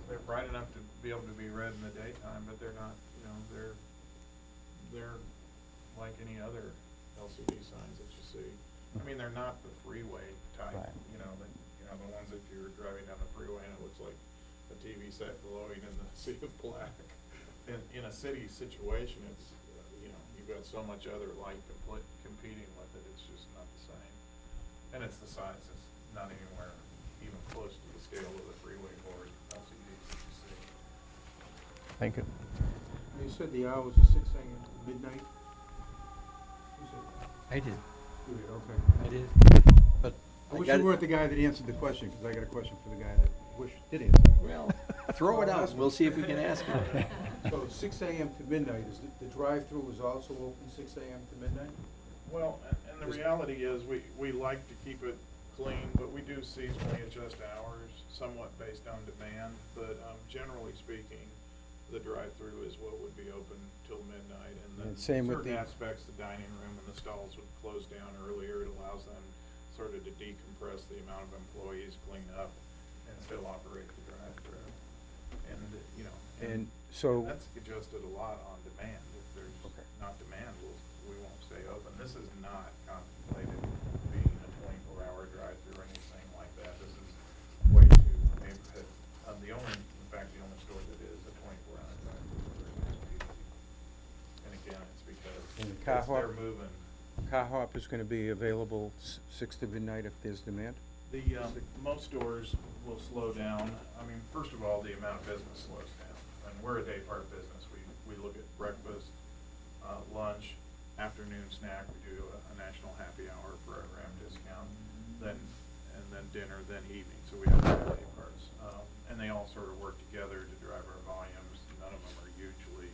They're bright enough to be able to be read in the daytime, but they're not, they're like any other LCD signs that you see. I mean, they're not the freeway type, Right. The ones that you're driving down the freeway and it looks like a TV set glowing in the sea of black. In a city situation, it's, you got so much other light competing with it, it's just not the same. And it's the size, it's not anywhere even close to the scale of the freeway board LCDs that you see. Thank you. You said the hours are 6 AM to midnight? You said that? I did. You did, okay. I did. But I I wish got you it- weren't the guy that answered the question, because I got a question for the guy that did answer. the question. Well, throw it out. We'll see if we can ask him. So 6 AM to midnight, is the drive-through is also open 6 AM to midnight? Well, and the reality is, we like to keep it clean, but we do seasonally adjust hours somewhat based on demand. But generally speaking, the drive-through is what would be open till midnight. And then And same with certain the- aspects, the dining room and the stalls would close down earlier. It allows them sort of to decompress the amount of employees, clean up, and still operate the drive-through. And, you know, And so- that's adjusted a lot on demand. If there's not demand, we won't stay open. This is not contemplated being a 24-hour drive-through or anything like that. This is way too neighborhood. The only store that is a 24-hour drive-through. And again, it's because And the car they're hop, moving. car hop is gonna be available 6 to midnight if there's demand? The, most stores will slow down. I mean, first of all, the amount of business slows down. And we're a day part business. We look at breakfast, lunch, afternoon snack. We do a national happy hour program discount, and then dinner, then evening. So we have 5 day parts. And they all sort of work together to drive our volumes. None of them are usually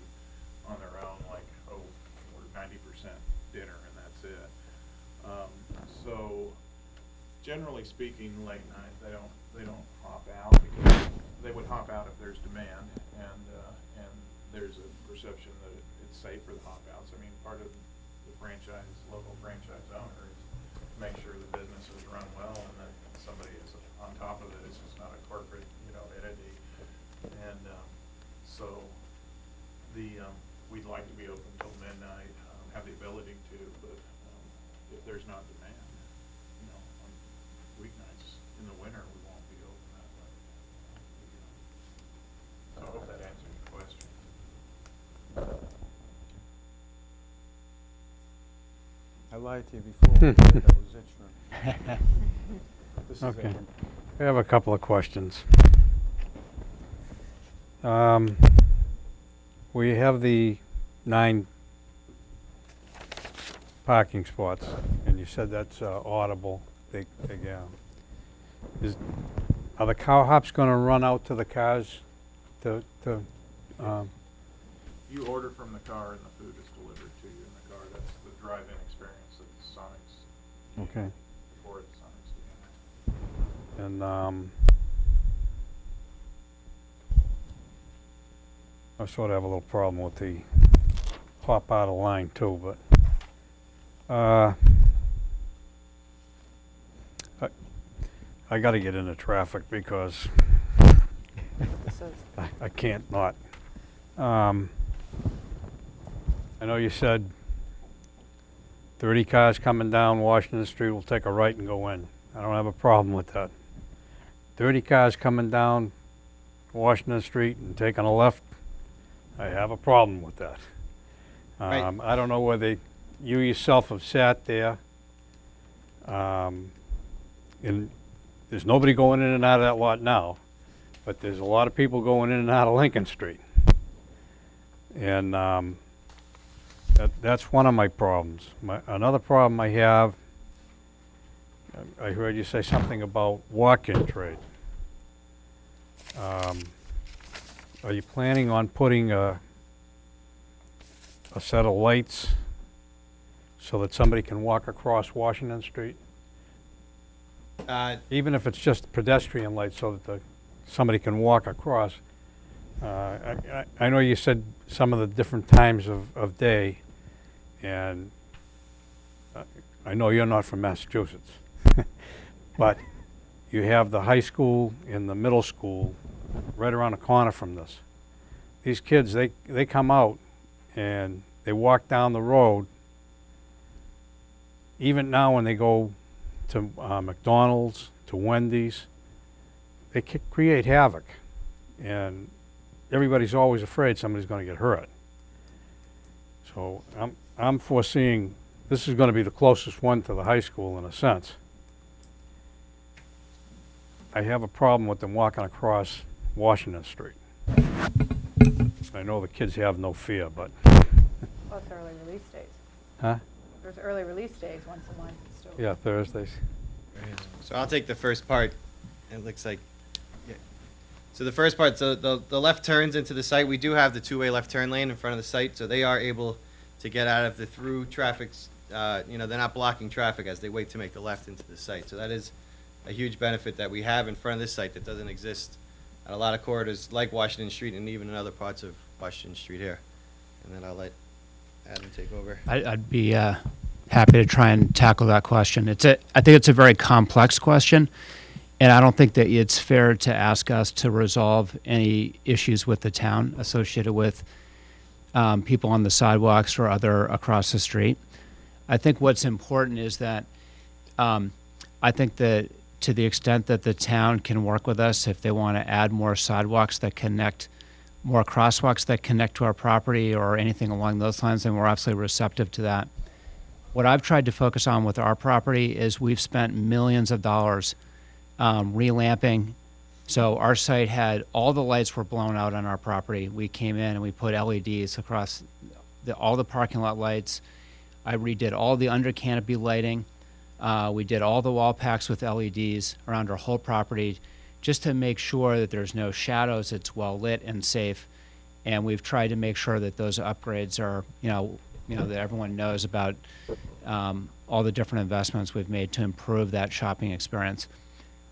on their own, like, oh, we're 90% dinner and that's it. So generally speaking, late night, they don't hop out, because they would hop out if there's demand, and there's a perception that it's safe for the hop outs. I mean, part of the local franchise owner is to make sure the business is run well and that somebody is on top of it. It's just not a corporate, entity. And so we'd like to be open till midnight, have the ability to, but if there's not demand, on weeknights in the winter, we won't be open that late. So I hope that answers your question. I lied to you before, I said that was insurance. This is Okay. Aaron. We have a couple of questions. We have the 9 parking spots, and you said that's audible. Are the car hops going to run out to the cars to You order from the car and the food is delivered to you in the car. That's the drive-in experience that Sonic's. Okay. Before Sonic's doing that. And I sort of have a little problem with the hop out of line too, but I got to get into traffic because I can't not. I know you said 30 cars coming down Washington Street will take a right and go in. I don't have a problem with that. 30 cars coming down Washington Street and taking a left, I have a problem with that. Right. I don't know whether you yourself have sat there, and there's nobody going in and out of that lot now, but there's a lot of people going in and out of Lincoln Street. And that's one of my problems. Another problem I have, I heard you say something about walk-in trade. Are you planning on putting a set of lights so that somebody can walk across Washington Street? Even if it's just pedestrian lights so that somebody can walk across. I know you said some of the different times of day, and I know you're not from Massachusetts, but you have the high school and the middle school right around the corner from this. These kids, they come out and they walk down the road. Even now when they go to McDonald's, to Wendy's, they create havoc. And everybody's always afraid somebody's going to get hurt. So I'm foreseeing, this is gonna be the closest one to the high school in a sense. I have a problem with them walking across Washington Street. I know the kids have no fear, but, Plus early release days. huh? There's early release days once a month still. Yeah, Thursdays. So I'll take the first part. It looks like, yeah. So the first part, so the left turns into the site, we do have the two-way left turn lane in front of the site, so they are able to get out of the through traffic's, you know, they're not blocking traffic as they wait to make the left into the site. So that is a huge benefit that we have in front of this site that doesn't exist at a lot of corridors like Washington Street and even in other parts of Washington Street here. And then I'll let Adam take over. I'd be happy to try and tackle that question. I think it's a very complex question, and I don't think that it's fair to ask us to resolve any issues with the town associated with people on the sidewalks or other across the street. I think what's important is that I think that to the extent that the town can work with us, if they want to add more sidewalks that connect, more crosswalks that connect to our property or anything along those lines, then we're absolutely receptive to that. What I've tried to focus on with our property is we've spent millions of dollars relamping. So our site had, all the lights were blown out on our property. We came in and we put LEDs across all the parking lot lights. I redid all the under canopy lighting. We did all the wall packs with LEDs around our whole property just to make sure that there's no shadows, it's well lit and safe. And we've tried to make sure that those upgrades are, that everyone knows about all the different investments we've made to improve that shopping experience.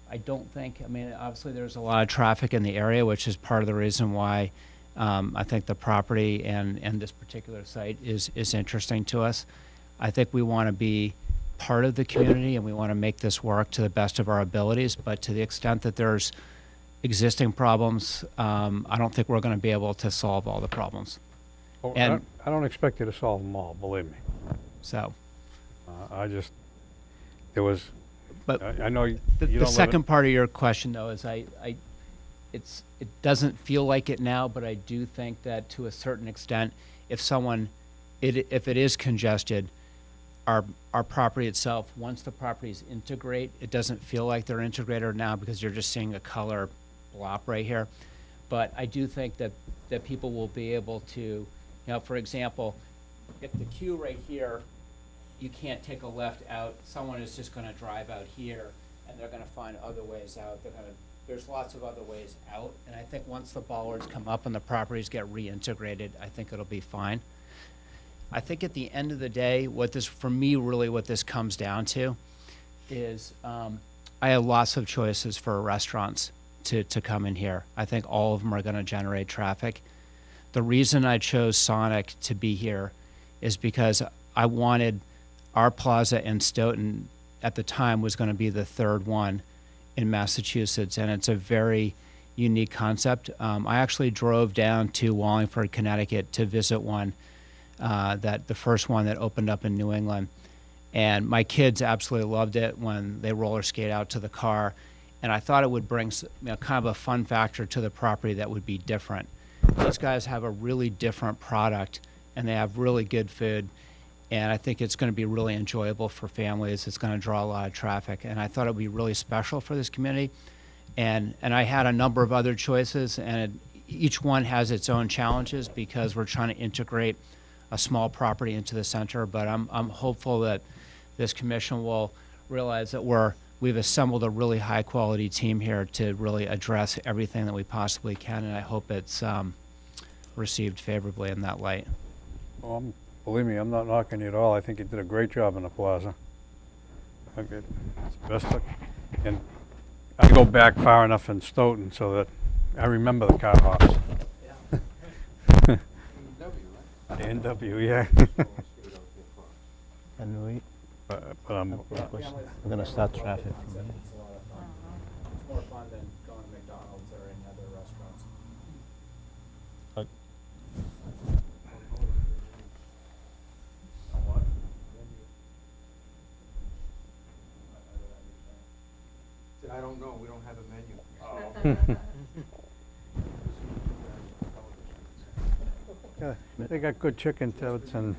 I don't think, obviously there's a lot of traffic in the area, which is part of the reason why I think the property and this particular site is interesting to us. I think we want to be part of the community and we want to make this work to the best of our abilities, but to the extent that there's existing problems, I don't think we're going to be able to solve all the problems. Oh, And I don't expect you to solve them all, believe me. so, There was, but I know you the don't live in- second part of your question though is it doesn't feel like it now, but I do think that to a certain extent, if it is congested, our property itself, once the properties integrate, it doesn't feel like they're integrated now because you're just seeing a color blop right here. But I do think that people will be able to, for example, if the queue right here, you can't take a left out, someone is just gonna drive out here and they're gonna find other ways out. There's lots of other ways out. And I think once the bollards come up and the properties get reintegrated, I think it'll be fine. I think at the end of the day, what this comes down to is I have lots of choices for restaurants to come in here. I think all of them are going to generate traffic. The reason I chose Sonic to be here is because I wanted our plaza in Stoughton at the time was going to be the third one in Massachusetts, and it's a very unique concept. I actually drove down to Wallingford, Connecticut to visit one. The first one that opened up in New England. And my kids absolutely loved it when they roller skate out to the car. And I thought it would bring kind of a fun factor to the property that would be different. These guys have a really different product and they have really good food. And I think it's going to be really enjoyable for families. It's going to draw a lot of traffic. And I thought it would be really special for this community. And I had a number of other choices, and each one has its own challenges because we're trying to integrate a small property into the center, but I'm hopeful that this commission will realize that we've assembled a really high quality team here to really address everything that we possibly can, and I hope it's received favorably in that light. Well, believe me, I'm not knocking you at all. I think you did a great job in the plaza. Okay, it's the best. And I go back far enough in Stoughton so that I remember the car hops. The NW, yeah. And we, but I'm we're going to start traffic from here. It's more fun than going to McDonald's or any other restaurants. I don't know, we don't have a menu. Yeah, they got good chicken tits and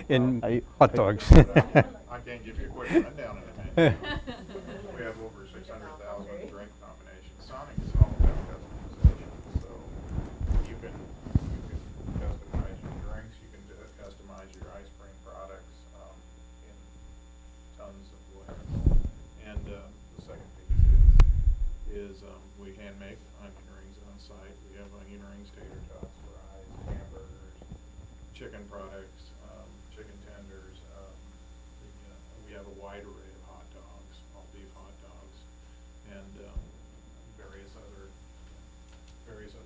in Are you- hot dogs. I can't give you a quick rundown of it. We have over 600,000 drink combinations. Sonic is all about customization, so you can customize your drinks, you can customize your ice cream products in tons of ways. And the second piece is we hand make onion rings on site. We have onion rings, tater tots, fries, hamburgers, chicken products, chicken tenders. We have a wide array of hot dogs, all beef hot dogs, and various other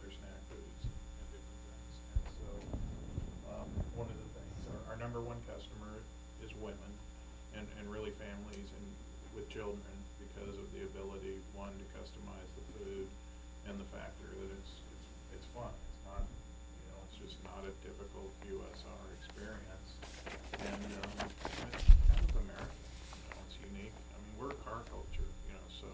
snack foods and different things. And so one of the things, our number one customer is women and really families and with children because of the ability, one, to customize the food and the factor that it's fun. It's not, it's just not a typical QSR experience. And it's kind of American, it's unique. I mean, we're a car culture, so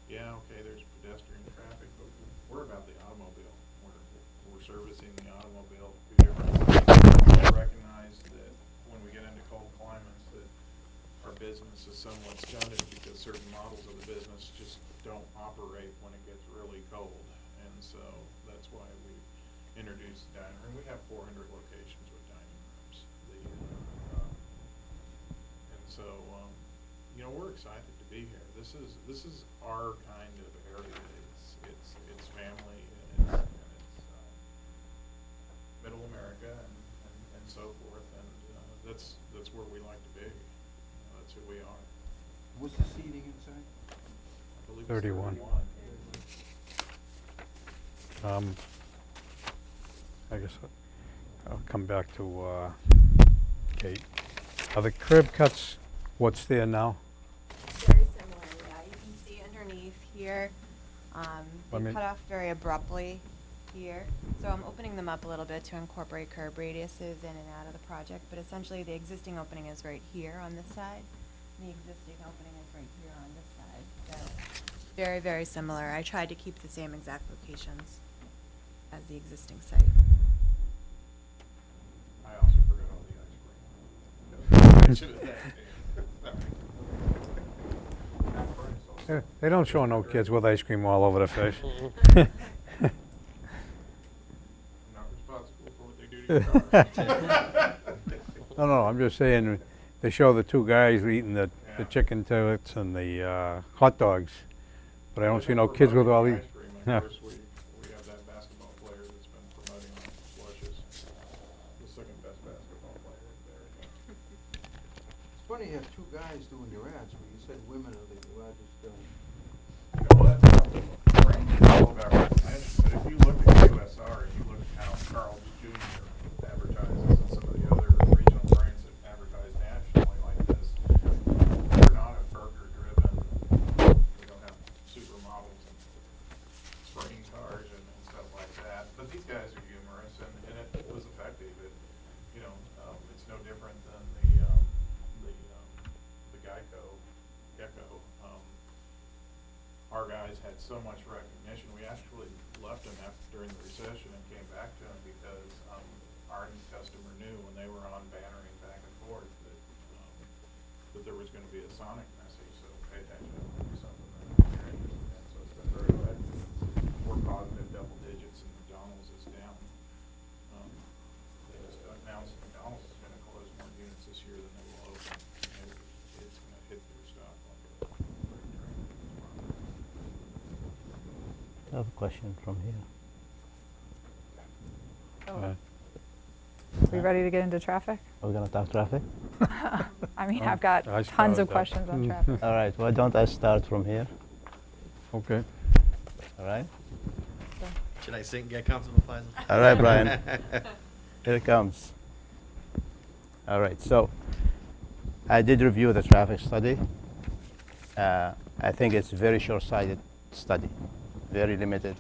yeah, okay, there's pedestrian traffic, but we're about the automobile. We're servicing the automobile through different ways. I recognize that when we get into cold climates that our business is somewhat stunted because certain models of the business just don't operate when it gets really cold. And so that's why we introduced the dining room. We have 400 locations with dining rooms. And so, we're excited to be here. This is our kind of area. It's family and it's middle America and so forth. And that's where we like to be. That's who we are. What's the seating inside? I believe it's 31. I guess I'll come back to Kate. Are the curb cuts what's there now? Very similar, yeah. You can see underneath here, I they mean- cut off very abruptly here. So I'm opening them up a little bit to incorporate curb radiuses in and out of the project, but essentially the existing opening is right here on this side. And the existing opening is right here on this side. So very, very similar. I tried to keep the same exact locations as the existing site. I also forgot all the ice cream. I should have said it. They don't show no kids with ice cream all over their face. I'm not responsible for what they do to your car. No, I'm just saying, they show the two guys eating the chicken tillets and the hot dogs, but I don't see no kids with all these. Ice cream, and of course, we have that basketball player that's been promoting our slushes. The second best basketball player there. It's funny you have two guys doing your ads, where you said women are the largest. You know what? Range is all about recognition, but if you look at QSR and you look at how Carl's Jr. advertises and some of the other regional brands that advertise nationally like this, we're not a burger-driven, we don't have supermodels and sporting cars and stuff like that. But these guys are humorous, and it was effective. It's no different than the Gecko. Our guys had so much recognition. We actually left them during the recession and came back to them because our customer knew when they were on bannering back and forth that there was going to be a Sonic message. So pay attention to something that you're interested in. So it's been very effective. We're positive double digits, and McDonald's is down. They just announced McDonald's is going to close more units this year than they will open. And it's going to hit their stock like a freight train. I have a question from here. We ready to get into traffic? Are we gonna talk traffic? I mean, I've got I tons of started that. questions on traffic. All right, why don't I start from here? Okay. All right? Should I sit and get comfortable, Faisal? All right, Brian. Here it comes. All right, so I did review the traffic study. I think it's a very short-sighted study, very limited.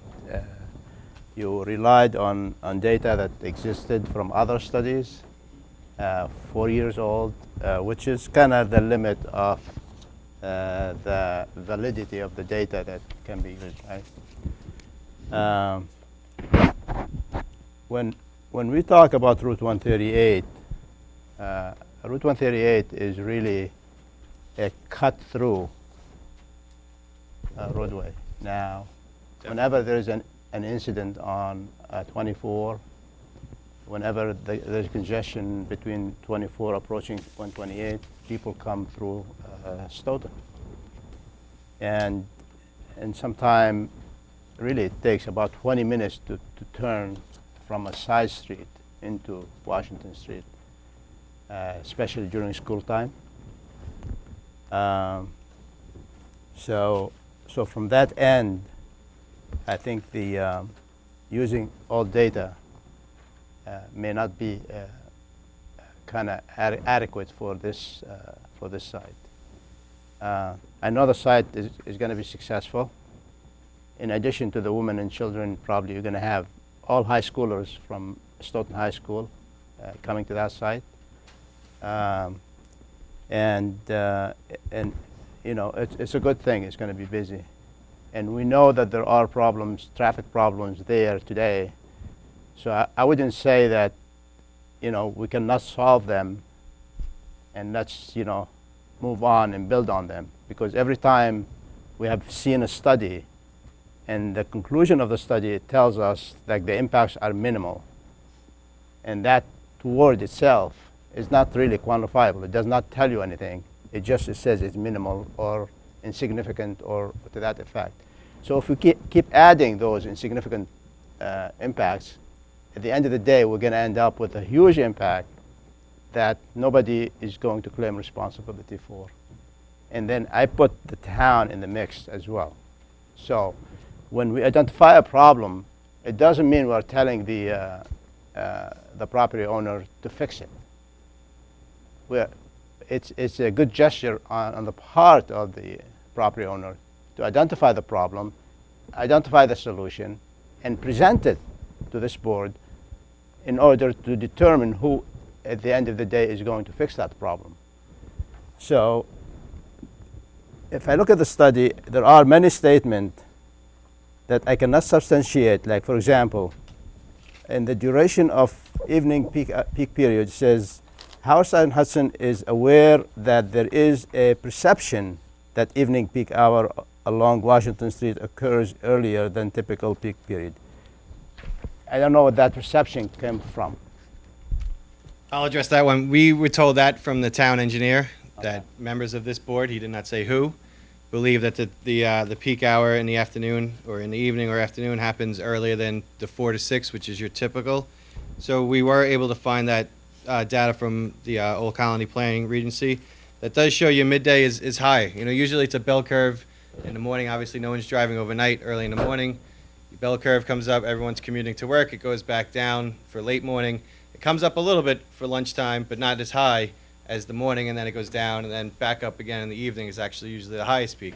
You relied on data that existed from other studies, 4 years old, which is kind of the limit of the validity of the data that can be used, right? when we talk about Route 138, Route 138 is really a cut-through roadway. Now, whenever there is an incident on 24, whenever there's congestion between 24 approaching 128, people come through Stoughton. And sometime, really, it takes about 20 minutes to turn from a side street into Washington Street, especially during school time. So from that end, I think the using all data may not be kind of adequate for this site. I know the site is going to be successful. In addition to the women and children, probably you're going to have all high schoolers from Stoughton High School coming to that site. And you know, it's a good thing. It's going to be busy. And we know that there are problems, traffic problems there today. So I wouldn't say that, you know, we cannot solve them and let's, you know, move on and build on them. Because every time we have seen a study and the conclusion of the study tells us that the impacts are minimal. And that word itself is not really quantifiable. It does not tell you anything. It says it's minimal or insignificant or to that effect. So if we keep adding those insignificant impacts, at the end of the day, we're going to end up with a huge impact that nobody is going to claim responsibility for. And then I put the town in the mix as well. So when we identify a problem, it doesn't mean we're telling the property owner to fix it. It's a good gesture on the part of the property owner to identify the problem, identify the solution, and present it to this board in order to determine who, at the end of the day, is going to fix that problem. So if I look at the study, there are many statements that I cannot substantiate. Like, for example, in the duration of evening peak period, says Howard Stein Hudson is aware that there is a perception that evening peak hour along Washington Street occurs earlier than typical peak period. I don't know what that perception came from. I'll address that one. We were told that from the town engineer, that members of this board, he did not say who, believe that the peak hour in the afternoon or in the evening or afternoon happens earlier than the 4 to 6, which is your typical. So we were able to find that data from the Old Colony Planning Regency. That does show you midday is high. You know, usually it's a bell curve in the morning. Obviously, no one's driving overnight early in the morning. The bell curve comes up, everyone's commuting to work. It goes back down for late morning. It comes up a little bit for lunchtime, but not as high as the morning, and then it goes down, and then back up again in the evening is actually usually the highest peak.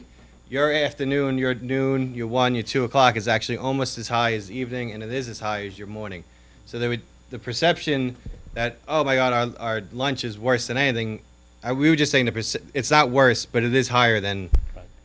Your afternoon, your noon, your 1, your 2 o'clock is actually almost as high as evening, and it is as high as your morning. So the perception that, oh my God, our lunch is worse than anything, we were just saying it's not worse, but it is higher than.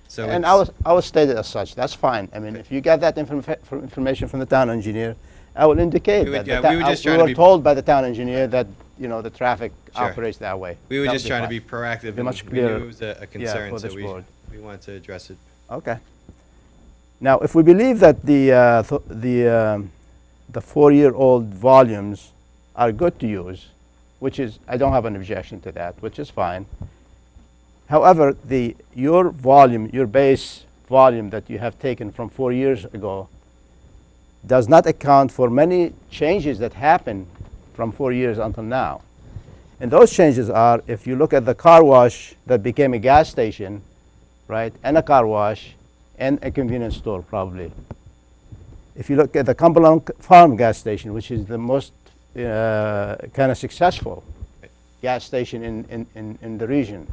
So and I was stated as such. That's fine. I mean, if you get that information from the town engineer, I will indicate that. Yeah, we were just trying we to were be told by the town engineer that, you know, the traffic Sure. operates that way. We were That just would trying to fine. be proactive, Be much and we knew clearer. it was a concern, Yeah, for so this board. we wanted to address it. Okay. Now, if we believe that the 4-year-old volumes are good to use, which is, I don't have an objection to that, which is fine. However, your volume, your base volume that you have taken from 4 years ago does not account for many changes that happened from 4 years until now. And those changes are, if you look at the car wash that became a gas station, right, and a car wash, and a convenience store, probably. If you look at the Cumberland Farm gas station, which is the most kind of successful gas station in the region,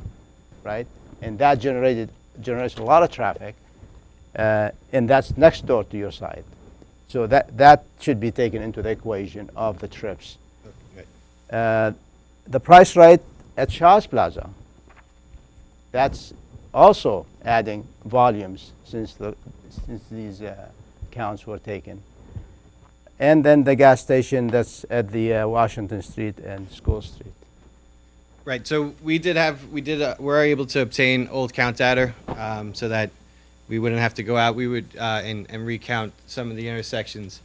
right? And that generates a lot of traffic, and that's next door to your site. So that should be taken into the equation of the trips. The price right at Shaw's Plaza, that's also adding volumes since these counts were taken. and then the gas station that's at the Washington Street and School Street. Right, so we're able to obtain old count data, so that we wouldn't have to go out, we would, and recount some of the intersections.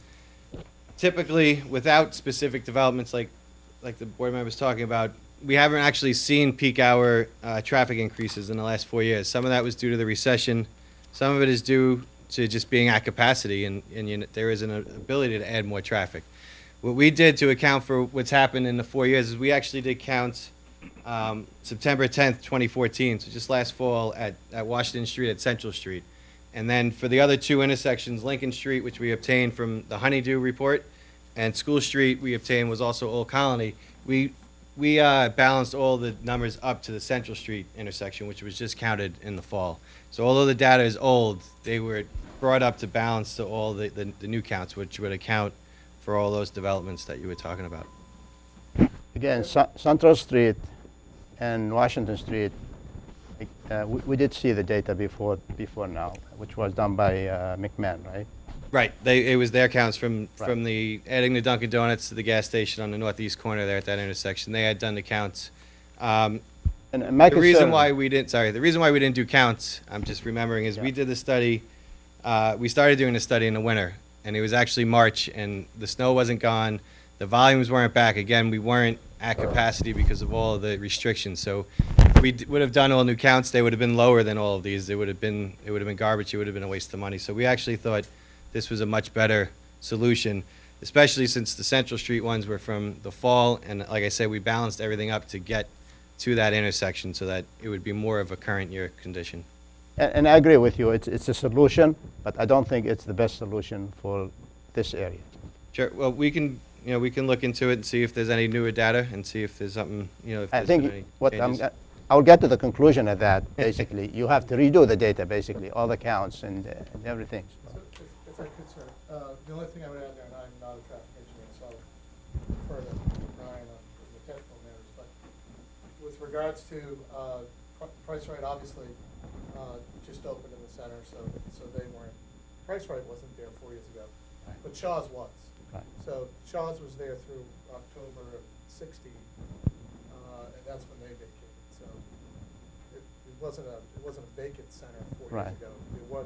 Typically, without specific developments like the board member was talking about, we haven't actually seen peak hour traffic increases in the last 4 years. Some of that was due to the recession, some of it is due to just being at capacity, and there is an ability to add more traffic. What we did to account for what's happened in the 4 years is we actually did counts September 10th, 2014, so just last fall at Washington Street, at Central Street. And then for the other two intersections, Lincoln Street, which we obtained from the Honeydew report, and School Street we obtained was also Old Colony. We balanced all the numbers up to the Central Street intersection, which was just counted in the fall. So although the data is old, they were brought up to balance to all the new counts, which would account for all those developments that you were talking about. Again, Central Street and Washington Street, we did see the data before now, which was done by McMahon, right? Right. It was their counts from Right. the adding the Dunkin' Donuts to the gas station on the northeast corner there at that intersection. They had done the counts. And my The reason concern- why we didn't do counts, I'm just remembering, is we did the study. We started doing the study in the winter, and it was actually March, and the snow wasn't gone. The volumes weren't back. Again, we weren't at capacity because of all of the restrictions. So if we would have done all new counts, they would have been lower than all of these. It would have been garbage. It would have been a waste of money. So we actually thought this was a much better solution, especially since the Central Street ones were from the fall. And like I said, we balanced everything up to get to that intersection so that it would be more of a current year condition. And I agree with you, it's a solution, but I don't think it's the best solution for this area. Sure. Well, we can look into it and see if there's any newer data and see if there's something, if I there's any think what changes. I'll get to the conclusion of that, basically. You have to redo the data, basically, all the counts and everything. So if I could, sir, the only thing I would add there, and I'm not a traffic engineer, so I'll defer to Brian on the technical matters, but with regards to Price Right, obviously, just opened in the center, so they weren't, Price Right wasn't there 4 years ago, but Shaw's was. Right. So Shaw's was there through October of '60, and that's when they vacated. So it wasn't a vacant center 4 Right. years ago.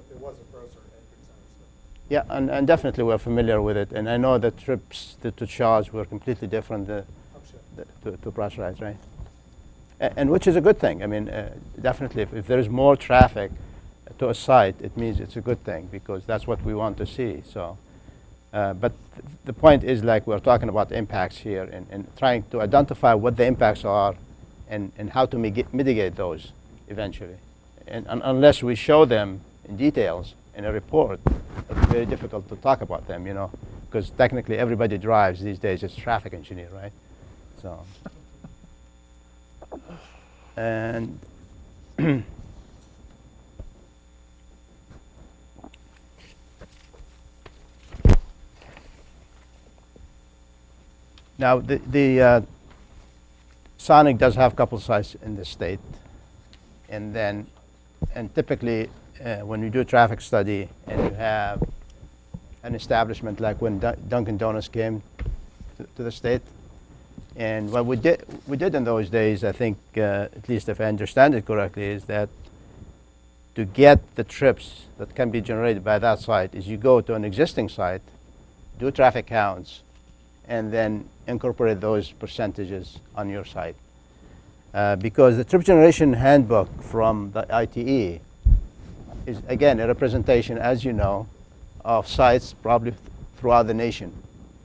There was a grocer entrance center. So. Yeah, and definitely we're familiar with it, and I know the trips to Shaw's were completely different to Price Right, right? And which is a good thing. I mean, definitely, if there is more traffic to a site, it means it's a good thing because that's what we want to see. So, but the point is, like we're talking about impacts here and trying to identify what the impacts are and how to mitigate those eventually. And unless we show them in details in a report, it's very difficult to talk about them, because technically everybody drives these days. It's traffic engineer, right? So. And now the Sonic does have a couple sites in the state, and typically when you do a traffic study and you have an establishment like when Dunkin' Donuts came to the state. And what we did in those days, I think, at least if I understand it correctly, is that to get the trips that can be generated by that site is you go to an existing site, do traffic counts, and then incorporate those percentages on your site. Because the trip generation handbook from the ITE is, again, a representation, as you know, of sites probably throughout the nation.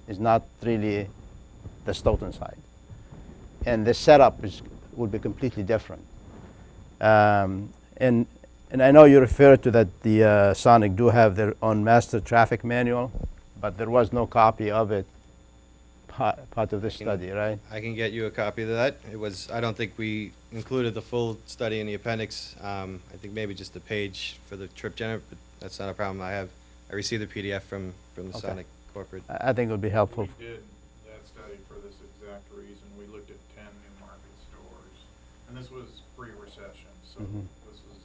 It's not really the Stoughton side. And the setup would be completely different. And I know you referred to that the Sonic do have their own master traffic manual, but there was no copy of it part of this study, right? I can get you a copy of that. I don't think we included the full study in the appendix. I think maybe just a page for the trip generator, but that's not a problem. I received the PDF from the Okay. Sonic corporate. I think it would be helpful. We did that study for this exact reason. We looked at 10 new market stores, and this was pre-recession, so Mhm. this was,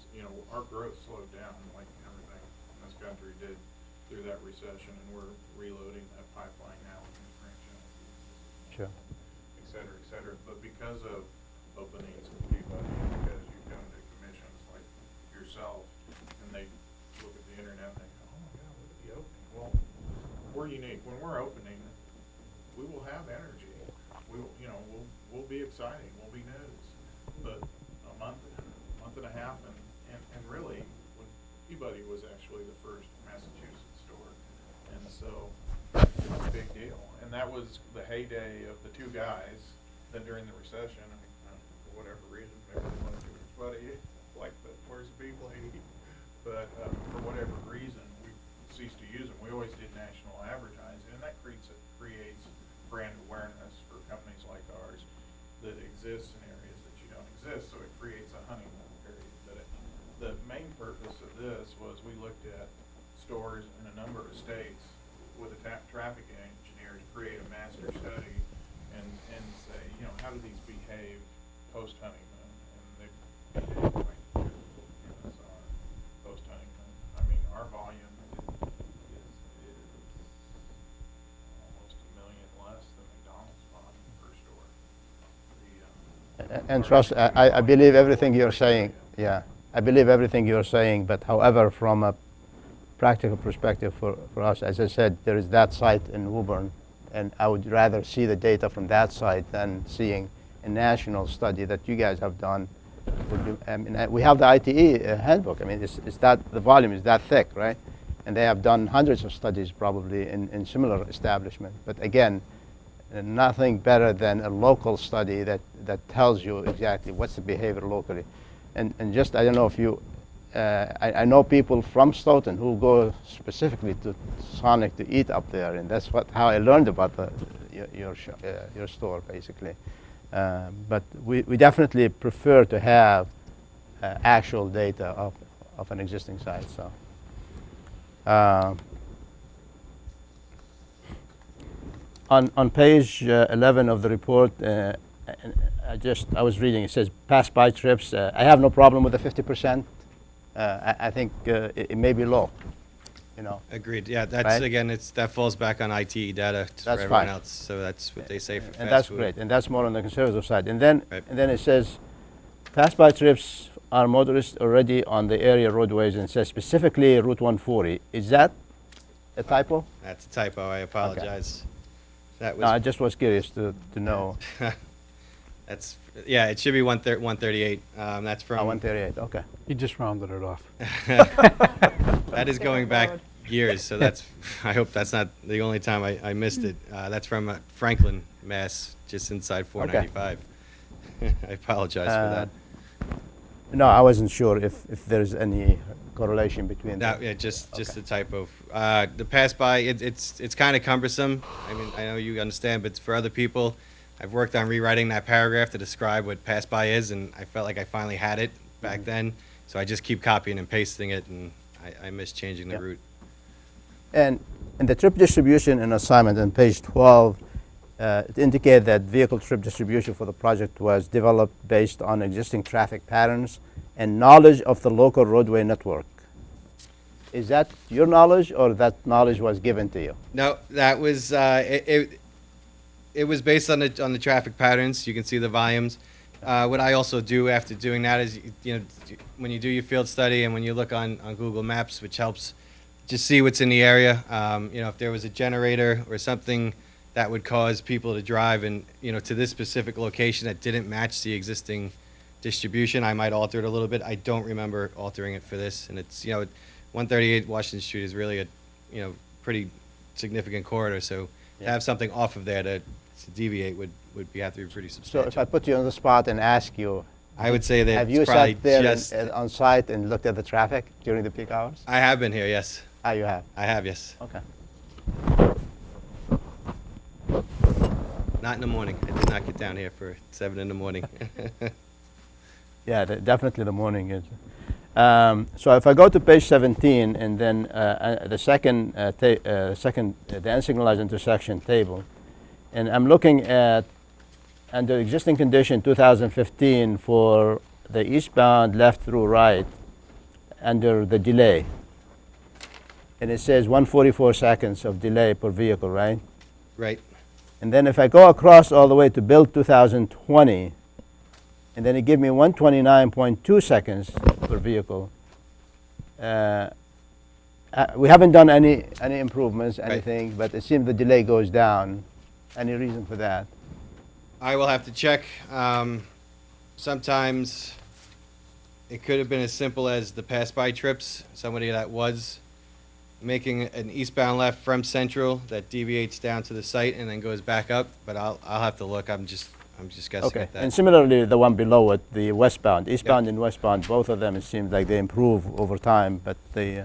our growth slowed down like everything in this country did. through that recession, and we're reloading that pipeline now with new franchise, Sure. et cetera, but because of openings and Peabody, because you come to commissions like yourself, and they look at the internet and they go, oh my God, look at the opening. Well, we're unique. When we're opening, we will have energy. We will, we'll be exciting. We'll be news. But a month and a half, and really, when Peabody was actually the first Massachusetts store, and so it's a big deal. And that was the heyday of the two guys. Then during the recession, for whatever reason, maybe they wanted to buddy like the where's the beef lady, but for whatever reason, we ceased to use them. We always did national advertising, and that creates brand awareness for companies like ours that exists in areas that you don't exist. So it creates a honeymoon period. But the main purpose of this was we looked at stores in a number of states with a traffic engineer to create a master study and say, how do these behave post honeymoon? And they behave quite good. So post honeymoon, I mean, our volume is almost 1 million less than McDonald's volume per store. And trust, I believe everything you're saying. Yeah, I believe everything you're saying. But however, from a practical perspective for us, as I said, there is that site in Woburn, and I would rather see the data from that site than seeing a national study that you guys have done. I mean, we have the ITE handbook. I mean, it's that the volume is that thick, right? And they have done hundreds of studies probably in similar establishments. But again, nothing better than a local study that tells you exactly what's the behavior locally. And just, I don't know if you, I know people from Stoughton who go specifically to Sonic to eat up there, and that's how I learned about your store, basically. But we definitely prefer to have actual data of an existing site. So. On page 11 of the report, I was reading, it says pass-by trips. I have no problem with the 50%. I think it may be low, Agreed. Yeah, that's right? Again, that falls back on ITE data for That's everyone fine. else. So that's what they say for fast and that's food. great, and that's more on the conservative side. And then Right. and then it says pass-by trips are motorists already on the area roadways, and says specifically Route 140. Is that a typo? That's a typo. I apologize. That was. No, I just was curious to know. Yeah, it should be 138. That's from. 138. Okay. He just rounded it off. That is going back years, so that's. I hope that's not the only time I missed it. That's from Franklin, Mass, just inside 495. I apologize for that. No, I wasn't sure if there's any correlation between them. Yeah, just a typo. The pass by, it's kind of cumbersome. I mean, I know you understand, but for other people, I've worked on rewriting that paragraph to describe what pass by is, and I felt like I finally had it back then. So I just keep copying and pasting it, and I miss changing the route. And in the trip distribution and assignment on page 12, it indicated that vehicle trip distribution for the project was developed based on existing traffic patterns and knowledge of the local roadway network. Is that your knowledge, or that knowledge was given to you? No, that was it was based on the traffic patterns. You can see the volumes. What I also do after doing that is, when you do your field study and when you look on Google Maps, which helps just see what's in the area. If there was a generator or something that would cause people to drive and to this specific location that didn't match the existing distribution, I might alter it a little bit. I don't remember altering it for this, and it's 138 Washington Street is really a pretty significant corridor, so to have something off of there to deviate would have to be pretty So substantial. if I put you on the spot and ask you, I would say that have it's you probably sat there just- on site and looked at the traffic during the peak hours? I have been here, yes. Ah, you have? I have, yes. Okay. Not in the morning. I did not get down here for 7 in the morning. Yeah, definitely the morning is. So if I go to page 17 and then the second, the unsignalized intersection table, and I'm looking at under existing condition 2015 for the eastbound left through right under the delay. and it says 144 seconds of delay per vehicle, right? Right. And then if I go across all the way to build 2020, and then it give me 129.2 seconds per vehicle. We haven't done any improvements, anything, but it seems the delay goes down. Any reason for that? I will have to check. Sometimes it could have been as simple as the pass-by trips. Somebody that was making an eastbound left from Central that deviates down to the site and then goes back up. But I'll have to look. I'm just guessing Okay, at that. and similarly, the one below it, the westbound, eastbound and westbound, both of them, it seems like they improve over time, but they,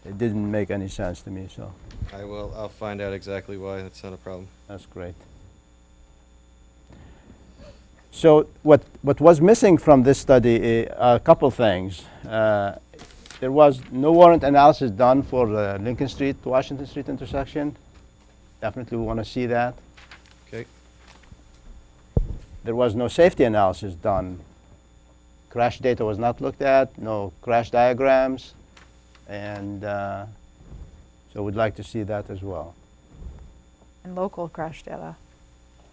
it didn't make any sense to me, so I'll find out exactly why. That's not a problem. that's great. So what was missing from this study, a couple things. There was no warrant analysis done for the Lincoln Street to Washington Street intersection. Definitely we want to see that. Okay. There was no safety analysis done. Crash data was not looked at, no crash diagrams, and so we'd like to see that as well. And local crash data.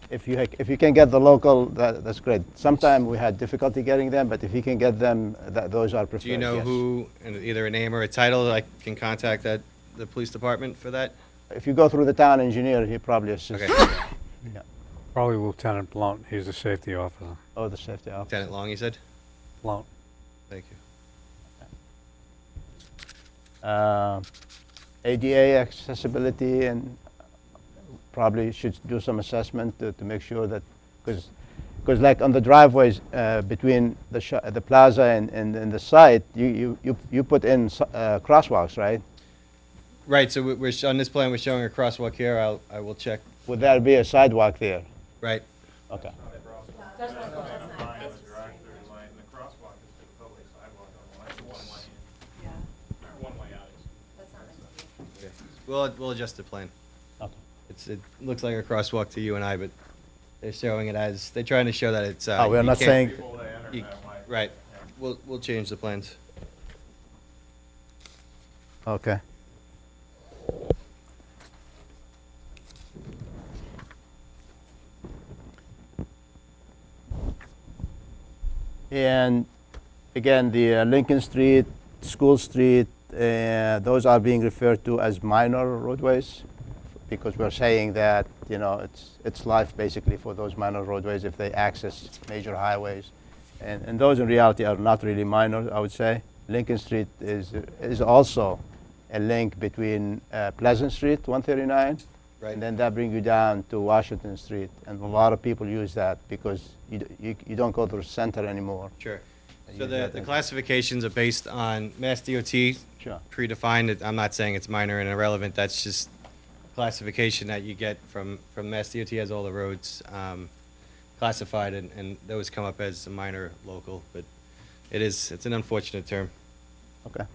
If you can get the local, that's great. Sometimes we had difficulty getting them, but if you can get them, those are preferred. Do you know yes. who, either a name or a title, I can contact the police department for that? If you go through the town engineer, he probably assists. Okay. Yeah. Probably Lieutenant Blount, he's the safety officer. Oh, the safety officer. Lieutenant Long, you said? Blount. Thank you. ADA accessibility, and probably should do some assessment to make sure that, because like on the driveways between the plaza and the site, you put in crosswalks, right? Right, so we're on this plan, we're showing a crosswalk here. I will check. Would there be a sidewalk there? Right. Okay. That's not, the drive-through lane, the crosswalk is the public sidewalk on the line, one-way in. Yeah. One-way out. That's not meant to be. Okay. We'll adjust the plan. Okay. It looks like a crosswalk to you and I, but they're showing it as, they're trying to show that it's. Oh, we're you not can't- saying. People that enter you- that way. Right. We'll change the plans. Okay. And again, the Lincoln Street, School Street, those are being referred to as minor roadways because we're saying that, you know, it's life basically for those minor roadways if they access major highways. And those in reality are not really minor, I would say. Lincoln Street is also a link between Pleasant Street, 139, Right. and then that brings you down to Washington Street. And a lot of people use that because you don't go to the center anymore. Sure. And So use the that the as- classifications are based on Mass DOT Sure. predefined. I'm not saying it's minor and irrelevant. That's just classification that you get from Mass DOT has all the roads classified, and those come up as a minor local, but it's an unfortunate term. Okay.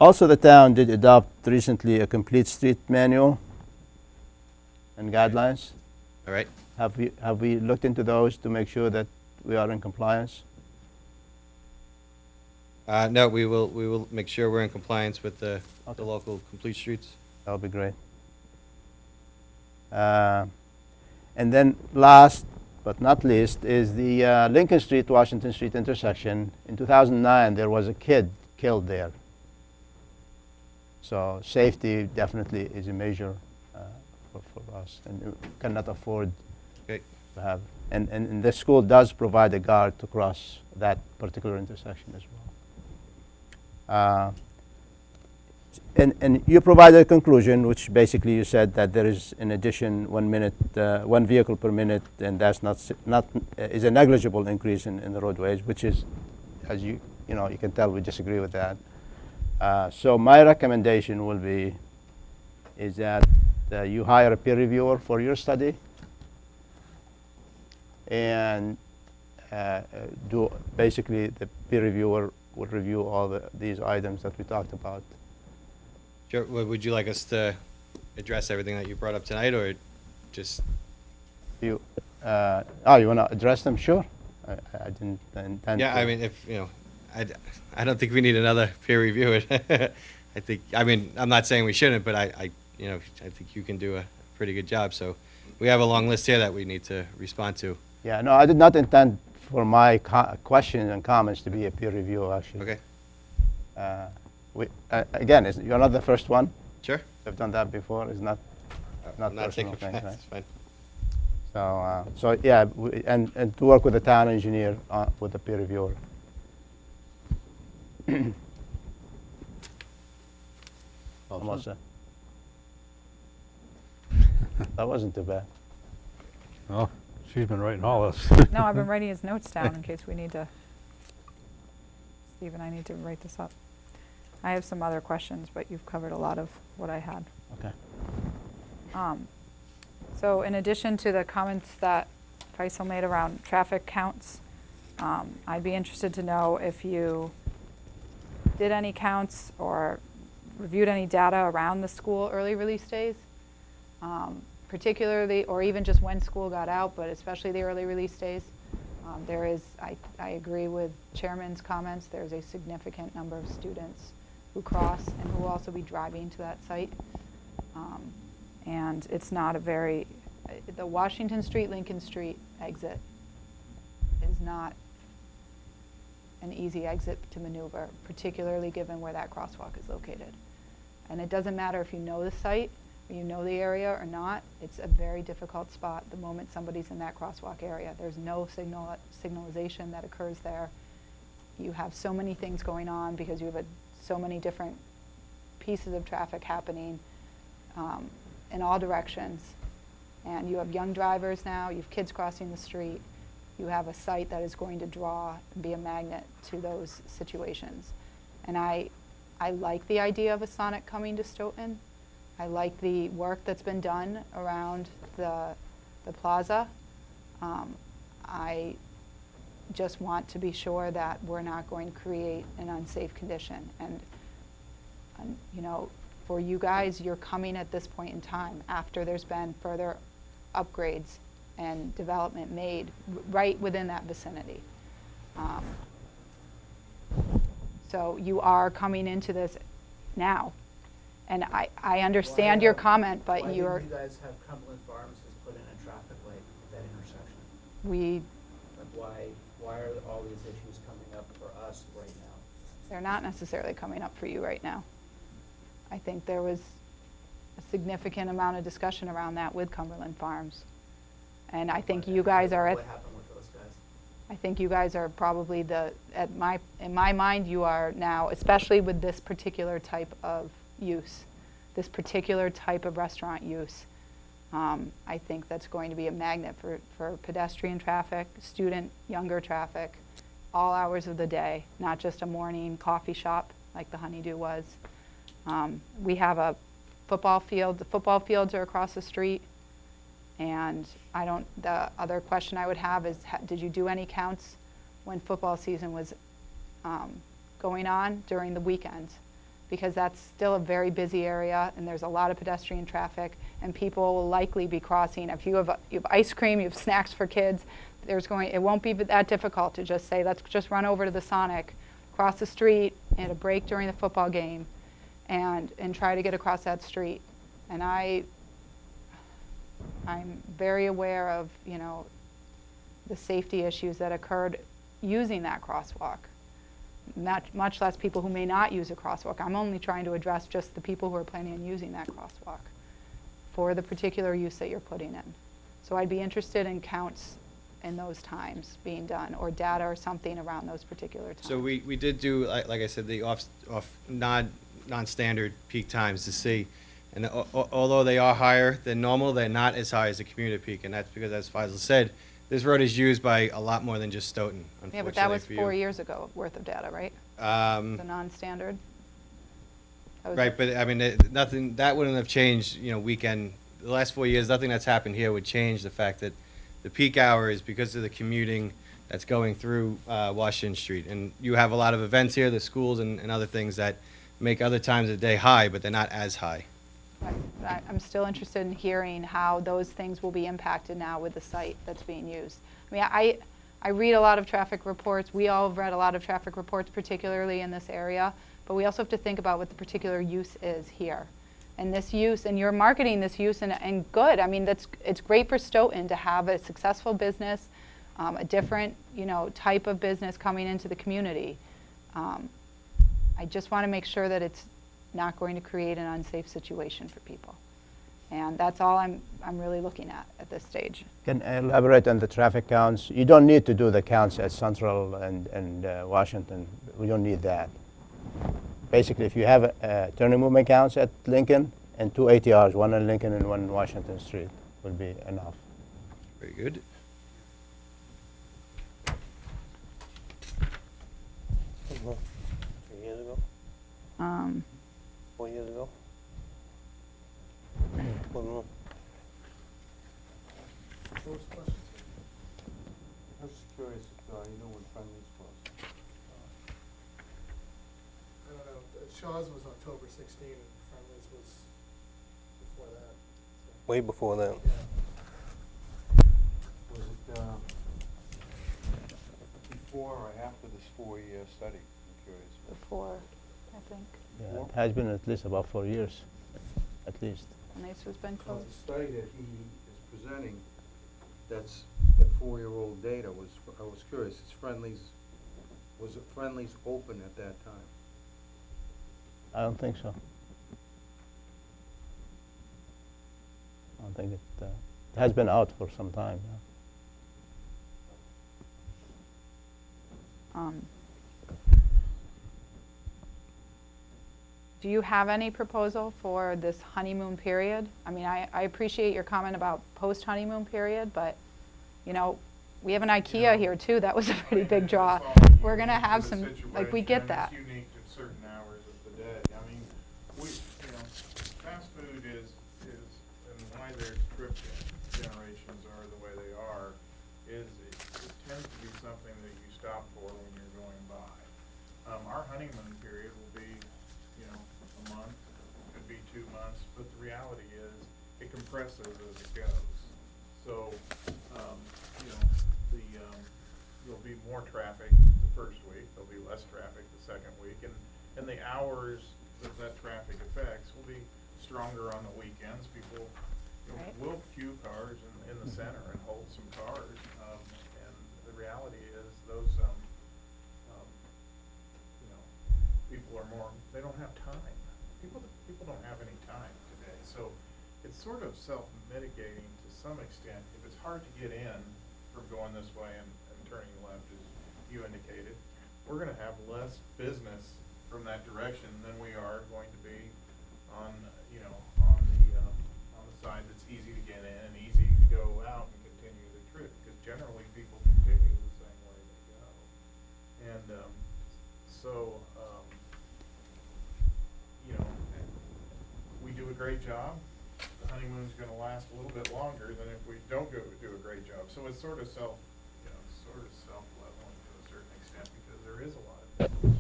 Also, the town did adopt recently a complete street manual and guidelines. All right. Have we looked into those to make sure that we are in compliance? No, we will make sure we're in compliance with the local complete streets. That would be great. And then last but not least is the Lincoln Street, Washington Street intersection. In 2009, there was a kid killed there. So safety definitely is a measure for us, and we cannot afford Okay. to have. And the school does provide a guard to cross that particular intersection as well. And you provided a conclusion, which basically you said that there is, in addition, 1 minute, 1 vehicle per minute, and that's is a negligible increase in the roadways, which is, as you can tell, we disagree with that. So my recommendation will be, is that you hire a peer reviewer for your study, and do basically the peer reviewer will review all these items that we talked about. Sure. Would you like us to address everything that you brought up tonight, or just? You want to address them? Sure. I didn't intend Yeah, to. I mean, if I don't think we need another peer review it. I mean, I'm not saying we shouldn't, but I think you can do a pretty good job. So we have a long list here that we need to respond to. Yeah, no, I did not intend for my questions and comments to be a peer review, actually. Okay. Again, you're not the first one. Sure. I've done that before. It's not personal taking thing, offense, right? it's fine. So yeah, and to work with the town engineer, with the peer reviewer. Almost there. That wasn't too bad. Oh, she's been writing all this. No, I've been writing his notes down in case we need to, Steve and I need to write this up. I have some other questions, but you've covered a lot of what I had. Okay. So in addition to the comments that Faisal made around traffic counts, I'd be interested to know if you did any counts or reviewed any data around the school early release days, particularly, or even just when school got out, but especially the early release days. There is, I agree with Chairman's comments, there's a significant number of students who cross and who will also be driving to that site. And it's not a very, the Washington Street, Lincoln Street exit is not an easy exit to maneuver, particularly given where that crosswalk is located. And it doesn't matter if you know the site, or you know the area or not, it's a very difficult spot the moment somebody's in that crosswalk area. There's no signalization that occurs there. You have so many things going on because you have so many different pieces of traffic happening in all directions. And you have young drivers now, you have kids crossing the street, you have a site that is going to draw and be a magnet to those situations. And I like the idea of a Sonic coming to Stoughton. I like the work that's been done around the plaza. I just want to be sure that we're not going to create an unsafe condition. And you know, for you guys, you're coming at this point in time after there's been further upgrades and development made right within that vicinity. So you are coming into this now. And I understand your comment, but Why you're... didn't you guys have Cumberland Farms has put in a traffic light at that intersection? We... Like why are all these issues coming up for us right now? They're not necessarily coming up for you right now. I think there was a significant amount of discussion around that with Cumberland Farms. And I think you guys are at... What happened with those guys? I think you guys are probably in my mind, you are now, especially with this particular type of use, this particular type of restaurant use. I think that's going to be a magnet for pedestrian traffic, student, younger traffic, all hours of the day, not just a morning coffee shop like the Honeydew was. We have a football field. The football fields are across the street. And the other question I would have is, did you do any counts when football season was going on during the weekends? Because that's still a very busy area and there's a lot of pedestrian traffic and people will likely be crossing. If you have ice cream, you have snacks for kids, it won't be that difficult to just say, let's just run over to the Sonic, cross the street at a break during the football game and try to get across that street. And I'm very aware of, you know, the safety issues that occurred using that crosswalk. Much less people who may not use a crosswalk. I'm only trying to address just the people who are planning on using that crosswalk for the particular use that you're putting in. So I'd be interested in counts in those times being done, or data or something around those particular times. So we did do, like I said, the non-standard peak times to see. And although they are higher than normal, they're not as high as the commuter peak. And that's because, as Faisal said, this road is used by a lot more than just Stoughton, unfortunately. Yeah, but that was for 4 you. years ago worth of data, right? The non-standard? Right, but I mean, nothing, that wouldn't have changed, you know, weekend. The last 4 years, nothing that's happened here would change the fact that the peak hour is because of the commuting that's going through Washington Street. And you have a lot of events here, the schools and other things that make other times of the day high, but they're not as high. I'm still interested in hearing how those things will be impacted now with the site that's being used. I mean, I read a lot of traffic reports. We all have read a lot of traffic reports, particularly in this area. But we also have to think about what the particular use is here. And this use, and you're marketing this use, and good. I mean, it's great for Stoughton to have a successful business, a different, type of business coming into the community. I just want to make sure that it's not going to create an unsafe situation for people. And that's all I'm really looking at this stage. Can I elaborate on the traffic counts? You don't need to do the counts at Central and Washington. We don't need that. Basically, if you have turning movement counts at Lincoln and 2 ATRs, one in Lincoln and one in Washington Street, will be enough. Very good. Well, 3 years ago? 4 years ago? Well, First question. I was just curious if you know when Friendly's was. I don't know, Shaw's was October 16 and Friendly's was before that. way before that. Was it before or after this 4-year study? I'm curious. Before, I think. Yeah, it has been at least about 4 years, at least. And this has been Well, closed. the study that he is presenting, that 4-year-old data was, I was curious, was it Friendly's open at that time? I don't think so. I don't think it has been out for some time. Yeah. Do you have any proposal for this honeymoon period? I mean, I appreciate your comment about post-honeymoon period, but, we have an IKEA here too. That was a pretty big draw. We're going to have some, we get that. It's unique to certain hours of the day. I mean, fast food is, and why their trip generations are the way they are, is it tends to be something that you stop for when you're going by. Our honeymoon period will be, a month, could be 2 months, but the reality is it compresses as it goes. So, there'll be more traffic the first week, there'll be less traffic the second week, and the hours that traffic affects will be stronger on the weekends. People will queue cars in the center and hold some cars, and the reality is those, people are more, they don't have time. People don't have any time today, so it's sort of self-mitigating to some extent. If it's hard to get in from going this way and turning left, as you indicated, we're going to have less business from that direction than we are going to be on, on the side that's easy to get in and easy to go out and continue the trip, because generally people continue the same way they go. And so, we do a great job. The honeymoon's going to last a little bit longer than if we don't do a great job. So it's sort of self-leveling to a certain extent, because there is a lot of business,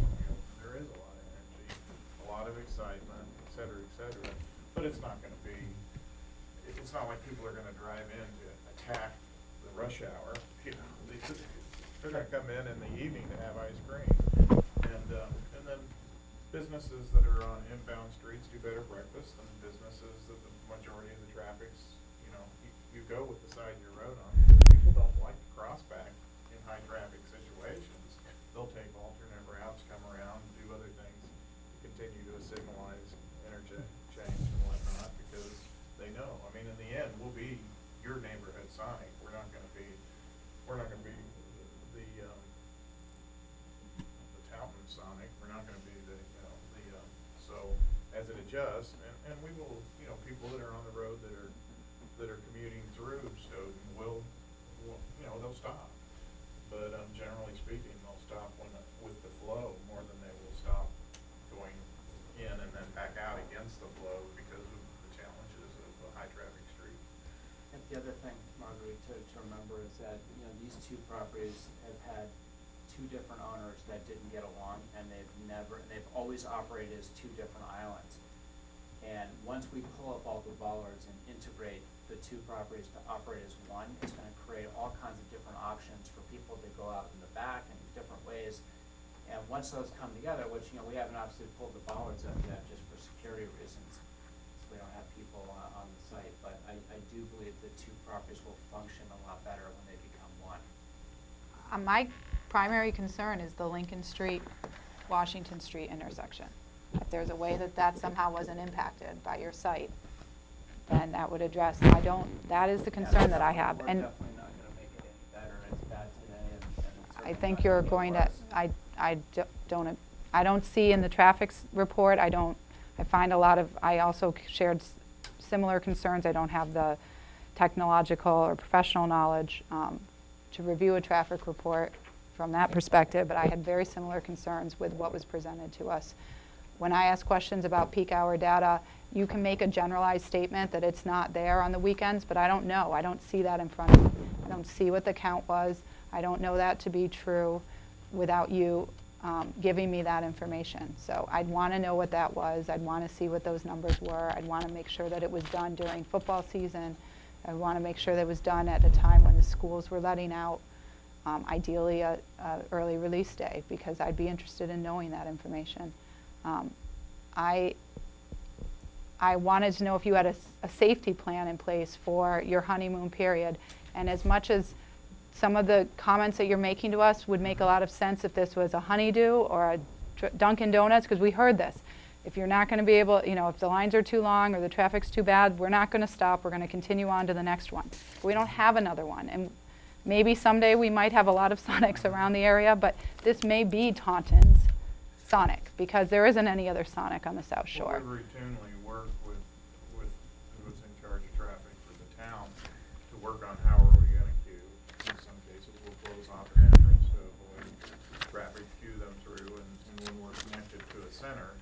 there is a lot of energy, a lot of excitement, et cetera, et cetera. But it's not going to be. It's not like people are going to drive in to attack the rush hour. They're going to come in the evening to have ice cream, and then businesses that are on inbound streets do better breakfast than businesses that the majority of the traffic's, you go with the side of your road on. People don't like to cross back in high traffic situations. They'll take alternate routes, come around, do other things to continue to signalize interchange and whatnot, because they know. I mean, in the end, we'll be your neighborhood sign. We're not going to be the Taunton Sonic. We're not going to be so as it adjusts, and we will, people that are on the road that are commuting through Stoughton will they'll stop. But generally speaking, they'll stop with the flow more than they will stop going in and then back out against the flow because of the challenges of a high traffic street. And the other thing, Marguerite, to remember is that, these two properties have had two different owners that didn't get along, and they've always operated as two different islands. And once we pull up all the bollards and integrate the two properties to operate as one. It's gonna create all kinds of different options for people to go out in the back in different ways. And once those come together, which, you know, we haven't obviously pulled the bollards up yet just for security reasons, so we don't have people on the site, but I do believe the two properties will function a lot better when they become one. My primary concern is the Lincoln Street, Washington Street intersection. If there's a way that that somehow wasn't impacted by your site, then that would address, that is the concern that I have. We're And definitely not gonna make it any better, it's bad today, and it's I certainly think not you're gonna going get to, worse. I don't see in the traffic report, I find a lot of, I also shared similar concerns. I don't have the technological or professional knowledge to review a traffic report from that perspective, but I had very similar concerns with what was presented to us. When I ask questions about peak hour data, you can make a generalized statement that it's not there on the weekends, but I don't know. I don't see that in front of me. I don't see what the count was. I don't know that to be true without you giving me that information. So I'd want to know what that was. I'd want to see what those numbers were. I'd want to make sure that it was done during football season. I want to make sure that it was done at a time when the schools were letting out, ideally a early release day, because I'd be interested in knowing that information. I wanted to know if you had a safety plan in place for your honeymoon period. And as much as some of the comments that you're making to us would make a lot of sense if this was a Honeydew or a Dunkin' Donuts, because we heard this. If you're not going to be able, you know, if the lines are too long or the traffic's too bad, we're not going to stop. We're going to continue on to the next one. But we don't have another one. And maybe someday we might have a lot of Sonics around the area, but this may be Taunton's Sonic, because there isn't any other Sonic on the South Shore. We routinely work with who's in charge of traffic for the town to work on how are we gonna queue. In some cases, we'll close off an entrance to avoid traffic, queue them through, and when we're connected to a center,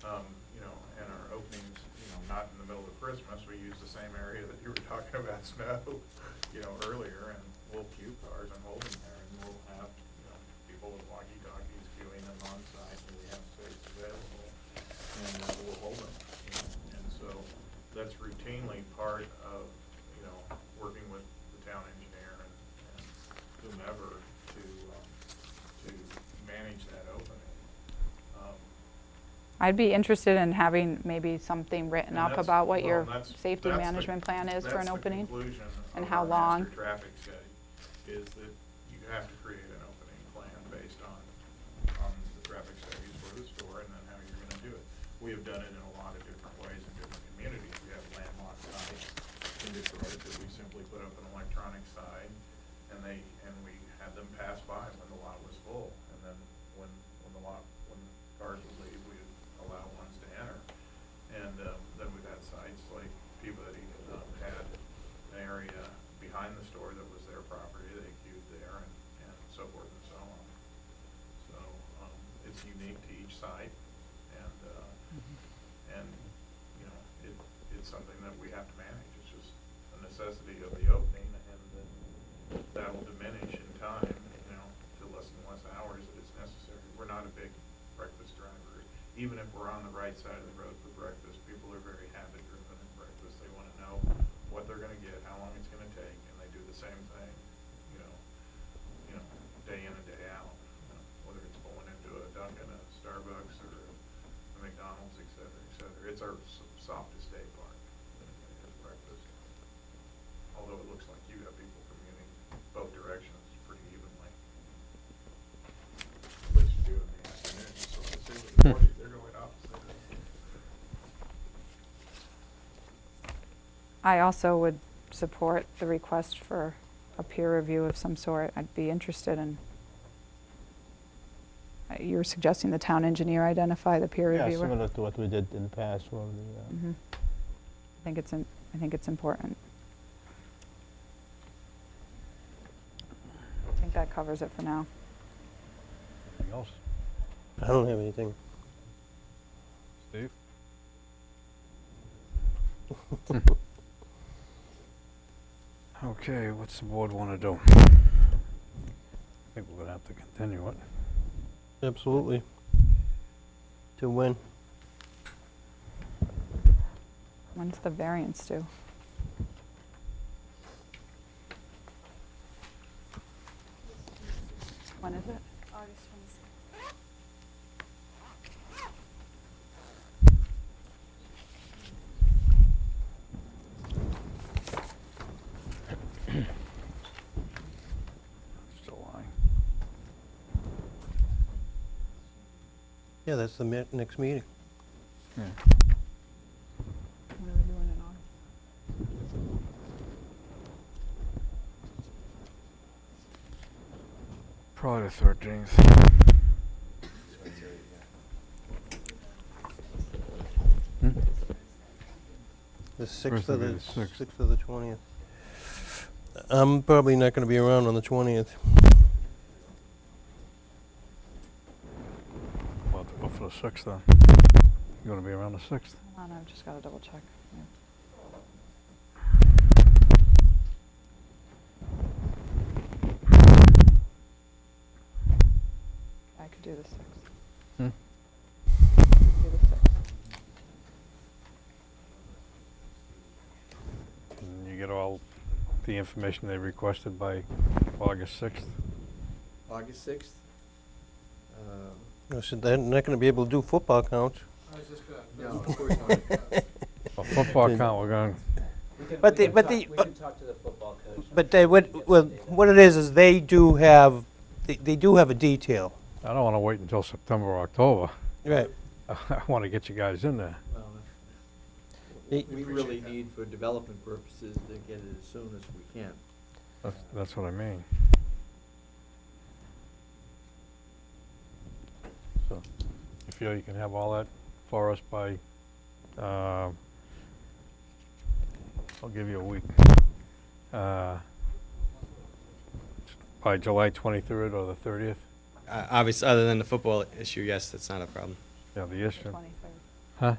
you know, and our openings, you know, not in the middle of Christmas, we use the same area that you were talking about, snow, you know, earlier, and we'll queue cars and hold them there, and we'll have, you know, people with walkie-talkies queuing them on site, and we have space available, and we'll hold them, you know, and so that's routinely part of, you know, working with the town engineer and whomever to manage that opening. I'd be interested in having maybe something written And up that's- about what well, your that's- safety that's the- management plan is for an that's the opening, conclusion and of how our long. master traffic study, is that you have to create an opening plan based on the traffic studies for the store and then how you're gonna do it. We have done it in a lot of different ways in different communities. We have landlocked sites in Detroit that we simply put up an electronic sign, and we had them pass by when the lot was full, and then when cars would leave, we'd allow ones to enter. And then we've had sites like Peabody had an area behind the store that was their property, they queued there, and so forth and so on. So it's unique to each site, and you know, it's something that we have to manage. It's just a necessity of the opening, and that will diminish in time, you know, to less and less hours that it's necessary. We're not a big breakfast driver. Even if we're on the right side of the road for breakfast, people are very habit driven at breakfast. They want to know what they're going to get, how long it's going to take, and they do the same thing, you know, day in and day out. You know, whether it's going into a Dunkin', a Starbucks, or a McDonald's, et cetera, et cetera. It's our softest day part is breakfast. Although it looks like you have people commuting both directions pretty evenly. At least you do in the afternoon. So I see with the morning, they're going opposite. I also would support the request for a peer review of some sort. I'd be interested in, you're suggesting the town engineer identify the peer Yeah, reviewer? similar to what we did in the past for the, Mhm. I think it's important. I think that covers it for now. Anything else? I don't have anything. Steve? Okay, what's the board want to do? I think we're going to have to continue it. Absolutely. To when? When's the variance due? When is it? August 26th. July. Yeah, that's the next meeting. Yeah. What are we doing in August? Probably the 13th. The First 6th or will be the the 6th. 6th or the 20th. I'm probably not gonna be around on the 20th. We'll have to go for the 6th then. You gonna be around the 6th? Hold on, I've just got to double check. Yeah. I could do the 6th. Hmm? Do the 6th. And you get all the information they requested by August 6th? August 6th? I said they're not gonna be able to do football counts. No, of course not. A football count, we're going, But we the- but the- can talk to the football coach. But they, what it is they do have, they do have a detail. I don't wanna wait until September or October. Right. I wanna get you guys in there. Well, we really need, for development purposes, to get it as soon as we can. That's what I mean. So, you feel you can have all that for us by, I'll give you a week. By July 23rd or the 30th? Obviously, other than the football issue, yes, that's not a problem. Yeah, the issue. 23rd. Huh?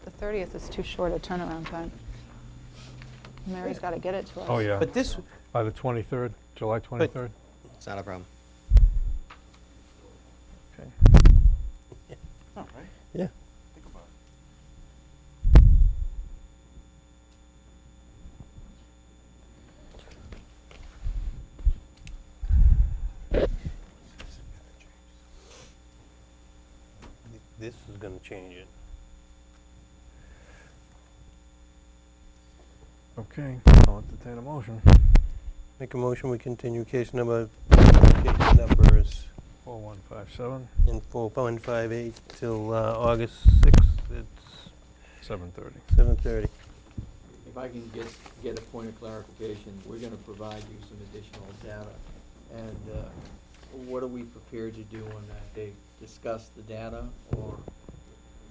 The 30th is too short a turnaround time. Mary's got to get it to us. Oh, yeah. But this, By the 23rd, July 23rd? It's not a problem. Okay. yeah. This is gonna change it. Okay, I'll entertain a motion. Make a motion, we continue case numbers 4157, in 4158 till August 6th at 7:30. 7:30. If I can get a point of clarification, we're gonna provide you some additional data. And what are we prepared to do on that day? Discuss the data, or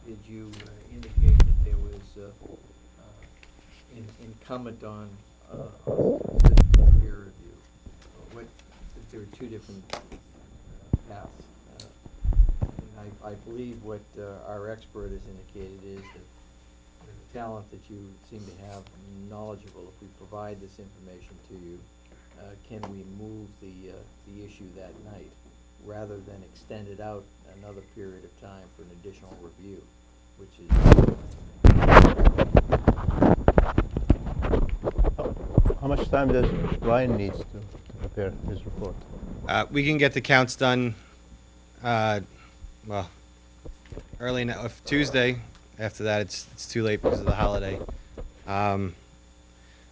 did you indicate that there was incumbent on system peer review? What, if there are two different paths? And I believe what our expert has indicated is that the talent that you seem to have knowledgeable, if we provide this information to you, can we move the issue that night, rather than extend it out another period of time for an additional review, which is... How much time does Ryan needs to prepare his report? We can get the counts done, well, early Tuesday. After that, it's too late because of the holiday.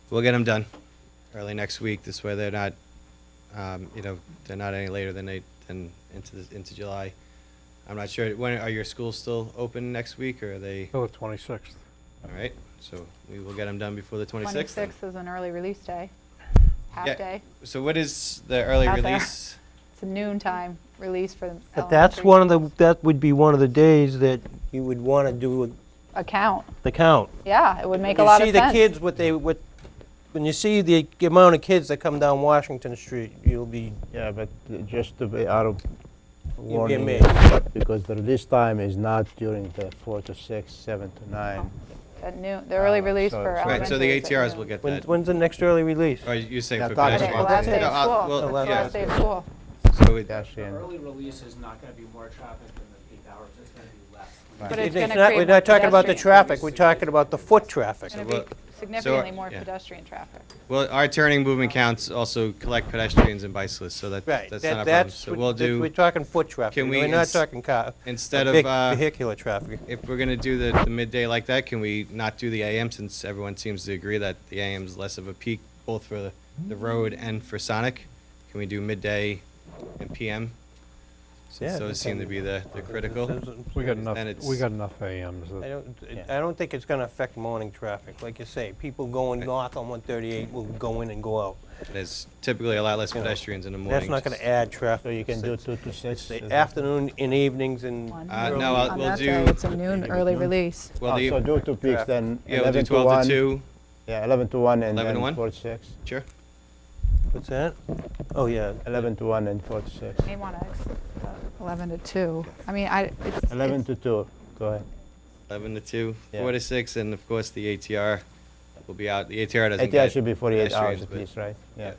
We'll get them done early next week. This way, they're not, they're not any later than into July. I'm not sure. When are your schools still open next week, or are they? Till the 26th. All right. So we will get them done before the 26th. 26th is an early release day, half Yeah. day. So what is the early Out there. release? It's a noon time release for the But that's that would be one of the days that you would want to do a count. the count. Yeah, it would make a lot of sense. You see the kids, when you see the amount of kids that come down Washington Street, you'll be... Yeah, but just to be out of You'll be warning, amazed. because the release time is not during the 4 to 6, 7 to 9. At noon, the early release for elementary. Right. So the is at ATRs noon. will get that. When's the next early release? Or you're saying Yeah, for talk Pedestrian? about Last day of No, school. well, That's the yeah. last day of school. So it, Pedestrian. Early release is not going to be more traffic than the peak hours, it's going to be less. But it's It's gonna not- create We're more not talking about the pedestrian. traffic, we're talking about the foot traffic. It's gonna be significantly more yeah. pedestrian traffic. Well, our turning movement counts also collect pedestrians and bicyclists, so that's not a problem. That's, So we'll we're do, talking foot traffic. Can we We're not ins- talking car, instead big of, vehicular traffic. if we're gonna do the midday like that, can we not do the AM, since everyone seems to agree that the AM is less of a peak, both for the road and for Sonic? Can we do midday and PM? Yeah, Since those seem to be the critical. We got enough, Then it's- we got enough AMs. that- I don't think it's gonna affect morning traffic. Like you say, people going north on 138 will go in and go out. There's typically a lot less You know, pedestrians in the morning. That's not gonna add traffic. So you can do It's 2 to 6. the afternoon and evenings and. No, On we'll that do. day, it's a noon early release. Well, So do 2 peaks, then Yeah, we'll 11 do 12 to 1. to 2. Yeah, 11 to 1 and 11 to then 1? 4 to 6. Sure. What's that? Oh, yeah. 11 to 1 and 4 to 6. May want to 11 to 2. I mean, it's 11 to 2, go ahead. 11 to 2, Yeah. 4 to 6, and of course the ATR will be out. The ATR doesn't ATR get should be 48 hours pedestrians, at but- least, right? Yeah.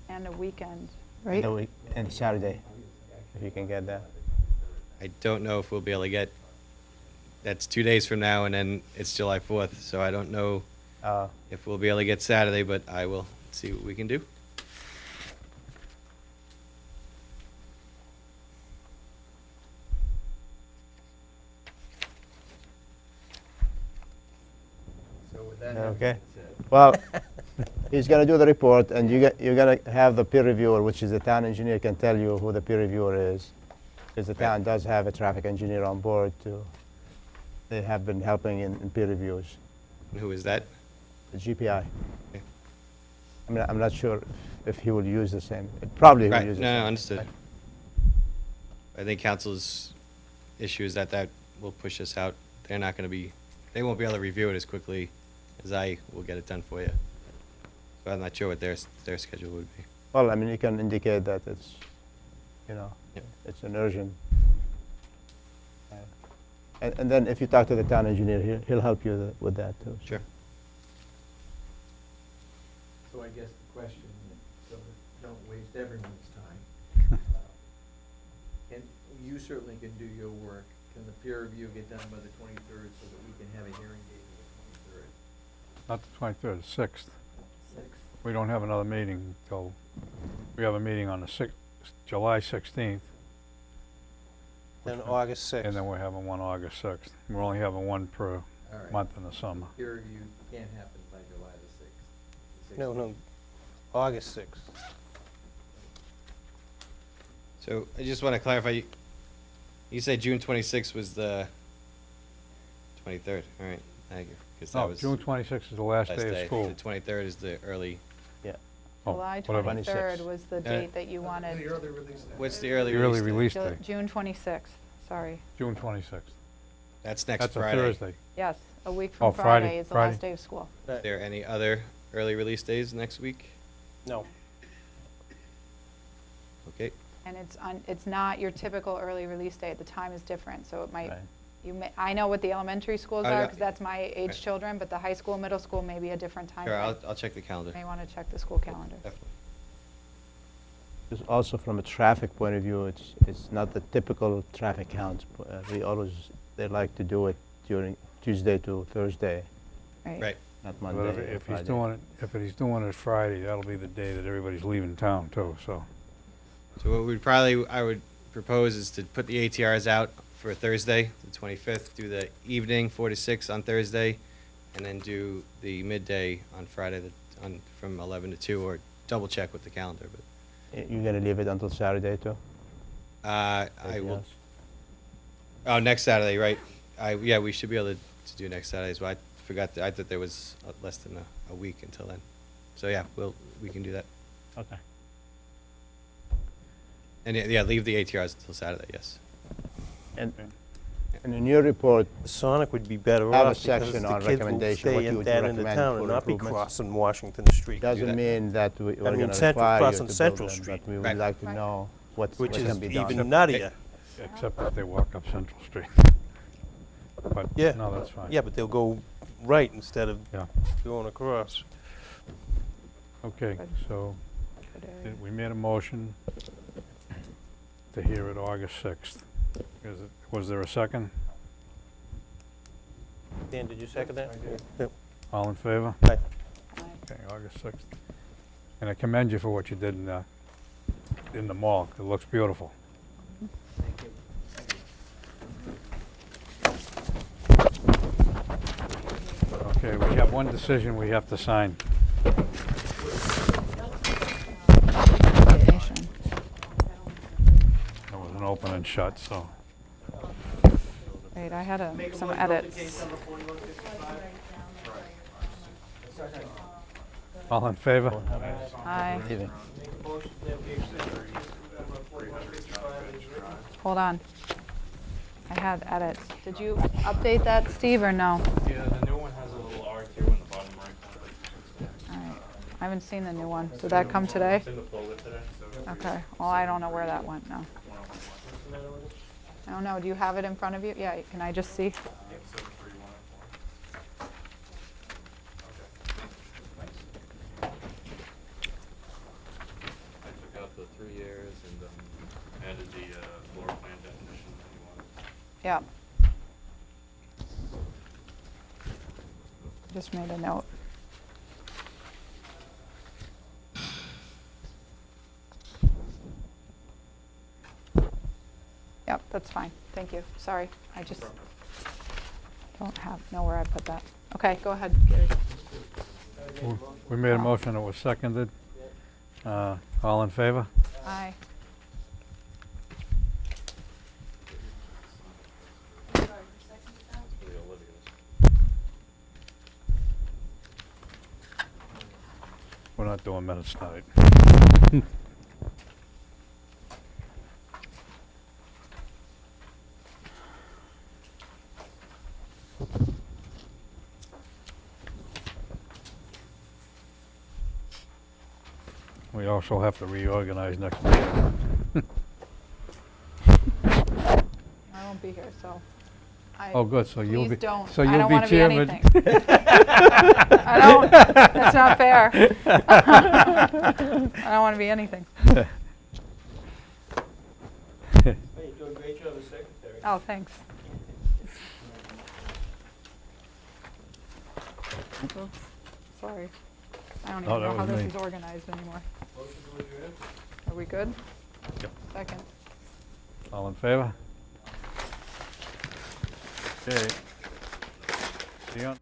and a weekend, And right? the week- and Saturday, if you can get that. I don't know if we'll be able to get, that's 2 days from now, and then it's July 4th, so I don't know if we'll be able to get Saturday, but I will see what we can do. So with that Okay. Well, he's gonna do the report, and you're gonna have the peer reviewer, which is the town engineer, can tell you who the peer reviewer is. Because the town does have a traffic engineer on board too. They have been helping in peer reviews. And who is that? The GPI. I mean, I'm not sure if he will use the same, probably he will Right, use the no, same. no, understood. I think council's issue is that will push us out. They're not gonna be, they won't be able to review it as quickly as I will get it done for you. So I'm not sure what their schedule would be. Well, I mean, you can indicate that it's, you know, it's an urgent. And then if you talk to the town engineer, he'll help you with that too. Sure. So I guess the question, so that don't waste everyone's time. And you certainly can do your work. Can the peer review get done by the 23rd so that we can have a hearing date of the 23rd? Not the 23rd, the 6th. 6th. We don't have another meeting till, we have a meeting on the July 16th. Then August 6th. And then we're having one August 6th. We're only having one per All right. month in the summer. Peer review can't happen by July the 6th. No, no, August 6th. So I just want to clarify, you said June 26th was the 23rd, all right, thank you. 'Cause that No, was June 26th is the last day of school. The 23rd is the early. Yeah. Oh, July whatever. 23rd was the date that you wanted. The early release day. What's the early The early release date? release day. June 26th, sorry. June 26th. That's next That's a Friday. Thursday. Yes, a week Oh, from Friday, Friday is the Friday. last day of school. Is there any other early release days next week? No. Okay, And it's not your typical early release date. The time is different, so it might, Right. I know what the elementary schools Oh, are, yeah. because that's my age Right. children, but the high school, middle school may be a different time. sure, frame. I'll check the calendar. You may want to check the school calendar. Definitely. Because also from a traffic point of view, it's not the typical traffic counts. They like to do it during Tuesday to Thursday, Right. not But Monday if or if he's Friday. doing it, if he's doing it Friday, that'll be the day that everybody's leaving town too, so. So what I would propose is to put the ATRs out for Thursday, the 25th, do the evening, 4 to 6 on Thursday, and then do the midday on Friday, from 11 to 2, or double check with the calendar, but. You're gonna leave it until Saturday too? I will, Yes. oh, next Saturday, right. Yeah, we should be able to do next Saturday as well. I thought there was less than a week until then. So yeah, we can do that. Okay. And yeah, leave the ATRs until Saturday, yes. And in your report, Sonic would be better have a off because section the on kids will recommendation, stay what you in would that end of recommend town for and not be improvements. crossing Washington Street. Doesn't mean that we're I mean, gonna Central, require you crossing to Central build them, Street. but we would Right. like to know what Which can is be done. even nuttier. Except if they walk up Central Street. But, Yeah. no, that's fine. Yeah, but they'll go right instead of Yeah. going across. Okay, so Good area. we made a motion to hear it August 6th. Was there a second? Dan, did you second that? I did. Yep. All in favor? Aye. Okay, August 6th. And I commend you for what you did in the mall. It looks beautiful. Thank you. Okay, we have one decision we have to sign. Application. It was an open and shut, so. Wait, I had some edits. All in favor? Aye. Leaving. Hold on. I had edits. Did you update that, Steve, or no? Yeah, the new one has a little R2 in the bottom right corner. All right. I haven't seen the new one. Did that come today? It's in the folder today, so. Okay. Well, I don't know where that went now. I don't know. Do you have it in front of you? Yeah, can I just see? I took out the 3 years and added the floor plan definition that you wanted. Yeah. Just made a note. Yep, that's fine. Thank you. Sorry, I just don't know where I put that. Okay, go ahead, Gary. We made a motion, it was seconded. All in favor? Aye. We're not doing minutes tonight. We also have to reorganize next meeting. I won't be here, so. Oh, good, so you'll be, Please don't. so I you'll don't be wanna be chairman. anything. I don't, that's not fair. I don't want to be anything. Hey, you're doing a great job as secretary. Oh, thanks. Oops, sorry. I don't Oh, even that know how was this me. is organized anymore. Motion to adjourn? Are we good? Yep. Second. All in favor? Okay. See you on.